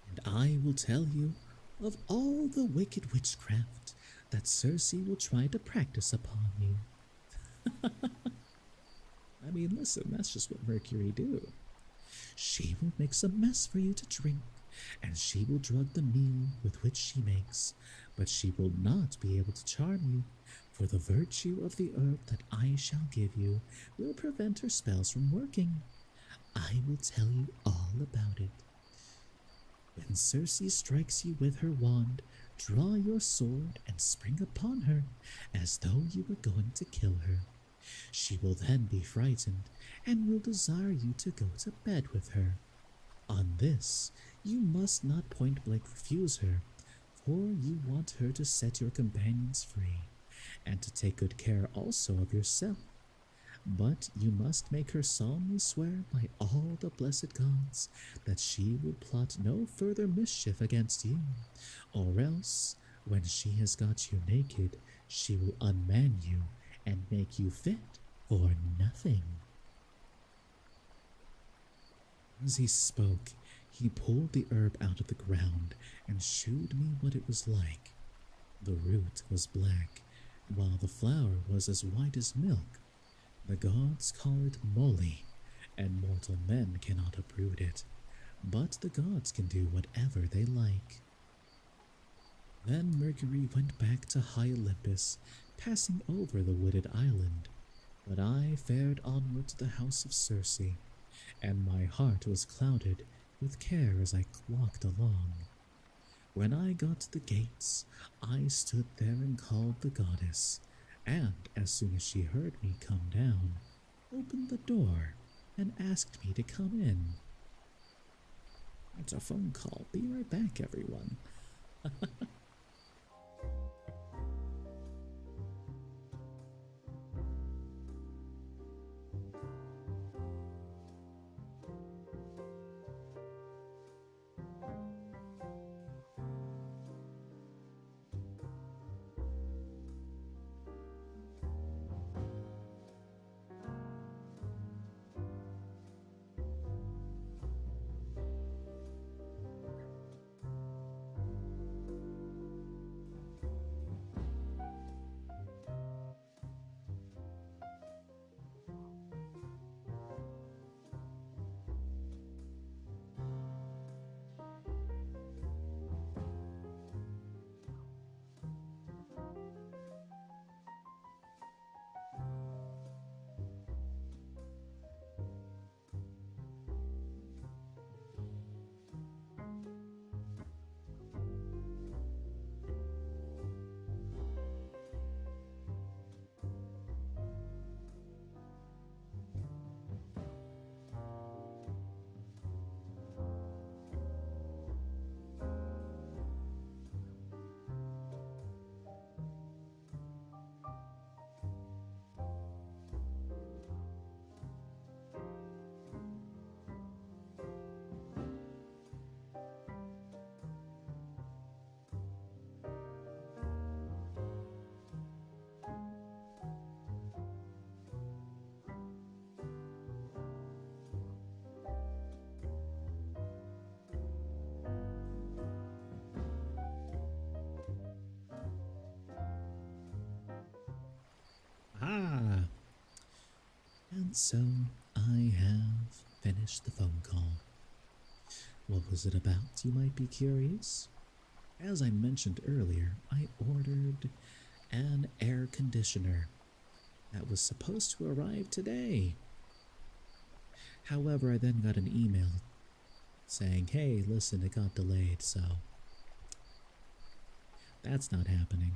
And I will tell you of all the wicked witchcraft that Circe will try to practice upon you." I mean, listen, that's just what Mercury do. "She will make some mess for you to drink, and she will drug the meal with which she makes, but she will not be able to charm you, for the virtue of the herb that I shall give you will prevent her spells from working. I will tell you all about it. When Circe strikes you with her wand, draw your sword and spring upon her, as though you were going to kill her. She will then be frightened, and will desire you to go to bed with her. On this, you must not point-blank refuse her, for you want her to set your companions free, and to take good care also of yourself. But you must make her solemnly swear by all the blessed gods that she will plot no further mischief against you, or else, when she has got you naked, she will unman you and make you fit for nothing. As he spoke, he pulled the herb out of the ground and showed me what it was like. The root was black, while the flower was as white as milk. The gods call it moly, and mortal men cannot uproot it, but the gods can do whatever they like. Then Mercury went back to high Olympus, passing over the wooded island, but I fared onward to the house of Circe, and my heart was clouded with care as I walked along. When I got to the gates, I stood there and called the goddess, and as soon as she heard me come down, opened the door and asked me to come in. It's a phone call. Be right back, everyone. And so I have finished the phone call. What was it about, you might be curious? As I mentioned earlier, I ordered an air conditioner that was supposed to arrive today. However, I then got an email saying, hey, listen, it got delayed, so that's not happening.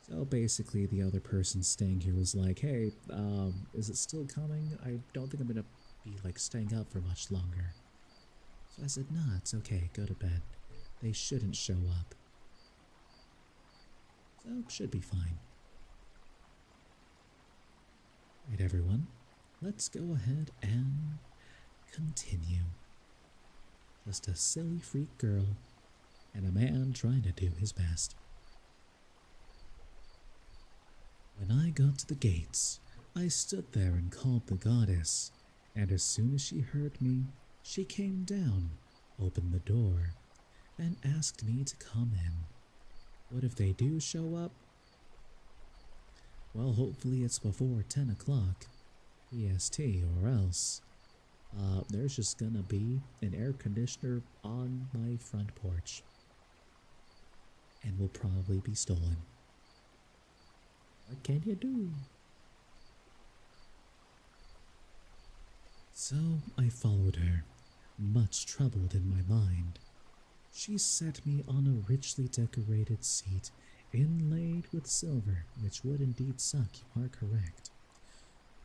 So basically, the other person staying here was like, hey, is it still coming? I don't think I'm going to be, staying up for much longer. So I said, nah, it's okay, go to bed. They shouldn't show up. So, should be fine. Right, everyone, let's go ahead and continue. Just a silly freak girl and a man trying to do his best. When I got to the gates, I stood there and called the goddess, and as soon as she heard me, she came down, opened the door, and asked me to come in. What if they do show up? Well, hopefully it's before 10 o'clock EST, or else there's just gonna be an air conditioner on my front porch. and will probably be stolen. What can you do? So I followed her, much troubled in my mind. She set me on a richly decorated seat inlaid with silver, which would indeed suck, you are correct.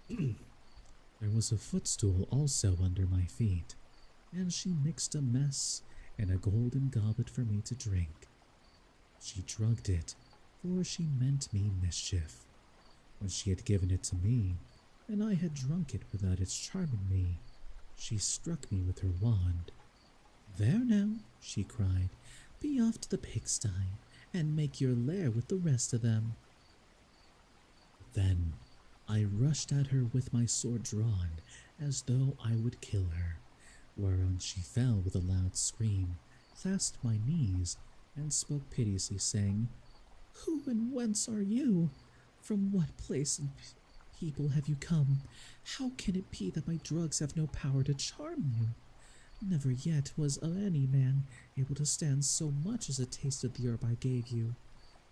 There was a footstool also under my feet, and she mixed a mess in a golden goblet for me to drink. She drugged it, for she meant me mischief. When she had given it to me, and I had drunk it without its charming me, she struck me with her wand. There now, she cried, be off to the pigsty, and make your lair with the rest of them. Then I rushed at her with my sword drawn, as though I would kill her, whereon she fell with a loud scream, clasped my knees, and spoke piteously, saying, Who and whence are you? From what place and people have you come? How can it be that my drugs have no power to charm you? Never yet was any man able to stand so much as a taste of the herb I gave you.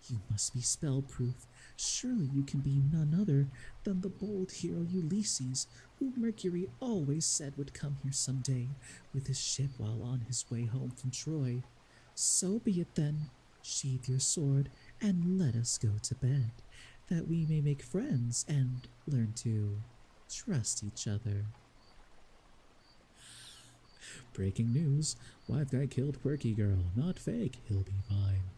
You must be spell-proof. Surely you can be none other than the bold hero Ulysses, who Mercury always said would come here some day with his ship while on his way home from Troy. So be it then. Sheathe your sword and let us go to bed, that we may make friends and learn to trust each other. Breaking news, wife guy killed quirky girl, not fake, he'll be fine.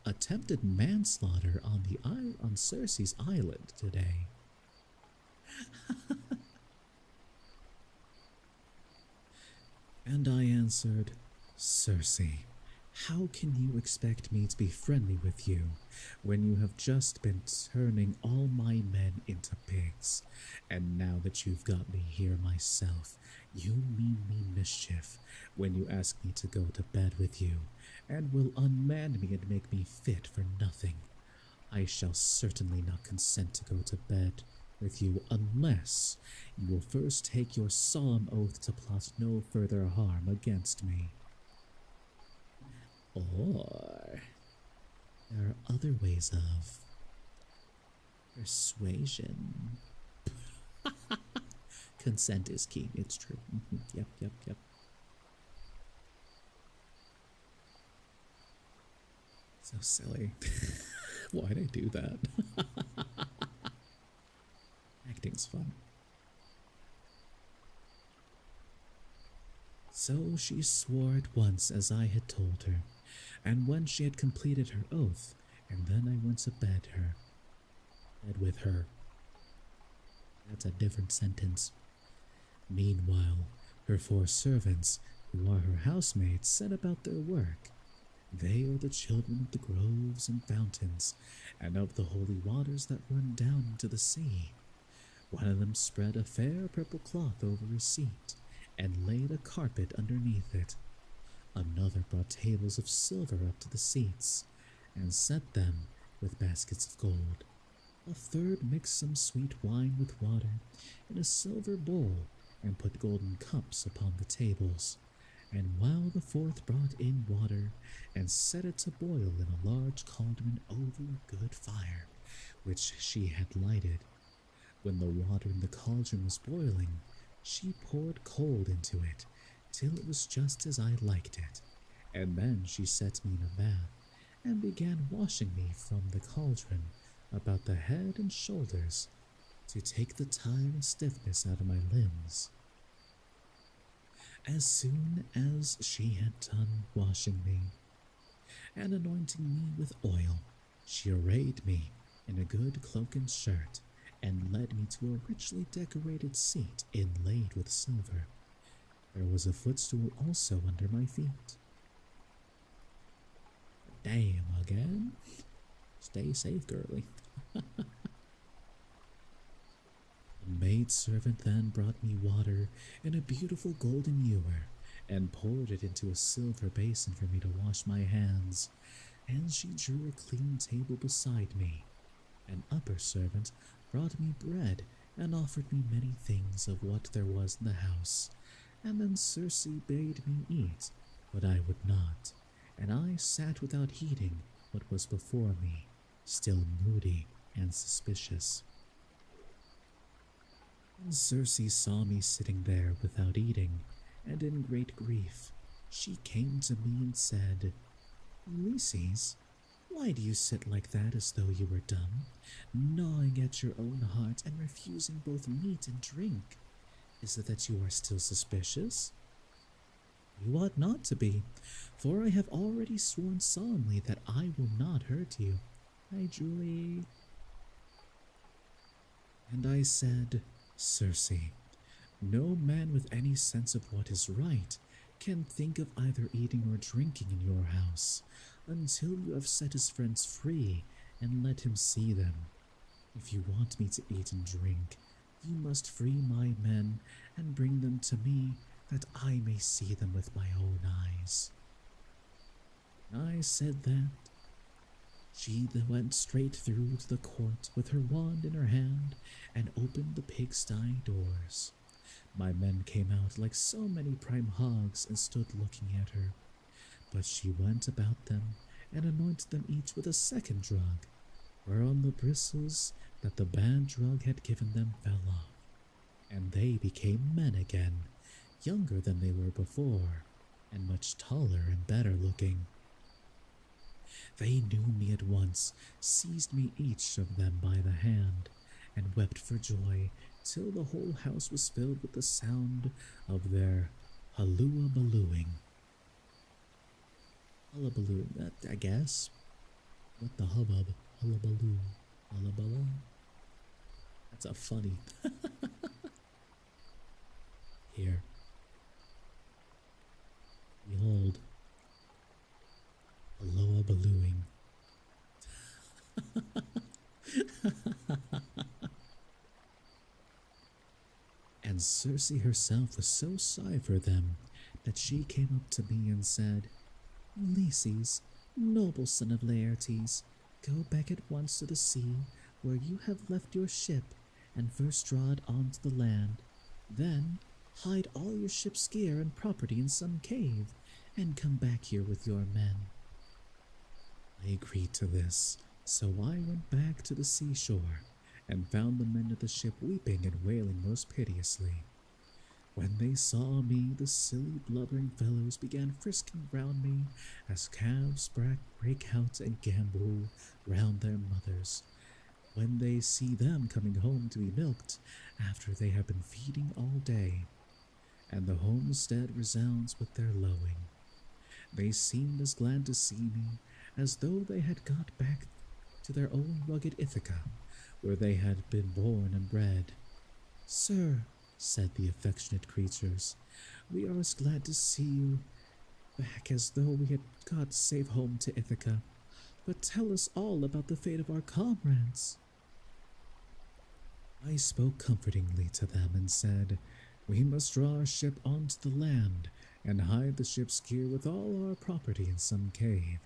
Attempted manslaughter on Circe's island today. And I answered, Circe, how can you expect me to be friendly with you when you have just been turning all my men into pigs? And now that you've got me here myself, you mean me mischief when you ask me to go to bed with you, and will unman me and make me fit for nothing. I shall certainly not consent to go to bed with you unless you will first take your solemn oath to plot no further harm against me. Or there are other ways of persuasion. Consent is key, it's true. Yep. So silly. Why'd I do that? Acting's fun. So she swore at once as I had told her, and when she had completed her oath, and then I went to bed with her. That's a different sentence. Meanwhile, her 4 servants, who are her housemaids, set about their work. They are the children of the groves and fountains, and of the holy waters that run down into the sea. One of them spread a fair purple cloth over a seat, and laid a carpet underneath it. Another brought tables of silver up to the seats, and set them with baskets of gold. A third mixed some sweet wine with water in a silver bowl, and put golden cups upon the tables. And while the 4th brought in water, and set it to boil in a large cauldron over a good fire, which she had lighted. When the water in the cauldron was boiling, she poured cold into it, till it was just as I liked it, and then she set me in a bath, and began washing me from the cauldron about the head and shoulders, to take the tiring stiffness out of my limbs. As soon as she had done washing me, and anointing me with oil, she arrayed me in a good cloak and shirt, and led me to a richly decorated seat inlaid with silver. There was a footstool also under my feet. Damn again. Stay safe, girly. The maidservant then brought me water in a beautiful golden ewer, and poured it into a silver basin for me to wash my hands, and she drew a clean table beside me. An upper servant brought me bread, and offered me many things of what there was in the house, and then Circe bade me eat, but I would not, and I sat without heeding what was before me, still moody and suspicious. When Circe saw me sitting there without eating, and in great grief, she came to me and said, Ulysses, why do you sit like that as though you were dumb, gnawing at your own heart and refusing both meat and drink? Is it that you are still suspicious? You ought not to be, for I have already sworn solemnly that I will not hurt you. Hi, Julie. And I said, Circe, no man with any sense of what is right can think of either eating or drinking in your house until you have set his friends free and let him see them. If you want me to eat and drink, you must free my men and bring them to me that I may see them with my own eyes. I said that. She then went straight through to the court with her wand in her hand and opened the pigsty doors. My men came out like so many prime hogs and stood looking at her, but she went about them and anointed them each with a second drug, whereon the bristles that the bad drug had given them fell off, and they became men again, younger than they were before, and much taller and better looking. They knew me at once, seized me each of them by the hand, and wept for joy till the whole house was filled with the sound of their hullabalooing. Hullabaloo, I guess. What the hubbub? Hullabaloo. Hullabaloo? That's a funny. Here. Behold. Hullabalooing. And Circe herself was so sorry for them that she came up to me and said, Ulysses, noble son of Laertes, go back at once to the sea where you have left your ship and first draw it onto the land. Then hide all your ship's gear and property in some cave and come back here with your men. I agreed to this, so I went back to the seashore and found the men of the ship weeping and wailing most piteously. When they saw me, the silly blubbering fellows began frisking round me as calves break out and gambol round their mothers, when they see them coming home to be milked after they have been feeding all day, and the homestead resounds with their lowing. They seemed as glad to see me as though they had got back to their own rugged Ithaca, where they had been born and bred. Sir, said the affectionate creatures, we are as glad to see you back as though we had got safe home to Ithaca. But tell us all about the fate of our comrades. I spoke comfortingly to them and said, we must draw our ship onto the land and hide the ship's gear with all our property in some cave.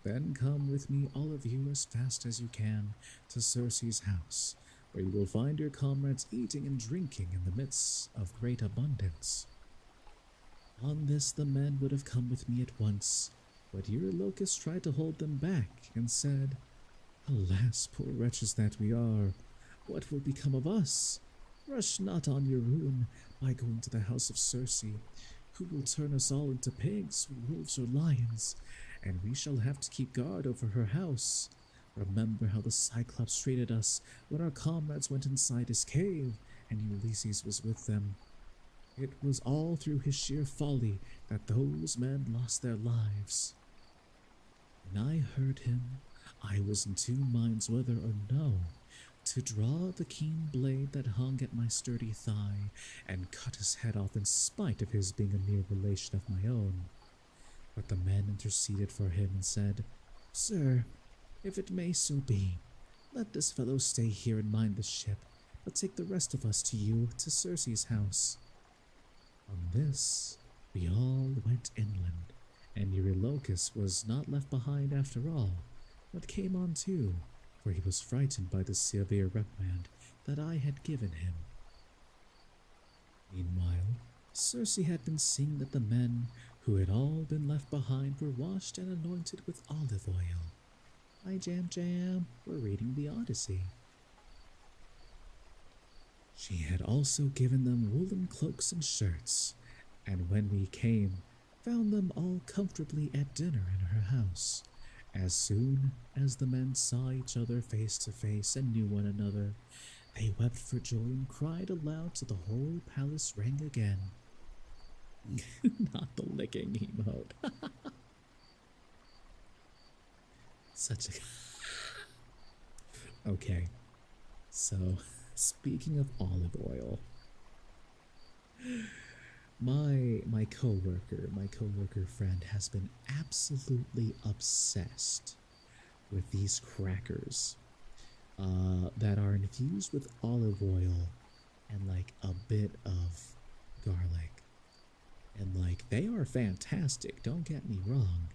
Then come with me, all of you, as fast as you can, to Circe's house, where you will find your comrades eating and drinking in the midst of great abundance. On this the men would have come with me at once, but Eurylochus tried to hold them back, and said, Alas, poor wretches that we are, what will become of us? Rush not on your ruin by going to the house of Circe, who will turn us all into pigs, wolves, or lions, and we shall have to keep guard over her house. Remember how the Cyclops treated us when our comrades went inside his cave, and Ulysses was with them. It was all through his sheer folly that those men lost their lives. When I heard him, I was in two minds whether or no to draw the keen blade that hung at my sturdy thigh and cut his head off in spite of his being a near relation of my own. But the men interceded for him and said, Sir, if it may so be, let this fellow stay here and mind the ship, but take the rest of us to you, to Circe's house. On this, we all went inland, and Eurylochus was not left behind after all, but came on too, for he was frightened by the severe reprimand that I had given him. Meanwhile, Circe had been seeing that the men who had all been left behind were washed and anointed with olive oil. Hi, Jam Jam, we're reading the Odyssey. She had also given them woolen cloaks and shirts, and when we came, found them all comfortably at dinner in her house. As soon as the men saw each other face to face and knew one another, they wept for joy and cried aloud till the whole palace rang again. Not the licking emote. Such a... Okay, so speaking of olive oil, my coworker friend has been absolutely obsessed with these crackers that are infused with olive oil and like a bit of garlic. And like, they are fantastic, don't get me wrong.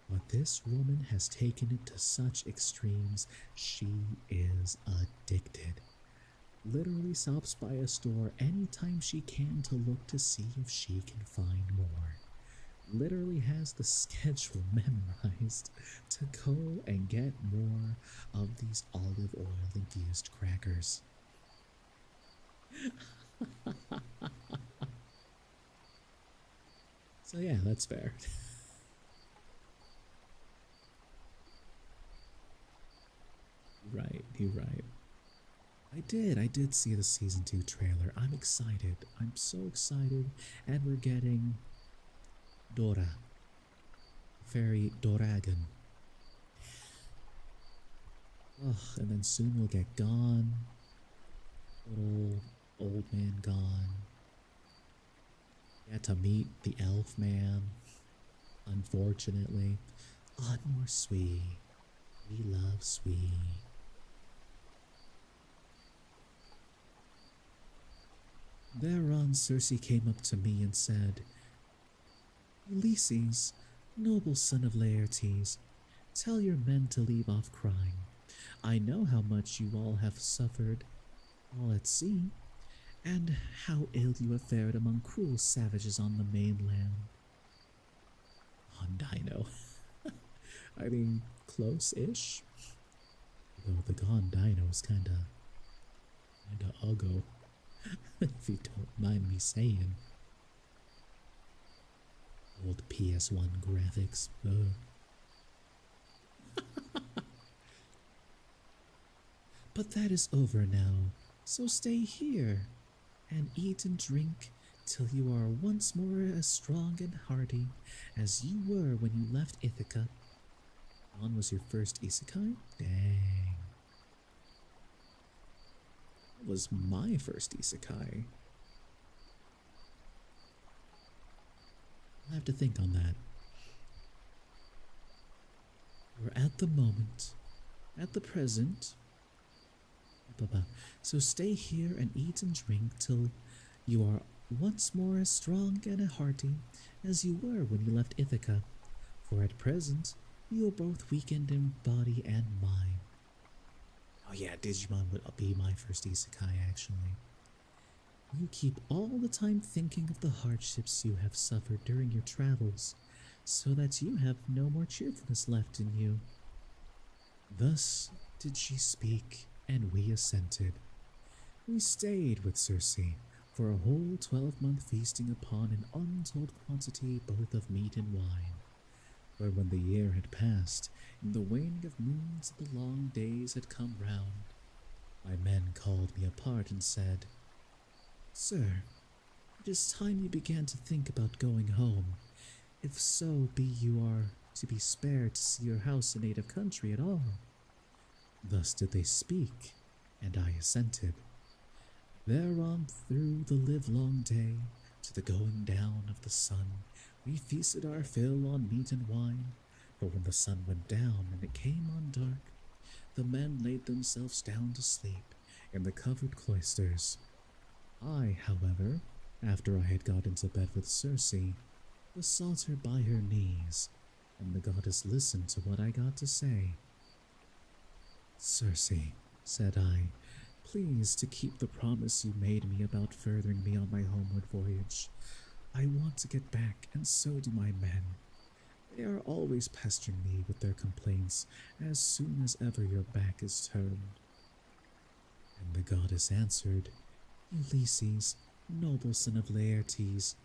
But this woman has taken it to such extremes, she is addicted. Literally stops by a store anytime she can to look to see if she can find more. Literally has the schedule memorized to go and get more of these olive oil infused crackers. So yeah, that's fair. Right, you're right. I did see the season 2 trailer. I'm excited. I'm so excited. And we're getting Dora. Fairy Doragon. Ugh, and then soon we'll get Gone. Little old man Gone. Get to meet the elf man. Unfortunately. Oh, more Sweet. We love Sweet. Thereon Circe came up to me and said, Ulysses, noble son of Laertes, tell your men to leave off crying. I know how much you all have suffered, all at sea, and how ill you have fared among cruel savages on the mainland. On Dino. I mean, close-ish. Though the Gone Dino is kinda uggo. If you don't mind me saying. Old PS1 graphics. But that is over now, so stay here and eat and drink till you are once more as strong and hearty as you were when you left Ithaca. Gone was your first isekai? Dang. That was my first isekai. I'll have to think on that. Or at the moment, at the present. So stay here and eat and drink till you are once more as strong and hearty as you were when you left Ithaca, for at present you are both weakened in body and mind. Oh yeah, Digimon would be my first isekai actually. You keep all the time thinking of the hardships you have suffered during your travels, so that you have no more cheerfulness left in you. Thus did she speak, and we assented. We stayed with Circe for a whole 12-month feasting upon an untold quantity both of meat and wine. But when the year had passed, and the waning of moons and the long days had come round, my men called me apart and said, Sir, it is time you began to think about going home, if so be you are to be spared to see your house and native country at all. Thus did they speak, and I assented. Thereon through the livelong day, to the going down of the sun, we feasted our fill on meat and wine, but when the sun went down and it came on dark, the men laid themselves down to sleep in the covered cloisters. I, however, after I had got into bed with Circe, besought her by her knees, and the goddess listened to what I got to say. Circe, said I, Please to keep the promise you made me about furthering me on my homeward voyage. I want to get back, and so do my men. They are always pestering me with their complaints as soon as ever your back is turned. And the goddess answered, Ulysses, noble son of Laertes,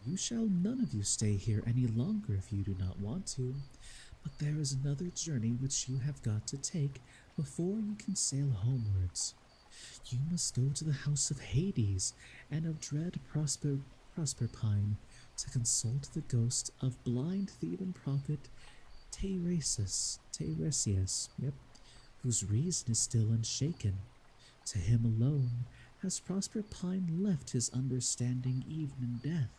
you shall none of you stay here any longer if you do not want to, but there is another journey which you have got to take before you can sail homewards. You must go to the house of Hades and of dread Proserpine to consult the ghost of blind Theban prophet Tiresias, whose reason is still unshaken. To him alone has Proserpine left his understanding even in death,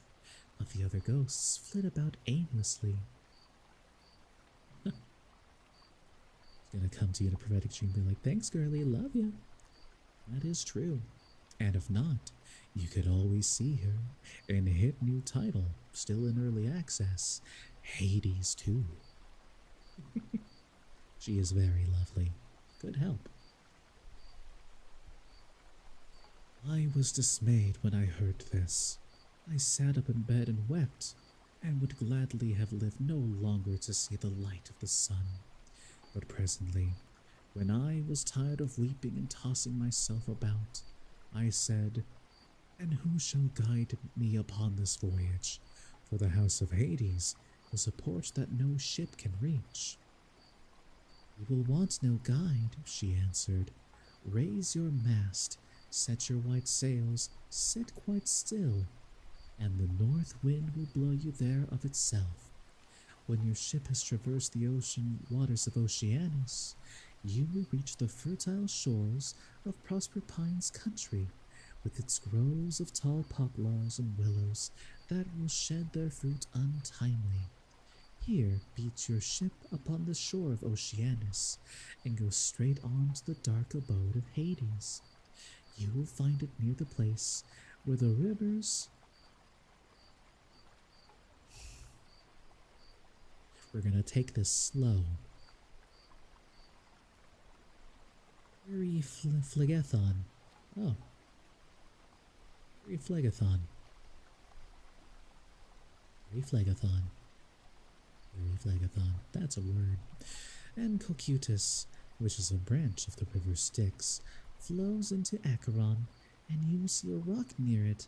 but the other ghosts flit about aimlessly. He's gonna come to you in a prophetic dream and be like, thanks girlie, love ya. That is true. And if not, you could always see her in a hit new title, still in early access, Hades 2. She is very lovely. Good help. I was dismayed when I heard this. I sat up in bed and wept, and would gladly have lived no longer to see the light of the sun. But presently, when I was tired of weeping and tossing myself about, I said, And who shall guide me upon this voyage? For the house of Hades is a port that no ship can reach. You will want no guide, she answered. Raise your mast, set your white sails, sit quite still, and the north wind will blow you there of itself. When your ship has traversed the ocean waters of Oceanus, you will reach the fertile shores of Proserpine's country, with its groves of tall poplars and willows that will shed their fruit untimely. Here beat your ship upon the shore of Oceanus, and go straight on to the dark abode of Hades. You will find it near the place where the rivers... We're gonna take this slow. Reflegathon. Oh. Reflegathon. Reflegathon. Reflegathon. That's a word. And Cocytus, which is a branch of the river Styx, flows into Acheron, and you will see a rock near it,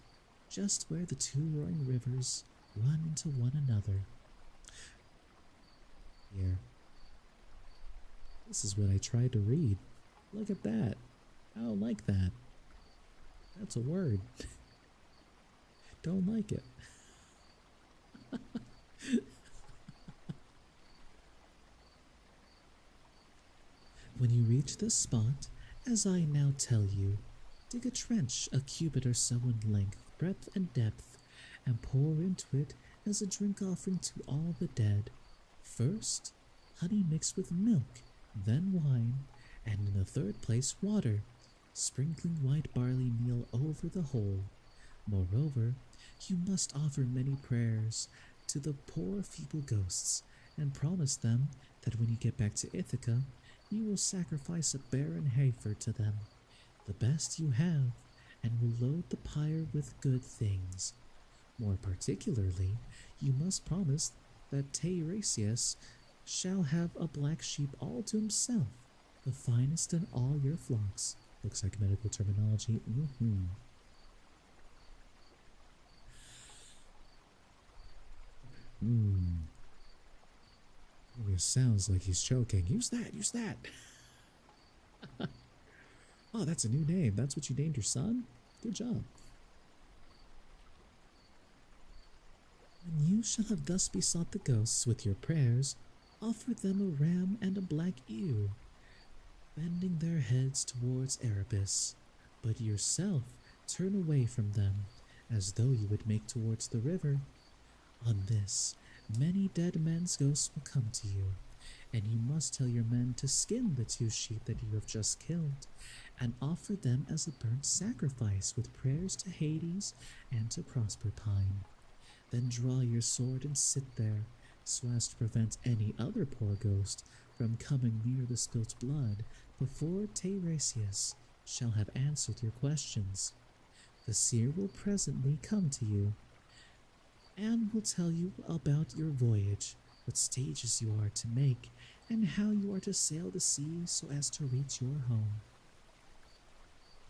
just where the two roaring rivers run into one another. Here. This is what I tried to read. Look at that. I don't like that. That's a word. Don't like it. When you reach this spot, as I now tell you, dig a trench a cubit or so in length, breadth, and depth, and pour into it as a drink offering to all the dead. First, honey mixed with milk, then wine, and in the third place water, sprinkling white barley meal over the whole. Moreover, you must offer many prayers to the poor feeble ghosts, and promise them that when you get back to Ithaca, you will sacrifice a barren heifer to them, the best you have, and will load the pyre with good things. More particularly, you must promise that Tiresias shall have a black sheep all to himself, the finest in all your flocks. Looks like medical terminology. It sounds like he's choking. Use that, use that. Oh, that's a new name. That's what you named your son? Good job. When you shall have thus besought the ghosts with your prayers, offer them a ram and a black ewe, bending their heads towards Erebus, but yourself turn away from them, as though you would make towards the river. On this, many dead men's ghosts will come to you, and you must tell your men to skin the 2 sheep that you have just killed, and offer them as a burnt sacrifice with prayers to Hades and to Proserpine. Then draw your sword and sit there, so as to prevent any other poor ghost from coming near the spilt blood before Tiresias, shall have answered your questions. The seer will presently come to you and will tell you about your voyage, what stages you are to make, and how you are to sail the sea so as to reach your home.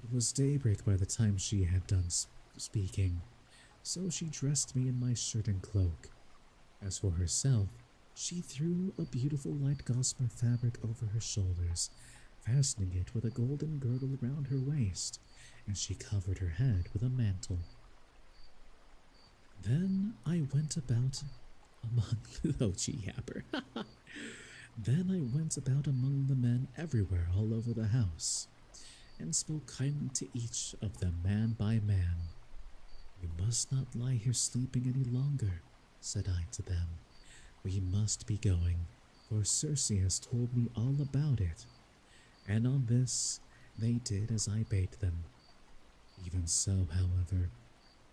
It was daybreak by the time she had done speaking, so she dressed me in my shirt and cloak. As for herself, she threw a beautiful light gossamer fabric over her shoulders, fastening it with a golden girdle around her waist, and she covered her head with a mantle. Then I went about among Then I went about among the men everywhere all over the house, and spoke kindly to each of them man by man. We must not lie here sleeping any longer, said I to them. We must be going, for Circe has told me all about it. And on this they did as I bade them. Even so, however,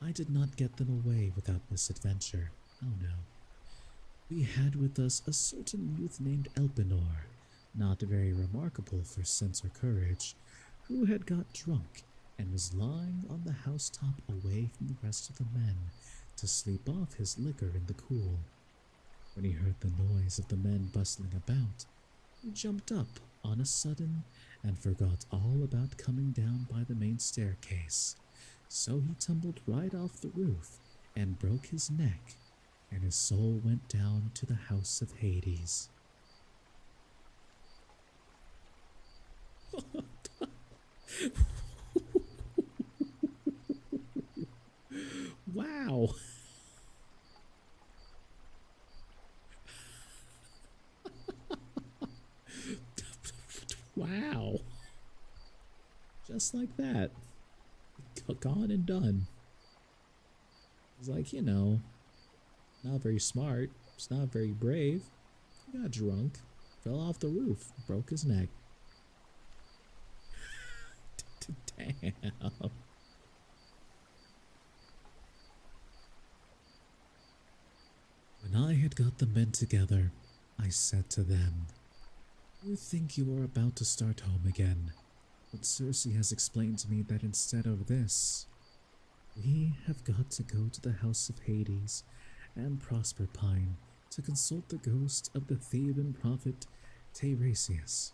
I did not get them away without misadventure. Oh no. We had with us a certain youth named Elpenor, not very remarkable for sense or courage, who had got drunk and was lying on the housetop away from the rest of the men to sleep off his liquor in the cool. When he heard the noise of the men bustling about, he jumped up on a sudden and forgot all about coming down by the main staircase. So he tumbled right off the roof and broke his neck, and his soul went down to the house of Hades. Wow. Wow. Just like that. Gone and done. It's like, not very smart. It's not very brave. He got drunk, fell off the roof, broke his neck. Damn. When I had got the men together, I said to them, You think you are about to start home again, but Circe has explained to me that instead of this, we have got to go to the house of Hades and Prosperpine to consult the ghost of the Theban prophet Teiresias.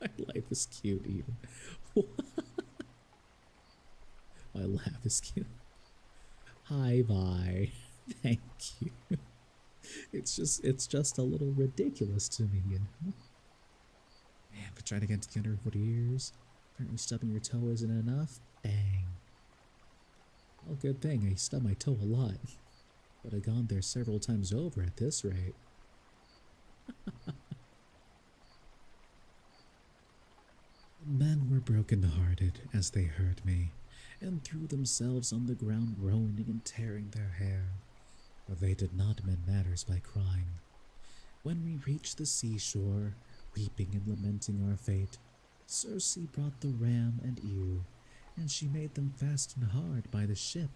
My life is cute even. My laugh is cute. Hi, bye. Thank you. It's just a little ridiculous to me, Man, but trying to get together for years. Apparently stubbing your toe isn't enough. Dang. Well, good thing I stubbed my toe a lot. Would have gone there several times over at this rate. The men were broken-hearted as they heard me, and threw themselves on the ground groaning and tearing their hair, but they did not mend matters by crying. When we reached the seashore, weeping and lamenting our fate, Circe brought the ram and ewe, and she made them fasten hard by the ship.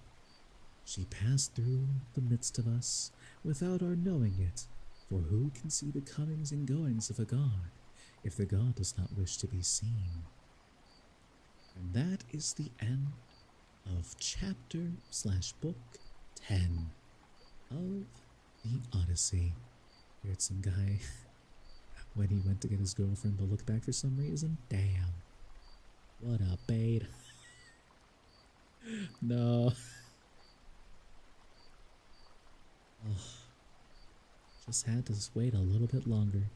She passed through the midst of us without our knowing it, for who can see the comings and goings of a god if the god does not wish to be seen? And that is the end of chapter/book 10 of the Odyssey. Here's some guy when he went to get his girlfriend but looked back for some reason. Damn. What a bait. No. Oh, just had to wait a little bit longer.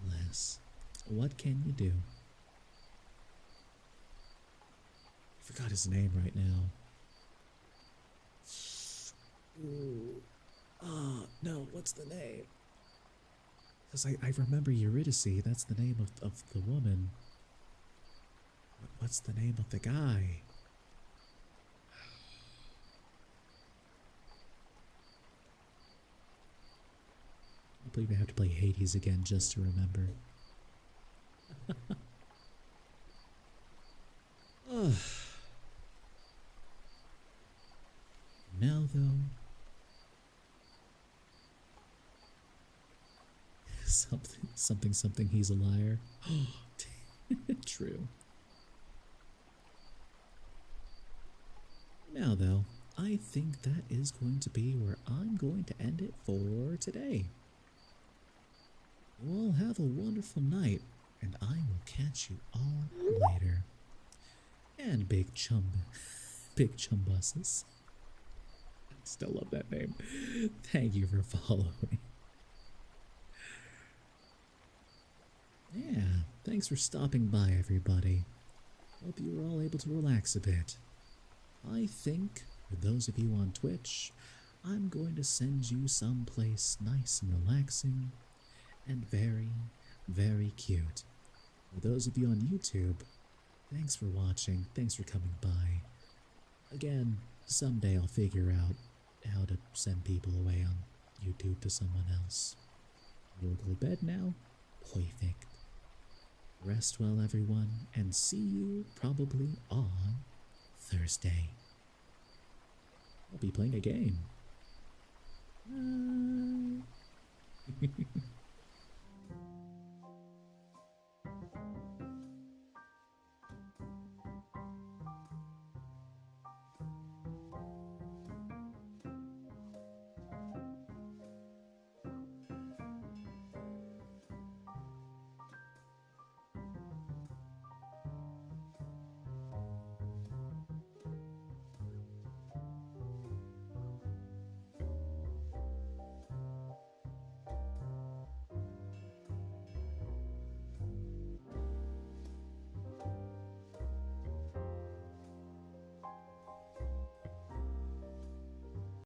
Alas, what can you do? I forgot his name right now. Ooh. Oh, no, what's the name? Because I remember Eurydice, that's the name of the woman. But what's the name of the guy? I believe I have to play Hades again just to remember. Now though, something, he's a liar. True. Now, though, I think that is going to be where I'm going to end it for today. You all have a wonderful night, and I will catch you all later. And Big Chumbuses. I still love that name. Thank you for following. Yeah, thanks for stopping by, everybody. Hope you were all able to relax a bit. I think, for those of you on Twitch, I'm going to send you someplace nice and relaxing and very, very cute. For those of you on YouTube, thanks for watching, thanks for coming by. Again, someday I'll figure out how to send people away on YouTube to someone else. You'll go to bed now? Perfect. Rest well, everyone, and see you probably on Thursday. I'll be playing a game.